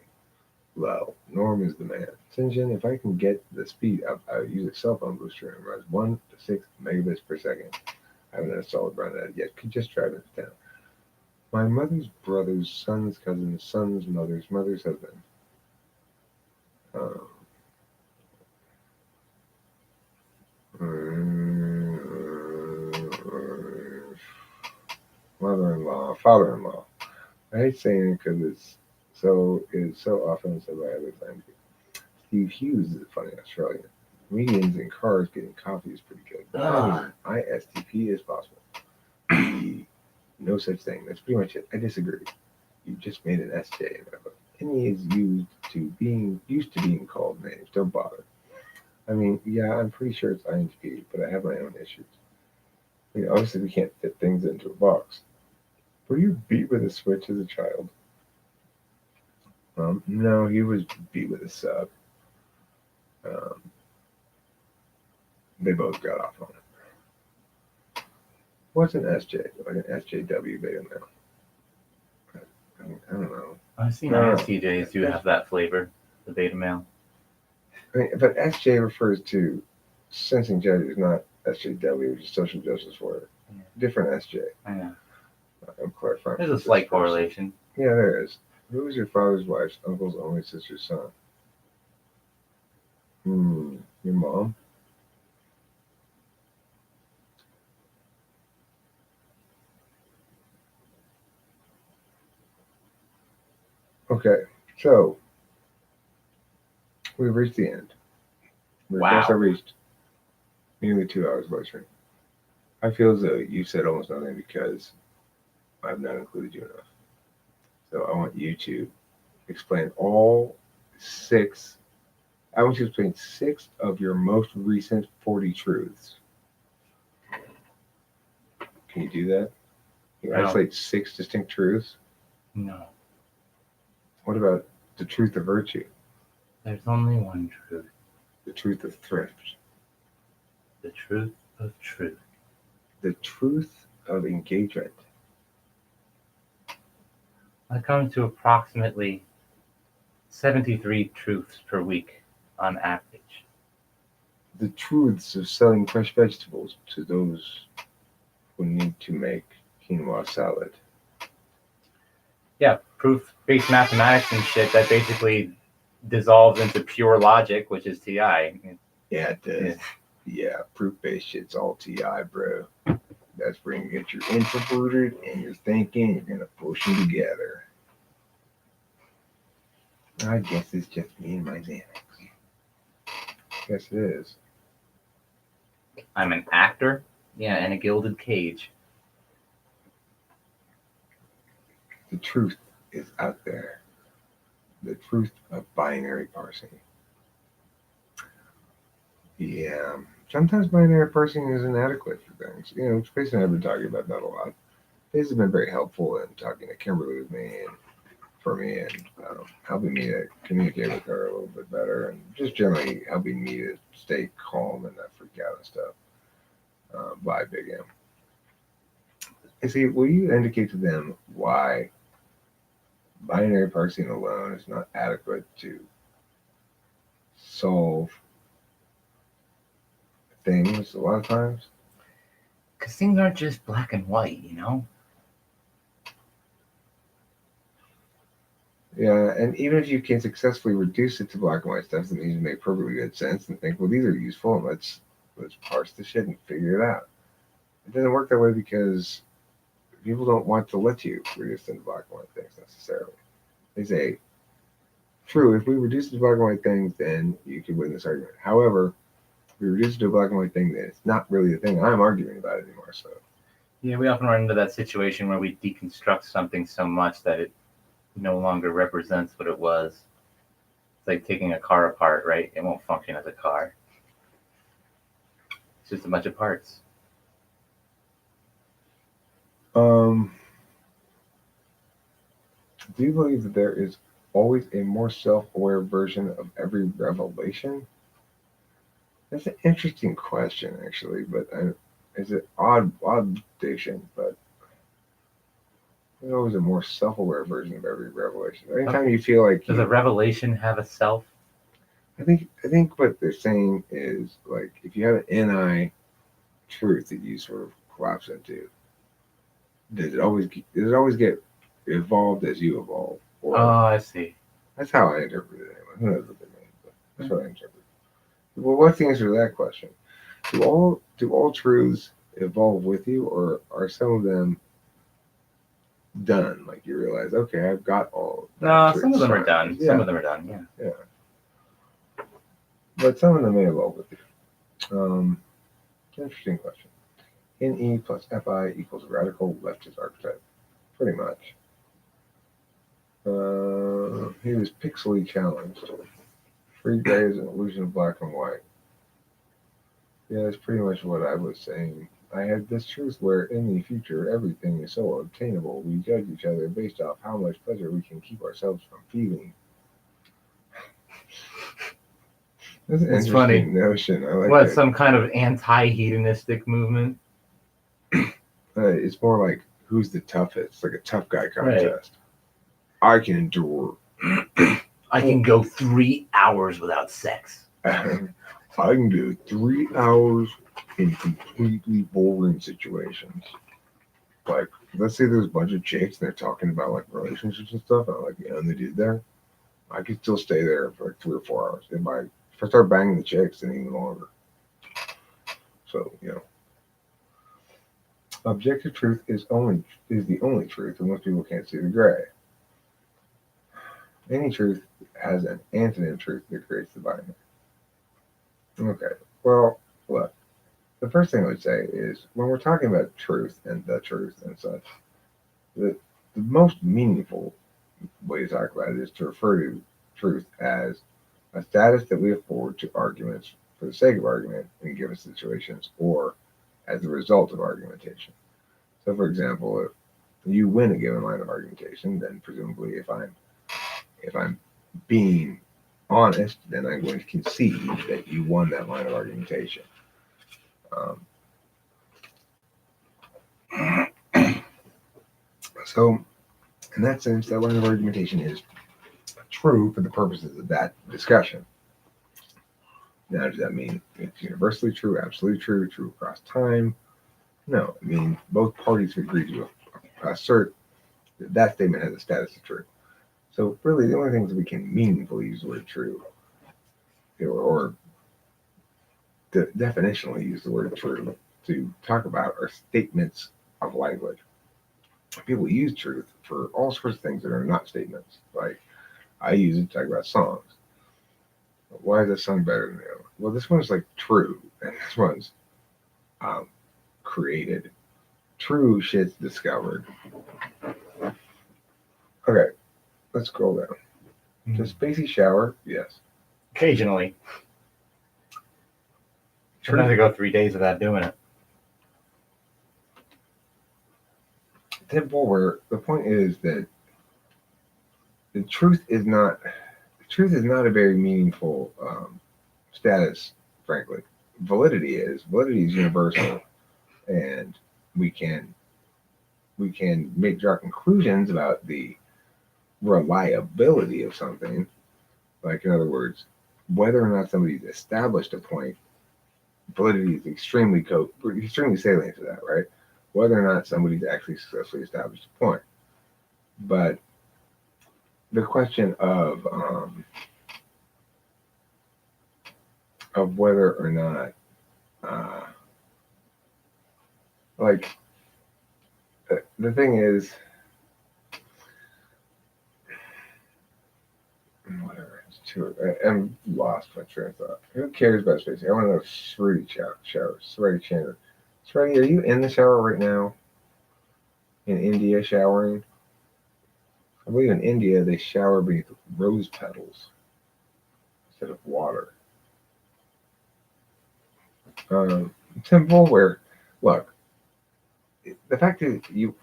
Well, Norm is the man. Sinjin, if I can get the speed up, I would use a cell phone booster and runs 1 to 6 megabits per second. I haven't installed around that yet. Could just drive into town. My mother's brother's son's cousin's son's mother's husband. Mother-in-law, father-in-law. I hate saying it because it's so often said by other times. Steve Hughes is a funny Australian. Comedians in cars getting coffee is pretty good. ISTP is possible. No such thing. That's pretty much it. I disagree. You just made an SJ. Any is used to being called names. Don't bother. I mean, yeah, I'm pretty sure it's INTP, but I have my own issues. I mean, obviously, we can't fit things into a box. Were you beat with a switch as a child? No, he was beat with a sub. They both got off on it. What's an SJ? Like an SJW beta male? I don't know. I've seen ISTJs do have that flavor, the beta male. I mean, but SJ refers to sensing judges, not SJW, which is social justice warrior. Yeah. Different SJ. I know. I'm clarifying. There's a slight correlation. Yeah, there is. Who was your father's wife's uncle's only sister's son? Your mom? Okay, so we've reached the end. We've Wow. also reached nearly 2 hours live stream. I feel as though you said almost nothing because I've not included you enough. So I want you to explain all 6. I want you to explain 6 of your most recent 40 truths. Can you do that? Can you No. isolate 6 distinct truths? No. What about the truth of virtue? There's only one truth. The truth of thrift? The truth of truth. The truth of engagement? I come to approximately 73 truths per week on average. The truths of selling fresh vegetables to those who need to make quinoa salad? Yeah, proof-based mathematics and shit that basically dissolves into pure logic, which is TI. Yeah, it does. Yeah, proof-based shit's all TI, bro. That's where you get your introverted and your thinking. You're going to push them together. I guess it's just me and my Xanax. Yes, it is. I'm an actor, yeah, in a gilded cage. The truth is out there. The truth of binary parsing. Yeah. Sometimes binary parsing is inadequate for things. You know, Jason and I have been talking about that a lot. This has been very helpful in talking to Kimberly with me and for me and helping me to communicate with her a little bit better, and just generally helping me to stay calm and not freak out and stuff. By Big M. And see, will you indicate to them why binary parsing alone is not adequate to solve things a lot of times? Because things aren't just black and white, you know? Yeah, and even if you can successfully reduce it to black and white stuff, that means you make perfectly good sense and think, well, these are useful, and let's parse the shit and figure it out. It doesn't work that way because people don't want to let you reduce into black and white things necessarily. They say, true, if we reduce it to black and white things, then you can win this argument. However, if we reduce it to a black and white thing, then it's not really the thing I'm arguing about anymore. So Yeah, we often run into that situation where we deconstruct something so much that it no longer represents what it was. It's like taking a car apart, right? It won't function as a car. It's just a bunch of parts. Do you believe that there is always a more self-aware version of every revelation? That's an interesting question, actually, but it's an odd diction, but there's always a more self-aware version of every revelation. Anytime you feel like Does a revelation have a self? I think what they're saying is, like, if you have an NI truth that you sort of collapse into, does it always get evolved as you evolve? Or, Oh, I see. that's how I interpret it anyway. Who knows what they mean, but that's what I interpret. Well, what's the answer to that question? Do all truths evolve with you, or are some of them done? Like you realize, okay, I've got all. No, some of them are truths. done. Yeah. Some of them are done, yeah. Yeah. But some of them may evolve with you. Interesting question. NE plus FI equals radical leftist archetype. Pretty much. He was pixely challenged. Free gray is an illusion of black and white. Yeah, that's pretty much what I was saying. I had this truth where in the future everything is so obtainable, we judge each other based off how much pleasure we can keep ourselves from feeling. That's an interesting funny. notion. I like What, it. some kind of anti-hedonistic movement? It's more like who's the toughest, like a tough guy contest. Right. I can endure. I can go 3 hours without sex. I can do 3 hours in completely boring situations. Like, let's say there's a bunch of chicks and they're talking about like relationships and stuff, and I'm like the only dude there. I could still stay there for like 3 or 4 hours. If I start banging the chicks, then even longer. So, objective truth is the only truth, and most people can't see the gray. Any truth has an antonym truth that creates the binary. Okay, well, look, the first thing I would say is when we're talking about truth and the truth and such, the most meaningful way to talk about it is to refer to truth as a status that we afford to arguments for the sake of argument in given situations, or as a result of argumentation. So, for example, if you win a given line of argumentation, then presumably if I'm being honest, then I'm going to concede that you won that line of argumentation. So, in that sense, that line of argumentation is true for the purposes of that discussion. Now, does that mean it's universally true, absolutely true, true across time? No, it means both parties agree to assert that that statement has a status of true. So really, the only things we can meaningfully use the word true, or definitionally use the word true to talk about, are statements of language. People use truth for all sorts of things that are not statements. Like, I use it to talk about songs. Why is this song better than the other? Well, this one's like true, and this one's created. True shit's discovered. Okay, let's scroll down. Does Spacey shower? Yes. Occasionally. Sometimes I go 3 days without doing it. Temple, where the point is that the truth is not a very meaningful status, frankly. Validity is universal, and we can draw conclusions about the reliability of something. Like, in other words, whether or not somebody's established a point, validity is extremely salient to that, right? Whether or not somebody's actually successfully established a point. But the question of whether or not, the thing is, whatever. It's too. I'm lost my train of thought. Who cares about space? I want to know if Shruti showers. Shruti Chandra. Shruti, are you in the shower right now? In India, showering? I believe in India they shower beneath rose petals instead of water. Simple. Where, look, the fact is you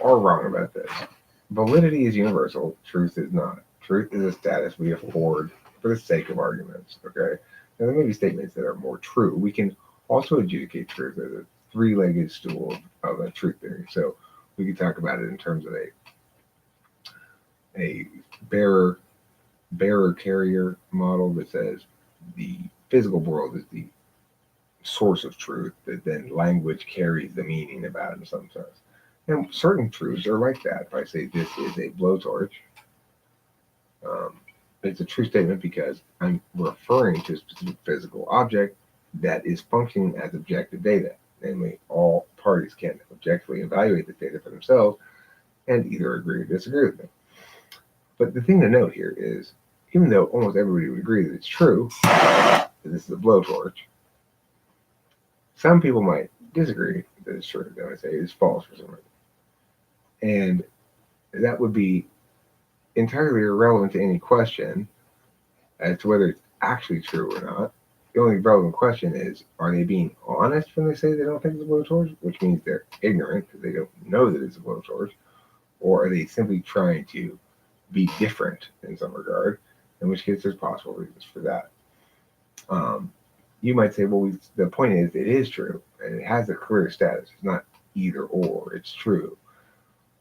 are wrong about this. Validity is universal. Truth is not. Truth is a status we afford for the sake of arguments. Okay. Now there may be statements that are more true. We can also adjudicate truth as a three-legged stool of a truth theory. So we can talk about it in terms of a bearer carrier model that says the physical world is the source of truth, that then language carries the meaning about it in some sense. And certain truths are like that. If I say this is a blowtorch, it's a true statement because I'm referring to a specific physical object that is functioning as objective data. Namely, all parties can objectively evaluate the data for themselves and either agree or disagree with me. But the thing to note here is, even though almost everybody would agree that it's true, that this is a blowtorch, some people might disagree that it's true. They might say it's false for some reason. And that would be entirely irrelevant to any question as to whether it's actually true or not. The only relevant question is, are they being honest when they say they don't think it's a blowtorch, which means they're ignorant because they don't know that it's a blowtorch, or are they simply trying to be different in some regard, in which case there's possible reasons for that. You might say, well, the point is it is true, and it has a clear status. It's not either or, it's true.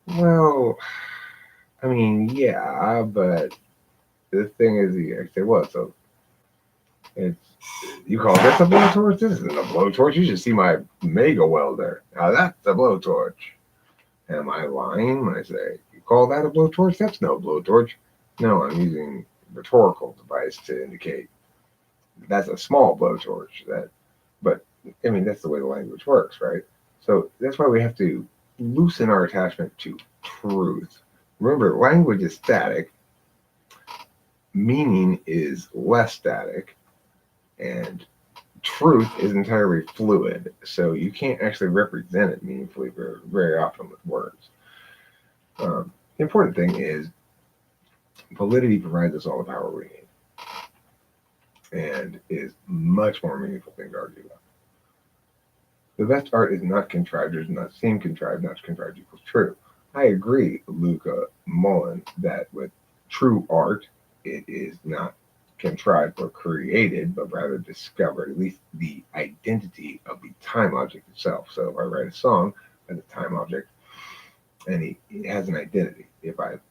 Well, I mean, yeah, but the thing is, I say, well, so you call this a blowtorch? This isn't a blowtorch. You should see my mega welder. Now that's a blowtorch. Am I lying when I say, you call that a blowtorch? That's no blowtorch. No, I'm using rhetorical device to indicate that's a small blowtorch. But I mean, that's the way the language works, right? So that's why we have to loosen our attachment to truth. Remember, language is static, meaning is less static, and truth is entirely fluid. So you can't actually represent it meaningfully very, very often with words. The important thing is validity provides us all the power we need and is much more meaningful thing to argue about. The best art is not contrived, does not seem contrived, not contrived equals true. I agree, Luca Mullen, that with true art, it is not contrived or created, but rather discovered, at least the identity of the time object itself. So if I write a song as a time object, and it has an identity. If I've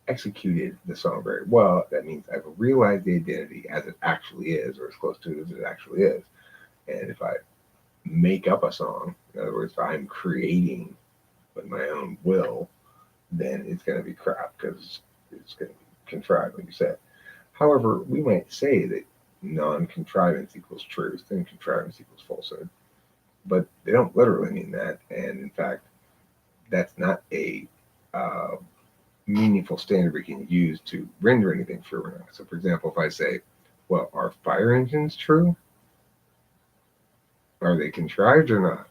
executed the song very well, that means I've realized the identity as it actually is, or as close to it as it actually is. And if I make up a song, in other words, if I'm creating with my own will, then it's going to be crap because it's going to be contrived, like you said. However, we might say that non-contrivance equals truth and contrivance equals falsehood, but they don't literally mean that. And in fact, that's not a meaningful standard we can use to render anything true or not. So, for example, if I say, well, are fire engines true? Are they contrived or not?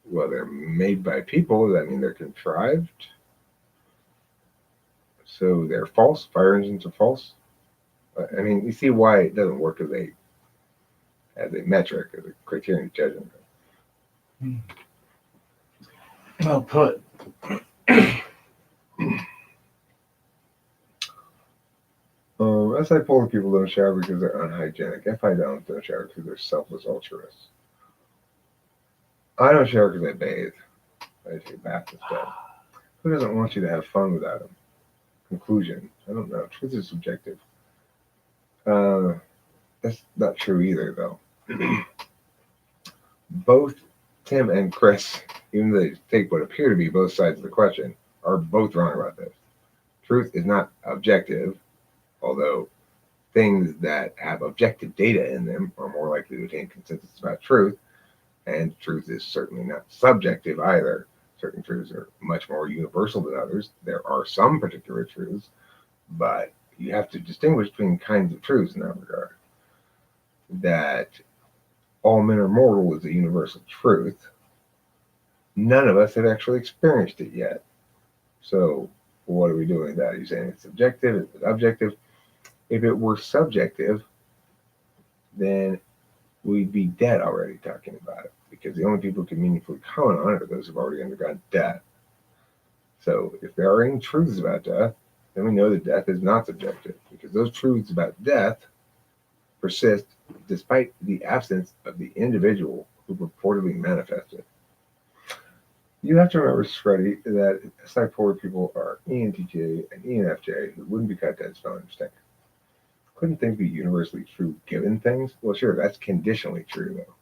Well, they're made by people. Does that mean they're contrived? So they're false? Fire engines are false? I mean, you see why it doesn't work as a metric, as a criterion of judgment. Well put. Us bipolar people don't shower because they're unhygienic. FI don't shower because they're selfless altruists. I don't shower because I bathe. I take a bath instead. Who doesn't want you to have fun without them? Conclusion. I don't know. Truth is subjective. That's not true either, though. Both Tim and Chris, even though they take what appear to be both sides of the question, are both wrong about this. Truth is not objective, although things that have objective data in them are more likely to attain consensus about truth, and truth is certainly not subjective either. Certain truths are much more universal than others. There are some particular truths, but you have to distinguish between kinds of truths in that regard. That all men are mortal is a universal truth. None of us have actually experienced it yet. So what are we doing with that? Are you saying it's subjective? Is it objective? If it were subjective, then we'd be dead already talking about it, because the only people who can meaningfully comment on it are those who've already undergone death. So if there are any truths about death, then we know that death is not subjective, because those truths about death persist despite the absence of the individual who purportedly manifested. You have to remember, Freddie, that bipolar people are ENTJ and ENFJ who wouldn't be cut dead spelling mistake. Couldn't things be universally true given things? Well, sure, that's conditionally true, though.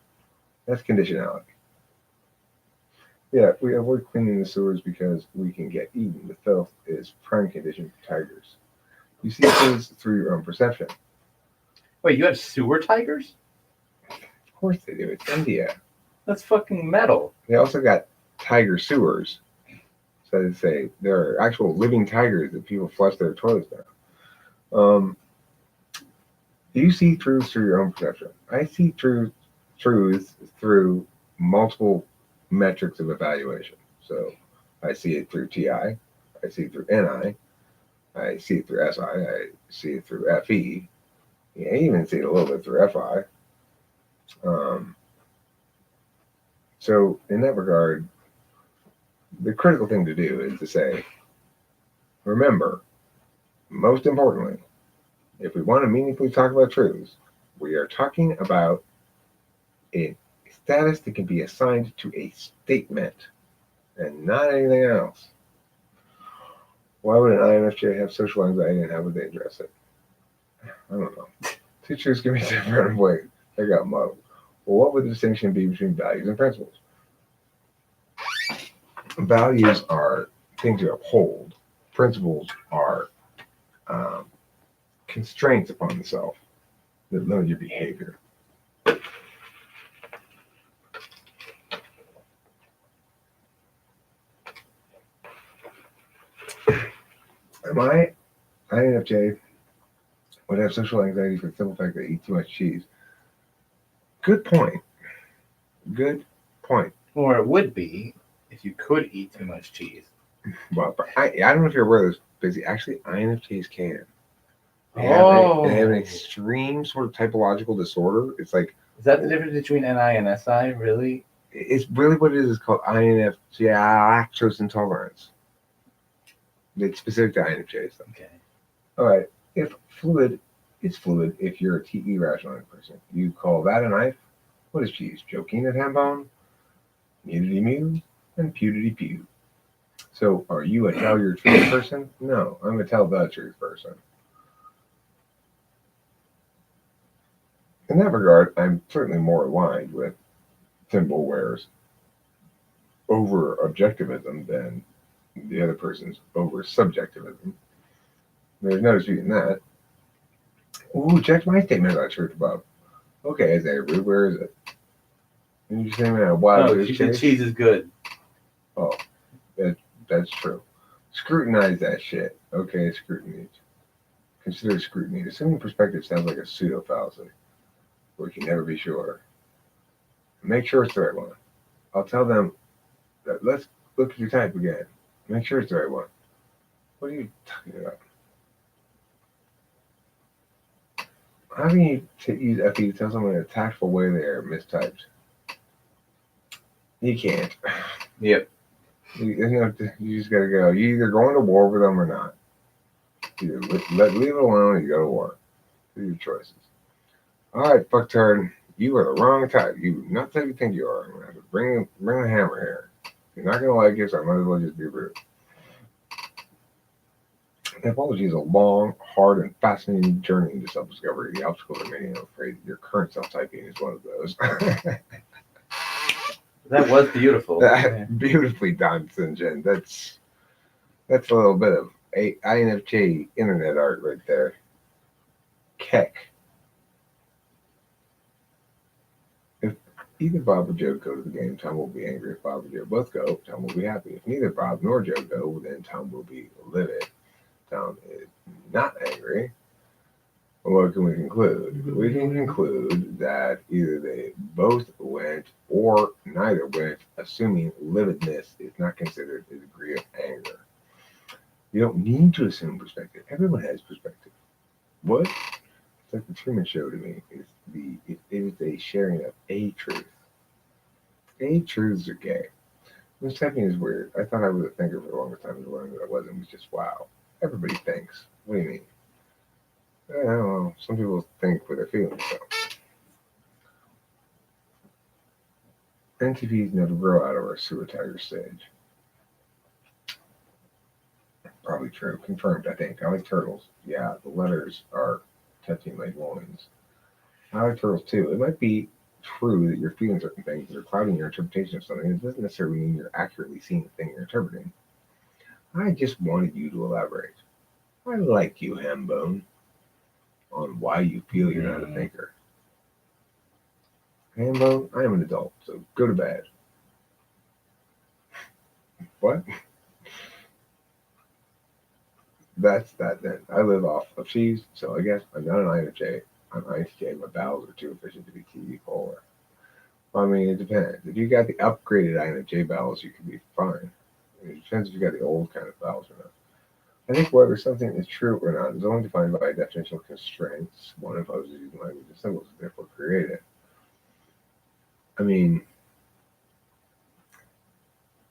That's conditionality. Yeah, we avoid cleaning the sewers because we can get eaten. The filth is prime condition for tigers. You see things through your own perception. Wait, you have sewer tigers? Of course they do. It's India. That's fucking metal. They also got tiger sewers. So they say there are actual living tigers that people flush their toilets down. You see truths through your own perception. I see truths through multiple metrics of evaluation. So I see it through TI, I see it through NI, I see it through SI, I see it through FE, I even see it a little bit through FI. So in that regard, the critical thing to do is to say, remember, most importantly, if we want to meaningfully talk about truths, we are talking about a status that can be assigned to a statement and not anything else. Why would an INFJ have social anxiety, and how would they address it? I don't know. Teachers give me different ways. I got muddled. Well, what would the distinction be between values and principles? Values are things you uphold. Principles are constraints upon the self that limit your behavior. Am I INFJ would have social anxiety for the simple fact that I eat too much cheese? Good point. Good point. Or it would be if you could eat too much cheese. Well, I don't know if you're aware of this, but actually INFJs can. They have an extreme sort of typological disorder. It's like, is that the difference between NI and SI, really? It's really what it is called INFJ lactose intolerance. It's specific to INFJs. Okay. All right. If fluid is fluid, if you're a TE rationalizing person, you call that a knife. What is cheese? Joking at ham bone, nudity mew, and pewdity pew. So are you a tell your truth person? No, I'm a tell the truth person. In that regard, I'm certainly more aligned with Thimbleware's over objectivism than the other person's over subjectivism. There's no disputing that. Ooh, check my statement about truth above. Okay, Isaiah Rude, where is it? Did you say a wild goose chase? Cheese is good. Oh, that's true. Scrutinize that shit. Okay, scrutiny. Consider scrutiny. Assuming perspective sounds like a pseudo fallacy. We can never be sure. Make sure it's the right one. I'll tell them that let's look at your type again. Make sure it's the right one. What are you talking about? How can you use FE to tell someone in a tactful way they are mistyped? You can't. Yep. You just gotta go. You're either going to war with them or not. Either leave it alone or you go to war. Do your choices. All right, fucktard. You are the wrong type. You not the type you think you are. I'm gonna have to bring the hammer here. You're not gonna like it, so I might as well just be rude. Typology is a long, hard, and fascinating journey into self-discovery. The obstacles are many. I'm afraid your current self-typing is one of those. That was beautiful. Beautifully done, Sinjin. That's a little bit of INFJ internet art right there. Keck. If either Bob or Joe go to the game, Tom will be angry. If Bob or Joe both go, Tom will be happy. If neither Bob nor Joe go, then Tom will be livid. Tom is not angry. Well, what can we conclude? We can conclude that either they both went or neither went, assuming lividness is not considered a degree of anger. You don't need to assume perspective. Everyone has perspective. What? It's like the Truman Show to me. It is a sharing of a truth. A truths are gay. This typing is weird. I thought I was a thinker for the longest time, and learned that I wasn't. It was just wow. Everybody thinks. What do you mean? I don't know. Some people think with their feelings, though. NTPs never grow out of our sewer tiger stage. Probably true. Confirmed, I think. I like turtles. Yeah, the letters are touching my loins. I like turtles too. It might be true that your feelings certain things that are clouding your interpretation of something. It doesn't necessarily mean you're accurately seeing the thing you're interpreting. I just wanted you to elaborate. I like you, Hambone, on why you feel you're not a thinker. Hambone, I am an adult, so go to bed. What? That's that then. I live off of cheese, so I guess I'm not an INFJ. I'm INTJ. My bowels are too efficient to be TV polar. I mean, it depends. If you got the upgraded INFJ bowels, you could be fine. It depends if you got the old kind of bowels or not. I think whether something is true or not is only defined by definitional constraints. One imposes using language and symbols, therefore created. I mean,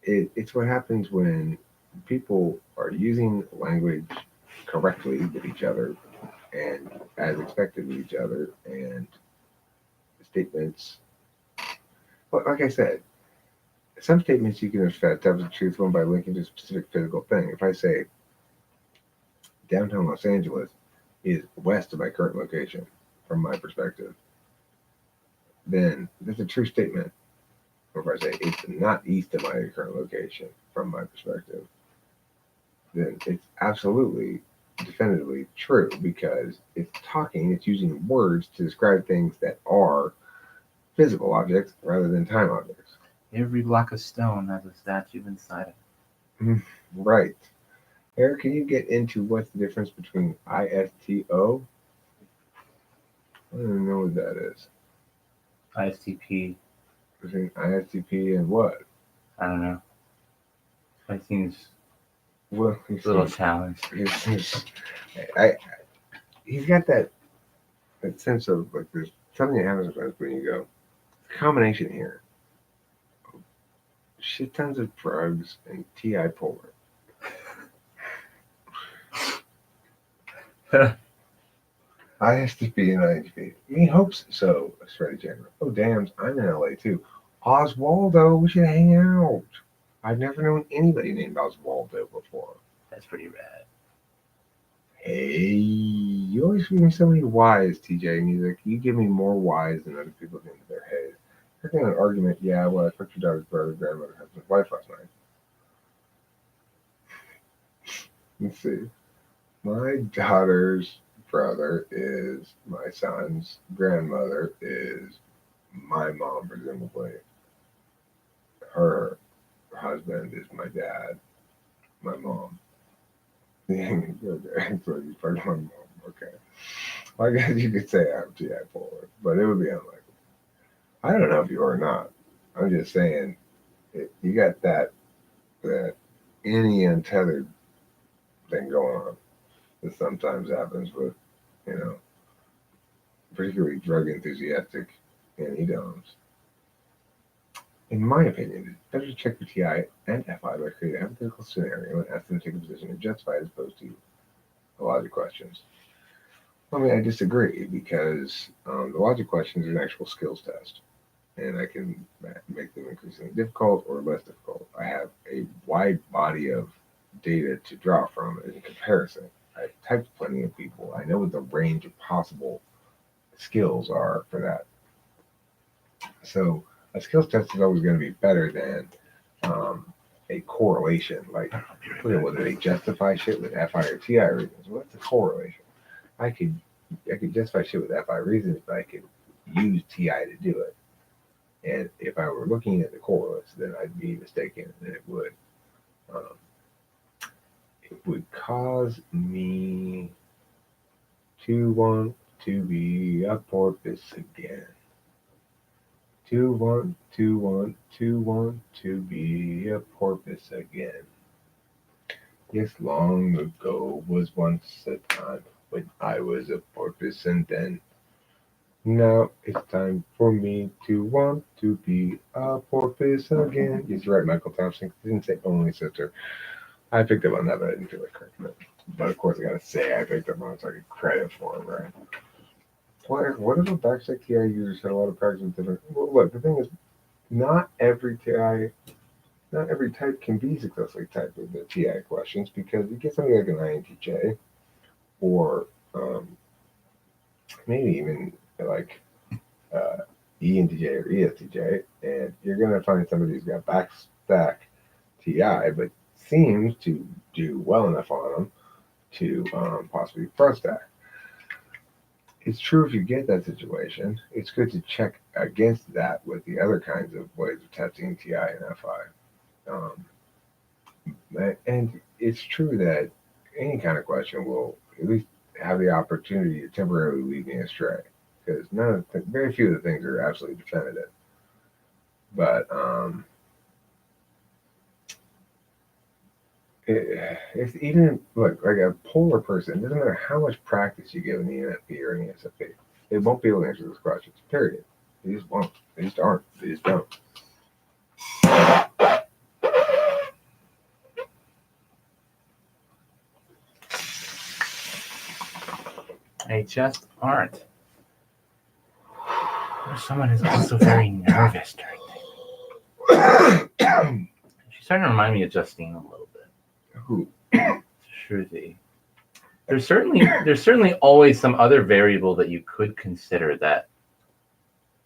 it's what happens when people are using language correctly with each other and as expected with each other, and statements. Well, like I said, some statements you can establish the truth one by linking to a specific physical thing. If I say downtown Los Angeles is west of my current location, from my perspective, then that's a true statement. Or if I say it's not east of my current location, from my perspective, then it's absolutely, definitively true, because it's using words to describe things that are physical objects rather than time objects. Every block of stone has a statue inside it. Right. Eric, can you get into what's the difference between ISTO? I don't even know what that is. ISTP. Between ISTP and what? I don't know. It seems Well, a little challenged. He's got that sense of like there's something that happens when you go, combination here. Shit tons of drugs and TI polar. ISTP and INTP. Me hopes so, Freddie General. Oh, damn, I'm in LA too. Oswaldo, we should hang out. I've never known anybody named Oswaldo before. That's pretty rad. Hey, you always give me so many whys, TJ. And he's like, you give me more whys than other people get into their head. You're going to an argument, yeah, well, I fucked your daughter's brother, grandmother, husband's wife last night. Let's see. My daughter's brother is my son's grandmother, is my mom, presumably. Her husband is my dad, my mom. Okay, so you fucked my mom. Okay. Well, I guess you could say I'm TI polar, but it would be unlikely. I don't know if you are or not. I'm just saying, you got that any untethered thing going on that sometimes happens with, particularly drug enthusiastic anhedones. In my opinion, it's better to check for TI and FI by creating a hypothetical scenario and ask them to take a position and justify it as opposed to a lot of questions. I mean, I disagree because the logic question is an actual skills test, and I can make them increasingly difficult or less difficult. I have a wide body of data to draw from in comparison. I've typed plenty of people. I know what the range of possible skills are for that. So a skills test is always going to be better than a correlation. Like, look at whether they justify shit with FI or TI reasons. What's the correlation? I could justify shit with FI reasons, but I could use TI to do it. And if I were looking at the correlates, then I'd be mistaken, and um, it would cause me to want to be a porpoise again. To want to be a porpoise again. Yes, long ago was once a time when I was a porpoise, and then now it's time for me to want to be a porpoise again. He's right, Michael Thompson. He didn't say only sister. I picked up on that, but I didn't feel like correcting it. But of course, I gotta say I picked up on it so I get credit for it, right? What if a backstack TI user had a lot of practice with different? Well, look, the thing is, not every TI, not every type can be successfully typed with the TI questions because you get something like an INTJ or maybe even like ENTJ or ESTJ, and you're going to find somebody who's got backstack TI, but seems to do well enough on them to possibly front stack. It's true if you get that situation. It's good to check against that with the other kinds of ways of testing TI and FI. And it's true that any kind of question will at least have the opportunity to temporarily lead me astray because very few of the things are absolutely definitive. But if even look like a polar person, it doesn't matter how much practice you give in the ENFP or an ESFP, they won't be able to answer those questions. Period. They just won't. They just aren't. They just don't. They just aren't. There's someone who's also very nervous during things. She's starting to remind me of Justine a little bit. Who? Shruti. There's certainly always some other variable that you could consider that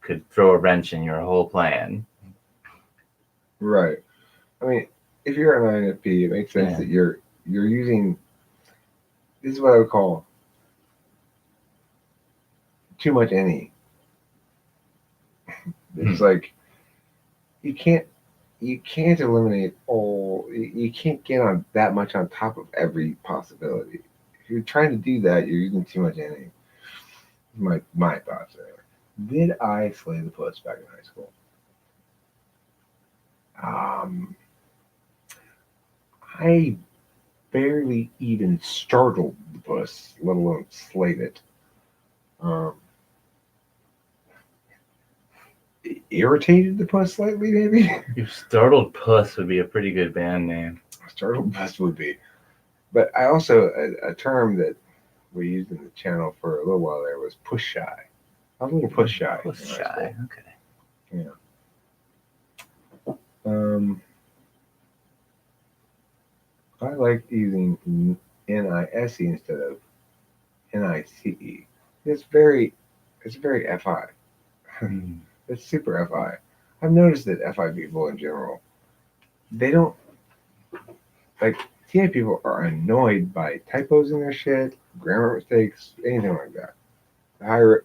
could throw a wrench in your whole plan. Right. I mean, if you're an INFP, it makes sense that you're using. This is what I would call too much any. It's like you can't eliminate all. You can't get on that much on top of every possibility. If you're trying to do that, you're using too much any. My thoughts there. Did I slay the puss back in high school? I barely even startled the puss, let alone slayed it. Irritated the puss slightly, maybe. Your Startled Puss would be a pretty good band name. Startled puss would be. But I also a term that we used in the channel for a little while there was push shy. I was a little push shy. Push shy. Okay. Yeah. I like using NISE instead of NICE. It's very FI. It's super FI. I've noticed that FI people in general, they don't like TI people are annoyed by typos in their shit, grammar mistakes, anything like that.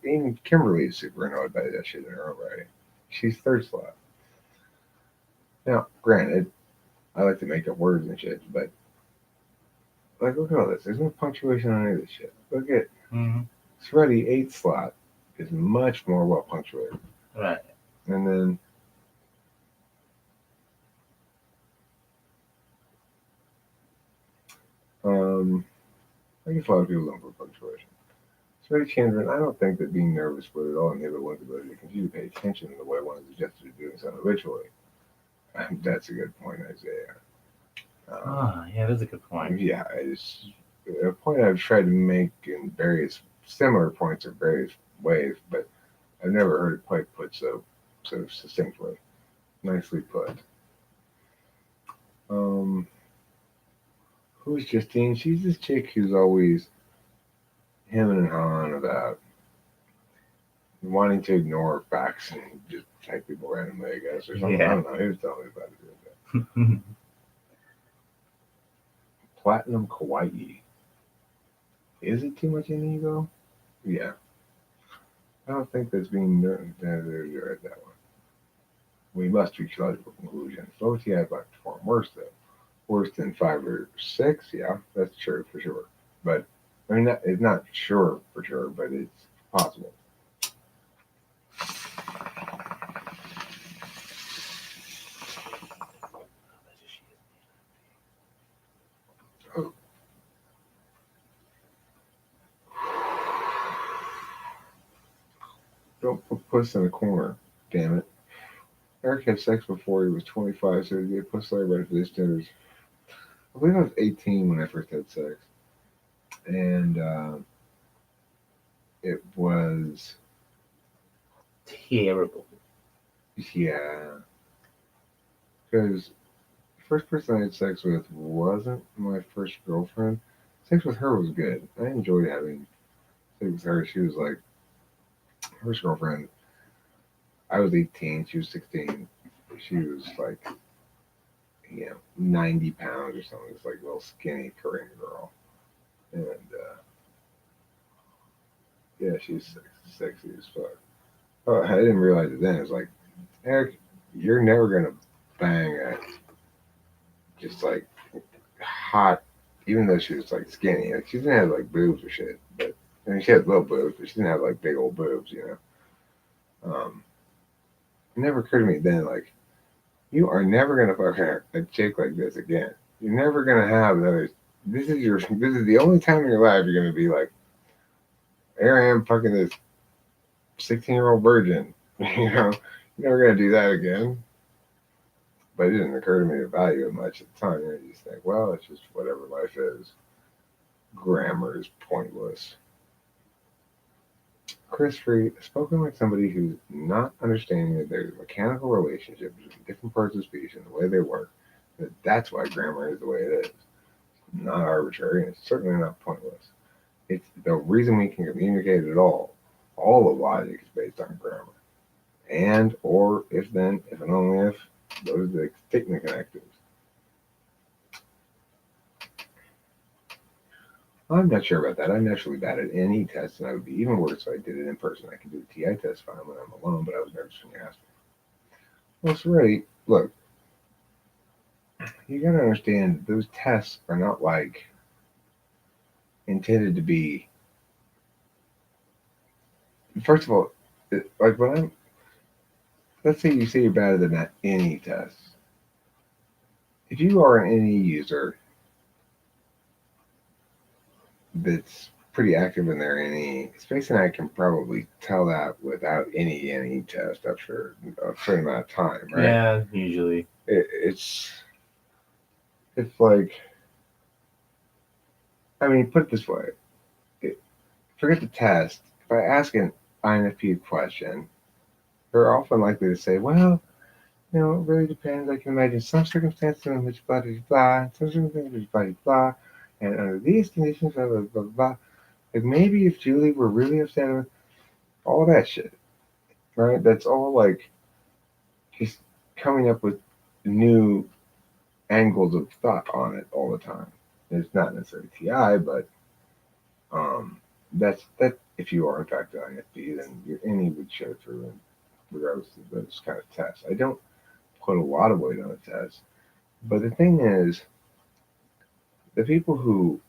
Even Kimberly is super annoyed by that shit in her own writing. She's third slot. Now, granted, I like to make up words and shit, but like, look at all this. There's no punctuation on any of this shit. Look at Shreddy 8th slot is much more well punctuated. Right. And then I guess a lot of people don't put punctuation. Shreddy Chandran, I don't think that being nervous would at all inhibit one's ability to continue to pay attention in the way one is adjusted to doing so habitually. That's a good point, Isaiah. Yeah, that's a good point. Yeah, it's a point I've tried to make in various similar points of various ways, but I've never heard it quite put so succinctly. Nicely put. Who's Justine? She's this chick who's always hemming and hawing about wanting to ignore facts and just type people randomly, I guess, or something. Yeah. I don't know. He was telling me about it. Platinum Kawaii. Is it too much in ego? Yeah. I don't think that's being done. Read that one. We must reach logical conclusions. Low TI might perform worse than 5 or 6. Yeah, that's true for sure. But I mean, it's not sure for sure, but it's possible. Oh. Don't put puss in a corner, damn it. Eric had sex before he was 25, so he'd be a puss right for this dinner. I believe I was 18 when I first had sex. And it was, Terrible. yeah. Because the first person I had sex with wasn't my first girlfriend. Sex with her was good. I enjoyed having sex with her. She was like, first girlfriend. I was 18, she was 16. She was like, 90 pounds or something. It's like a little skinny Korean girl. And yeah, she's sexy as fuck. Oh, I didn't realize it then. It was like, Eric, you're never gonna bang at just like hot, even though she was like skinny. Like she didn't have like boobs or shit, but I mean she had little boobs, but she didn't have like big old boobs, It never occurred to me then, like, you are never gonna fuck a chick like this again. You're never gonna have another. This is the only time in your life you're gonna be like, here I am fucking this 16-year-old virgin. You're never gonna do that again. But it didn't occur to me to value it much at the time. You just think, well, it's just whatever life is. Grammar is pointless. Chris Free, spoken like somebody who's not understanding that there's a mechanical relationship between different parts of speech and the way they work. That's why grammar is the way it is. It's not arbitrary, and it's certainly not pointless. It's the reason we can communicate at all. All of logic is based on grammar. And, or, if then, if and only if, those are the statement connectives. I'm not sure about that. I'm naturally bad at any test, and I would be even worse if I did it in person. I can do the TI test fine when I'm alone, but I was nervous when you asked me. Well, it's right. Look, you gotta understand those tests are not like intended to be. First of all, like when let's say you're better than that any test. If you are an any user that's pretty active in their NE, Space and I can probably tell that without any NE test after a certain amount of time, right? Yeah, usually. It's like, I mean, put it this way. Forget the test. If I ask an INFP question, they're often likely to say, well, it really depends. I can imagine some circumstances in which blah, blah, blah, some circumstances in which blah, blah, blah, and under these conditions, blah, blah, blah, blah. Like maybe if Julie were really upset with all that shit, right? That's all like just coming up with new angles of thought on it all the time. It's not necessarily TI, but that if you are in fact an INFP, then your NE would show through, and regardless of those kind of tests. I don't put a lot of weight on a test, but the thing is, the people who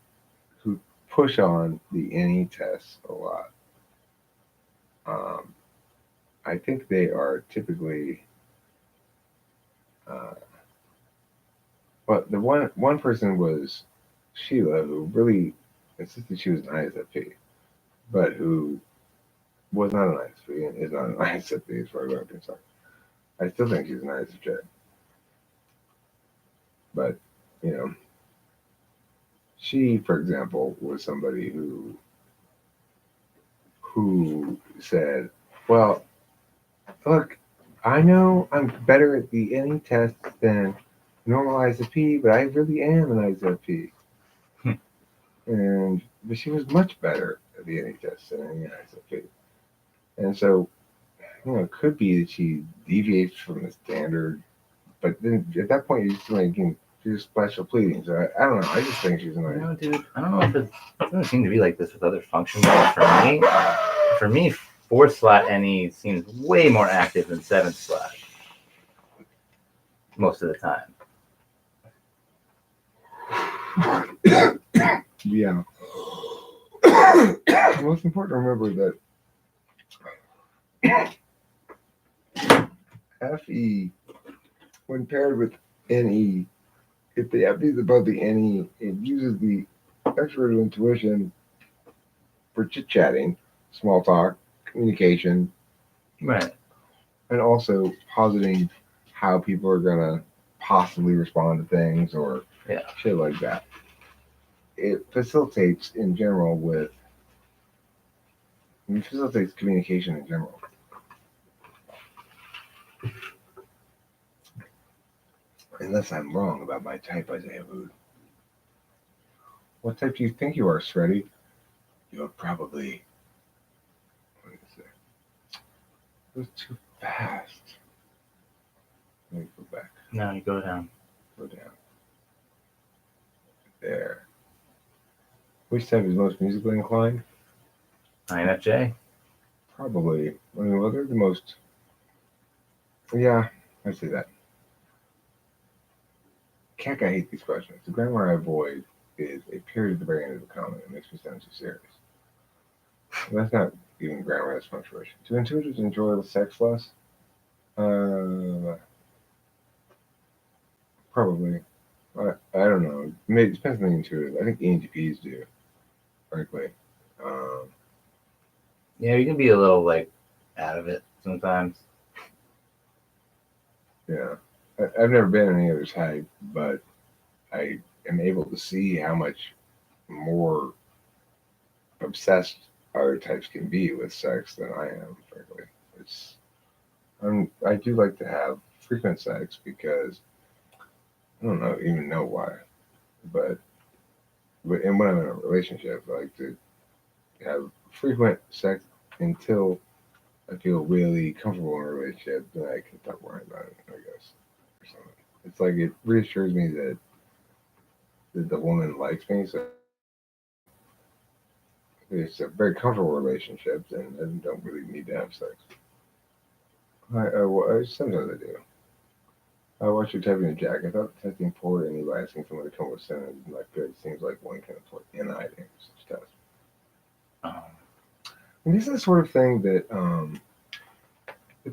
push on the NE tests a lot, I think they are typically. But the one person was Sheila, who really insisted she was an ISFP, but who was not an ISFP and is not an ISFP as far as I'm concerned. I still think she's an ISFJ. But, she, for example, was somebody who who said, well, look, I know I'm better at the NE test than normal ISFP, but I really am an ISFP. Hmm. But she was much better at the NE test than any ISFP. And so, it could be that she deviates from the standard, but then at that point, you're just making just special pleading. So I don't know. I just think she's annoying. No, dude, I don't know if it doesn't seem to be like this with other functions. But for me, 4th slot NE seems way more active than 7th slot most of the time. Yeah. It's most important to remember that FE, when paired with NE, if the FE is above the NE, it uses the extroverted intuition for chit-chatting, small talk, communication, Right. and also positing how people are going to possibly respond to things or shit like that. It facilitates communication in general. Unless I'm wrong about my type, Isaiah Wood. What type do you think you are, Shreddy? You're probably... What is it? It was too fast. Let me go back. No, you go down. Go down. There. Which type is most musically inclined? INFJ. Probably. I mean, well, they're the most... Yeah, I'd say that. Heck, I hate these questions. The grammar I avoid is a period at the very end of a comment. It makes me sound too serious. That's not even grammar, that's punctuation. Do intuitives enjoy sex less? Probably. I don't know. Maybe it depends on the intuitive. I think ENTPs do, frankly. Yeah, you can be a little like out of it sometimes. Yeah. I've never been any other type, but I am able to see how much more obsessed other types can be with sex than I am, frankly. I do like to have frequent sex because I don't even know why, but and when I'm in a relationship, I like to have frequent sex until I feel really comfortable in a relationship. Then I can stop worrying about it, I guess. Or something. It's like it reassures me that the woman likes me, so it's a very comfortable relationship, and I don't really need to have sex. Sometimes I do. I watched you typing in Jack. I thought testing poor and by asking someone to come with sentences like good seems like one can employ NI to such test. And this is the sort of thing that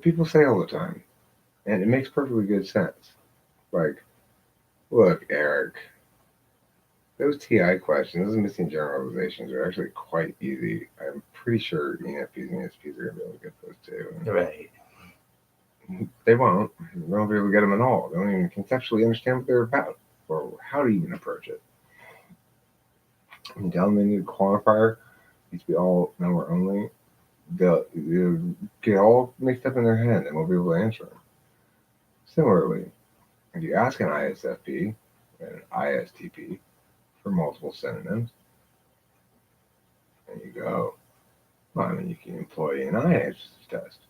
people say all the time, and it makes perfectly good sense. Like, look, Eric, those TI questions, those missing generalizations are actually quite easy. I'm pretty sure ENFPs and ESPs are going to be able to get those too. Right. They won't. They won't be able to get them at all. They don't even conceptually understand what they're about or how to even approach it. You tell them they need a quantifier, needs to be all number only. They'll get all mixed up in their head and won't be able to answer them. Similarly, if you ask an ISFP and an ISTP for multiple synonyms, and you go, well, I mean, you can employ an IS test.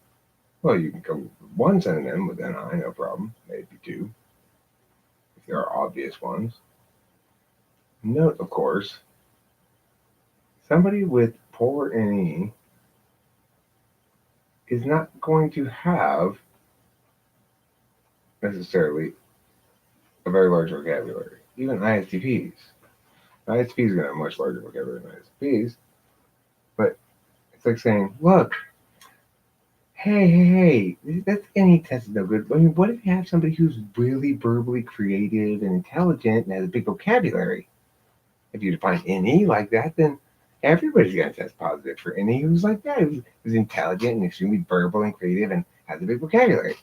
Well, you can come with one synonym with NI, no problem, maybe two, if there are obvious ones. Note, of course, somebody with polar NE is not going to have necessarily a very large vocabulary. Even ISTPs. ISTPs are going to have much larger vocabulary than ISTPs, but it's like saying, look, hey, that's NE test is no good. I mean, what if you have somebody who's really verbally creative and intelligent and has a big vocabulary? If you define NE like that, then everybody's going to test positive for NE who's like that, who's intelligent and extremely verbal and creative and has a big vocabulary.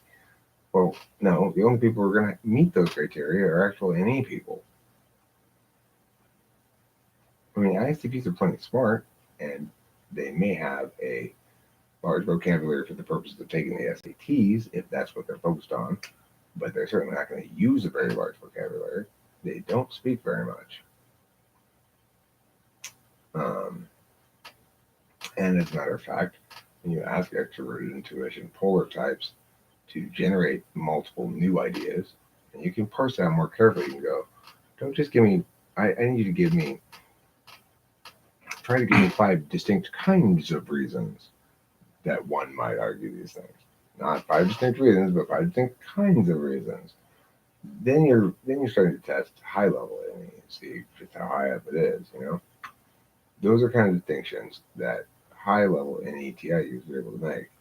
Well, no, the only people who are going to meet those criteria are actual NE people. I mean, ISTPs are plenty smart, and They may have a large vocabulary for the purpose of taking the SATs, if that's what they're focused on, but they're certainly not going to use a very large vocabulary. They don't speak very much. And as a matter of fact, when you ask extroverted intuition polar types to generate multiple new ideas, and you can parse out more carefully, you can go, don't just give me, I need you to give me, try to give me 5 distinct kinds of reasons that one might argue these things. Not 5 distinct reasons, but 5 distinct kinds of reasons. Then you're starting to test high level and see just how high up it is, you know. Those are kind of distinctions that high level NETIUs are able to make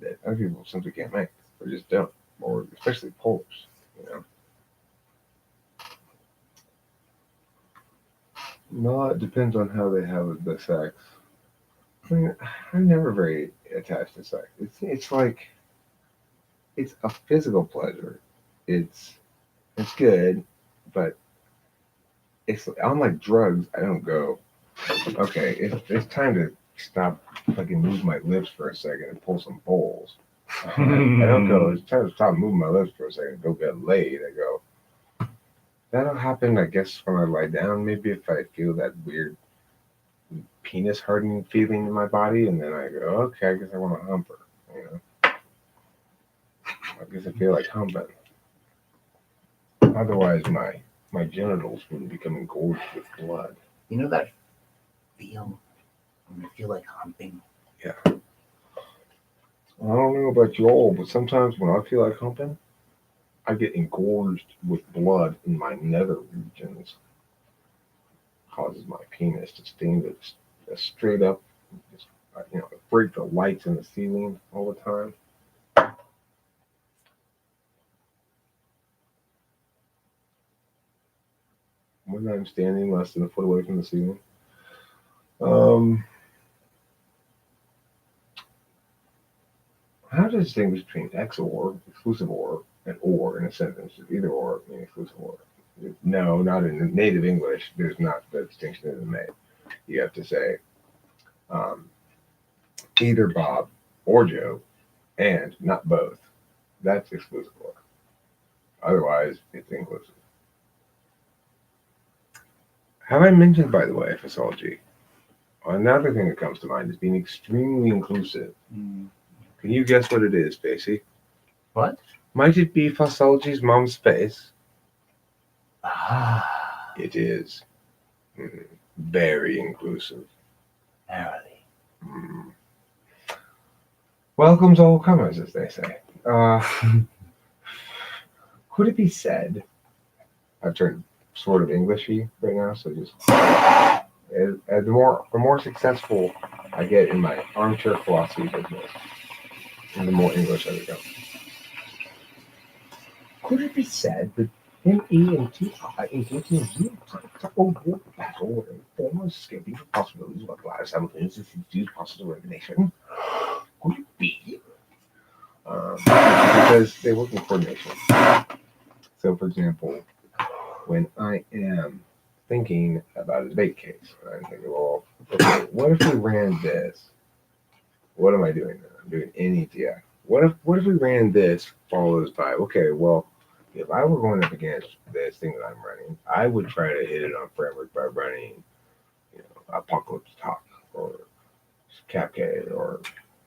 that other people simply can't make, or just don't, or especially polars, you know. No, it depends on how they have the sex. I mean, I'm never very attached to sex. It's like it's a physical pleasure. It's good, but it's unlike drugs. I don't go, okay, it's time to stop fucking move my lips for a second and pull some bowls. I don't go, it's time to stop moving my lips for a second and go get laid. I go, that'll happen, I guess, when I lie down, maybe if I feel that weird penis hardening feeling in my body, and then I go, okay, I guess I want to hump her, you know. I guess I feel like humping. Otherwise, my genitals would become engorged with blood. You know that feel when you feel like humping? Yeah. I don't know about you all, but sometimes when I feel like humping, I get engorged with blood in my nether regions. Causes my penis to sting just straight up, just, break the lights in the ceiling all the time. When I'm standing less than a foot away from the ceiling. How to distinguish between XOR, exclusive or in a sentence? Either or mean exclusive or. No, not in native English. There's not the distinction that is made. You have to say either Bob or Joe, and not both. That's exclusive or. Otherwise, it's inclusive. Have I mentioned, by the way, Fasology? Another thing that comes to mind is being extremely inclusive. Can you guess what it is, Spacey? What? Might it be Fasology's mom's face? Ah, It is very inclusive. verily. Welcome's all comers, as they say. Could it be said? I've turned sort of Englishy right now, so just the more successful I get in my armchair philosophy business, and the more English I become. Could it be said that ME and TI engage in real-time battle and form escaping the possibilities of life simultaneously to process of elimination? Could it be? Because they work in coordination. So, for example, when I am thinking about a debate case, I'm thinking, well, okay, what if we ran this? What am I doing now? I'm doing NETI. What if we ran this follows by, okay, well, if I were going up against this thing that I'm running, I would try to hit it on framework by running, Apocalypse Talk or CapK or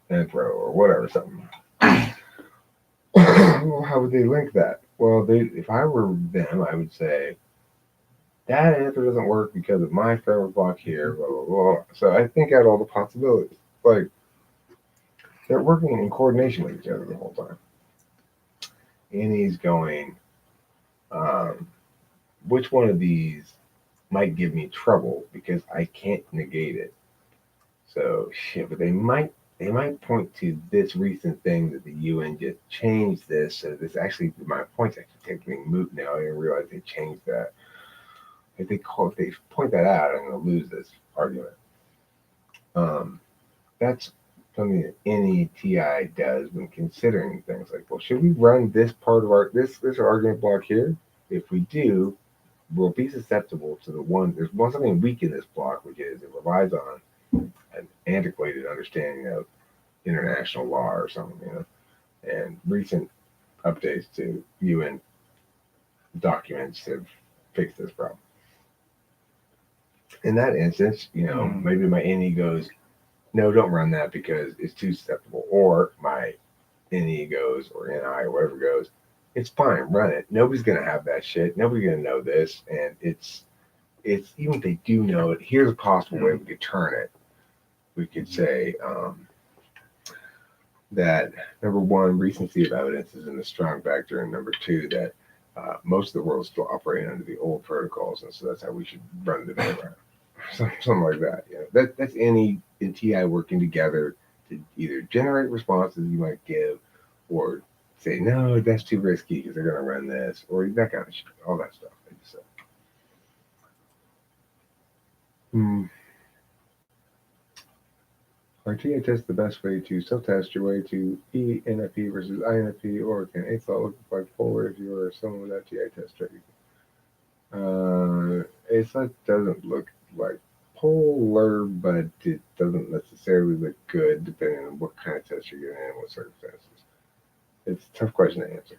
Anthro or whatever, something. Well, how would they link that? Well, if I were them, I would say, that answer doesn't work because of my framework block here, blah, blah, blah. So I think out all the possibilities. Like, they're working in coordination with each other the whole time. And he's going, which one of these might give me trouble because I can't negate it. So, shit, but they might point to this recent thing that the UN just changed this. So this actually, my point's actually technically moot now. I didn't realize they changed that. If they point that out, I'm going to lose this argument. That's something that NETI does when considering things like, well, should we run this part of this argument block here? If we do, we'll be susceptible to there's something weak in this block, which is it relies on an antiquated understanding of international law or something, and recent updates to UN documents have fixed this problem. In that instance, maybe my NE goes, no, don't run that because it's too susceptible. Or my NE goes, or NI, or whatever goes, it's fine, run it. Nobody's going to have that shit. Nobody's going to know this. And it's even if they do know it, here's a possible way we could turn it. We could say that, number one, recency of evidence is in a strong factor. And number two, that most of the world is still operating under the old protocols. And so that's how we should run the day around. Something like that. That's NE and TI working together to either generate responses you might give or say, no, that's too risky because they're going to run this, or that kind of shit, all that stuff. I just said. Are TI tests the best way to self-test your way to ENFP versus INFP, or can a thought look like forward if you are someone without TI test strategy? A thought doesn't look like polar, but it doesn't necessarily look good depending on what kind of test you're getting and what circumstances. It's a tough question to answer.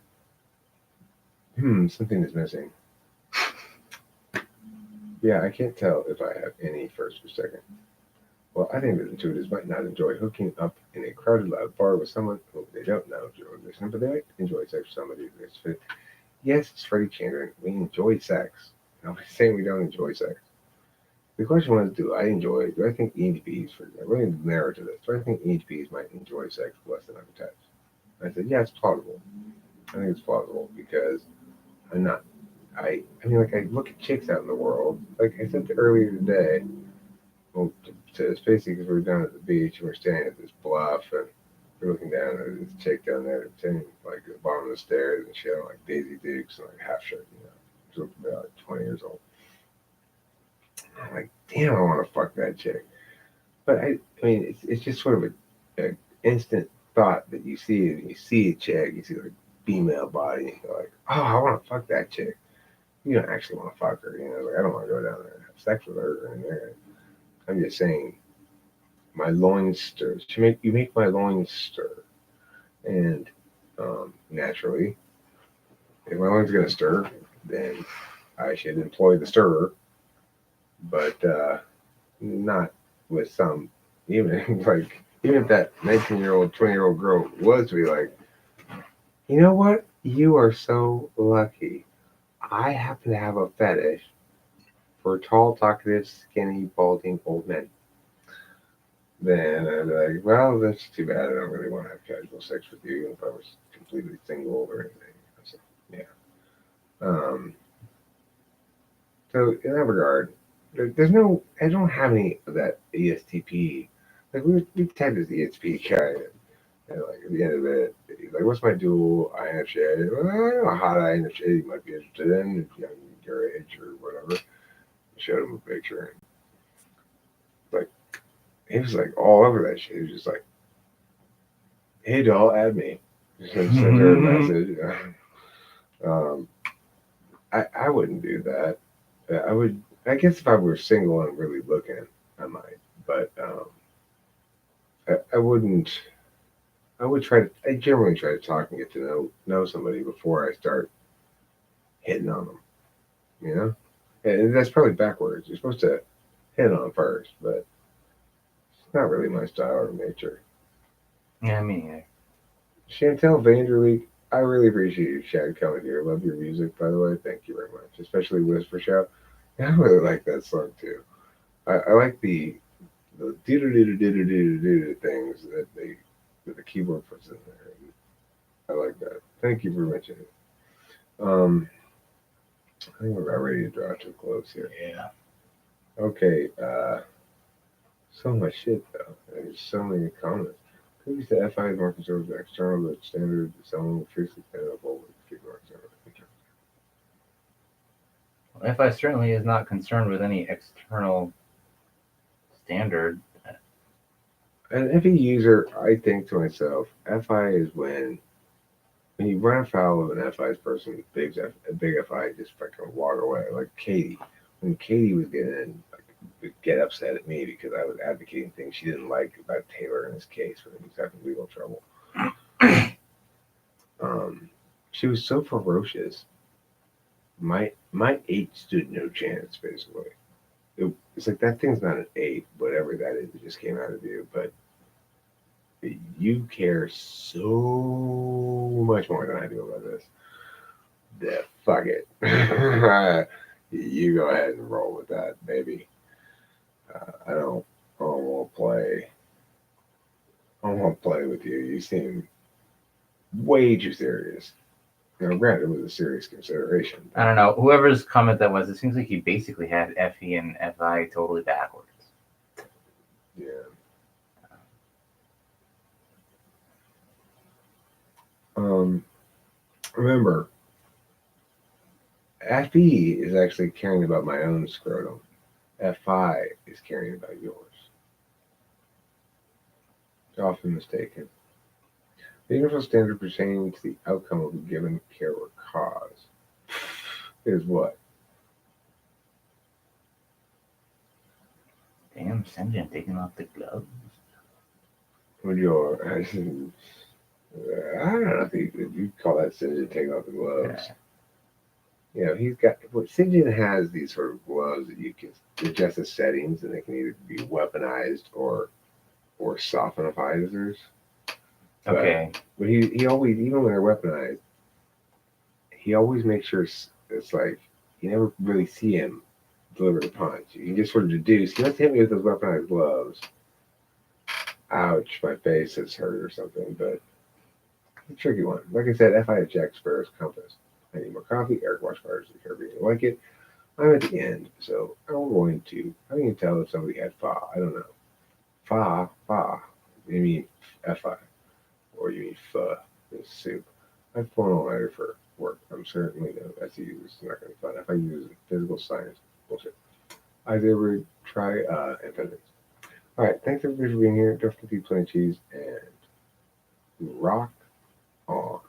Something is missing. Yeah, I can't tell if I have any first or second. Well, I think that intuitives might not enjoy hooking up in a crowded, loud bar with someone who they don't know, but they might enjoy sex with somebody who's fit. Yes, it's Freddie Chandran. We enjoy sex. Nobody's saying we don't enjoy sex. The question was, do I think ENTPs, really narrow to this, do I think ENTPs might enjoy sex less than I'm attached? I said, yeah, it's plausible. I think it's plausible because I look at chicks out in the world. Like I said earlier today, to Spacey, because we were down at the beach and we're standing at this bluff and we're looking down at this chick down there sitting like at the bottom of the stairs and she had like Daisy Dukes and like half shirt, she looked about like 20 years old. I'm like, damn, I want to fuck that chick. But it's just sort of an instant thought that you see a chick, you see like female body, and you're like, oh, I want to fuck that chick. You don't actually want to fuck her, like I don't want to go down there and have sex with her or anything. I'm just saying, my loins stir. You make my loins stir, and naturally, if my loins gonna stir, then I should employ the stirrer, but not with some even if that 19-year-old, 20-year-old girl was to be like, you know what? You are so lucky. I happen to have a fetish for tall, talkative, skinny, balding old men. Then I'd be like, well, that's too bad. I don't really want to have casual sex with you if I was completely single or anything. So, yeah. So in that regard, I don't have any of that ESTP. Like we tagged this ESTP guy, and like at the end of it, he's like, "What's my dual INFJ?" Well, I don't know how hot INFJ you might be interested in, if your age or whatever. I showed him a picture, and like he was like all over that shit. He was just like, "Hey, doll, add me." Just send her a message. I wouldn't do that. I would. I guess if I were single and really looking, I might. But I wouldn't. I generally try to talk and get to know somebody before I start hitting on them. And that's probably backwards. You're supposed to hit on them first, but it's not really my style or nature. Yeah, me neither. Chantel Vanderleek, I really appreciate you, Shad, coming here. Love your music, by the way. Thank you very much, especially Whisper Shout. I really like that song too. I like the do things that the keyboard puts in there. I like that. Thank you for mentioning it. I think we're about ready to draw to a close here. Yeah. Okay. So much shit though. There's so many comments. Could be the FI is more concerned with external, but standard someone will fiercely stand up over the external. FI certainly is not concerned with any external standard. An FE user, I think to myself, FI is when you run afoul of an FI's person, a big FI just fucking walk away. Like Katie. When Katie was getting in, like, get upset at me because I was advocating things she didn't like about Taylor in his case when he was having legal trouble. She was so ferocious. My 8 stood no chance, basically. It's like, that thing's not an 8, whatever that is, it just came out of you, but you care so much more than I do about this. Yeah, fuck it. You go ahead and roll with that, baby. I don't want to play. I don't want to play with you. You seem way too serious. Granted, it was a serious consideration. I don't know. Whoever's comment that was, it seems like he basically had FE and FI totally backwards. Yeah. Remember, FE is actually caring about my own scrotum. FI is caring about yours. It's often mistaken. The universal standard pertaining to the outcome of a given care or cause is what? Damn, Senjin taking off the gloves. Would your I don't know if you call that Sinjin taking off the gloves. Yeah. He's got, what Sinjin has, these sort of gloves that you can adjust the settings, and they can either be weaponized or softenizers. Okay. But he always, even when they're weaponized, he always makes sure it's like you never really see him deliver the punch. You can just sort of deduce. He must hit me with those weaponized gloves. Ouch, my face is hurt or something. But it's a tricky one. Like I said, FI Jack Sparrow's compass. I need more coffee. Eric Washbars, if you like it. I'm at the end, so I'm going to. I can tell if somebody had fa. I don't know. Fa. You mean FI, or you mean pho? This soup. I've flown all nighter for work. I'm certainly no SEU. This is not going to be fun. If I use physical science, bullshit. I did ever try amphetamines. All right, thanks everybody for being here. Don't forget to eat plenty of cheese and rock on.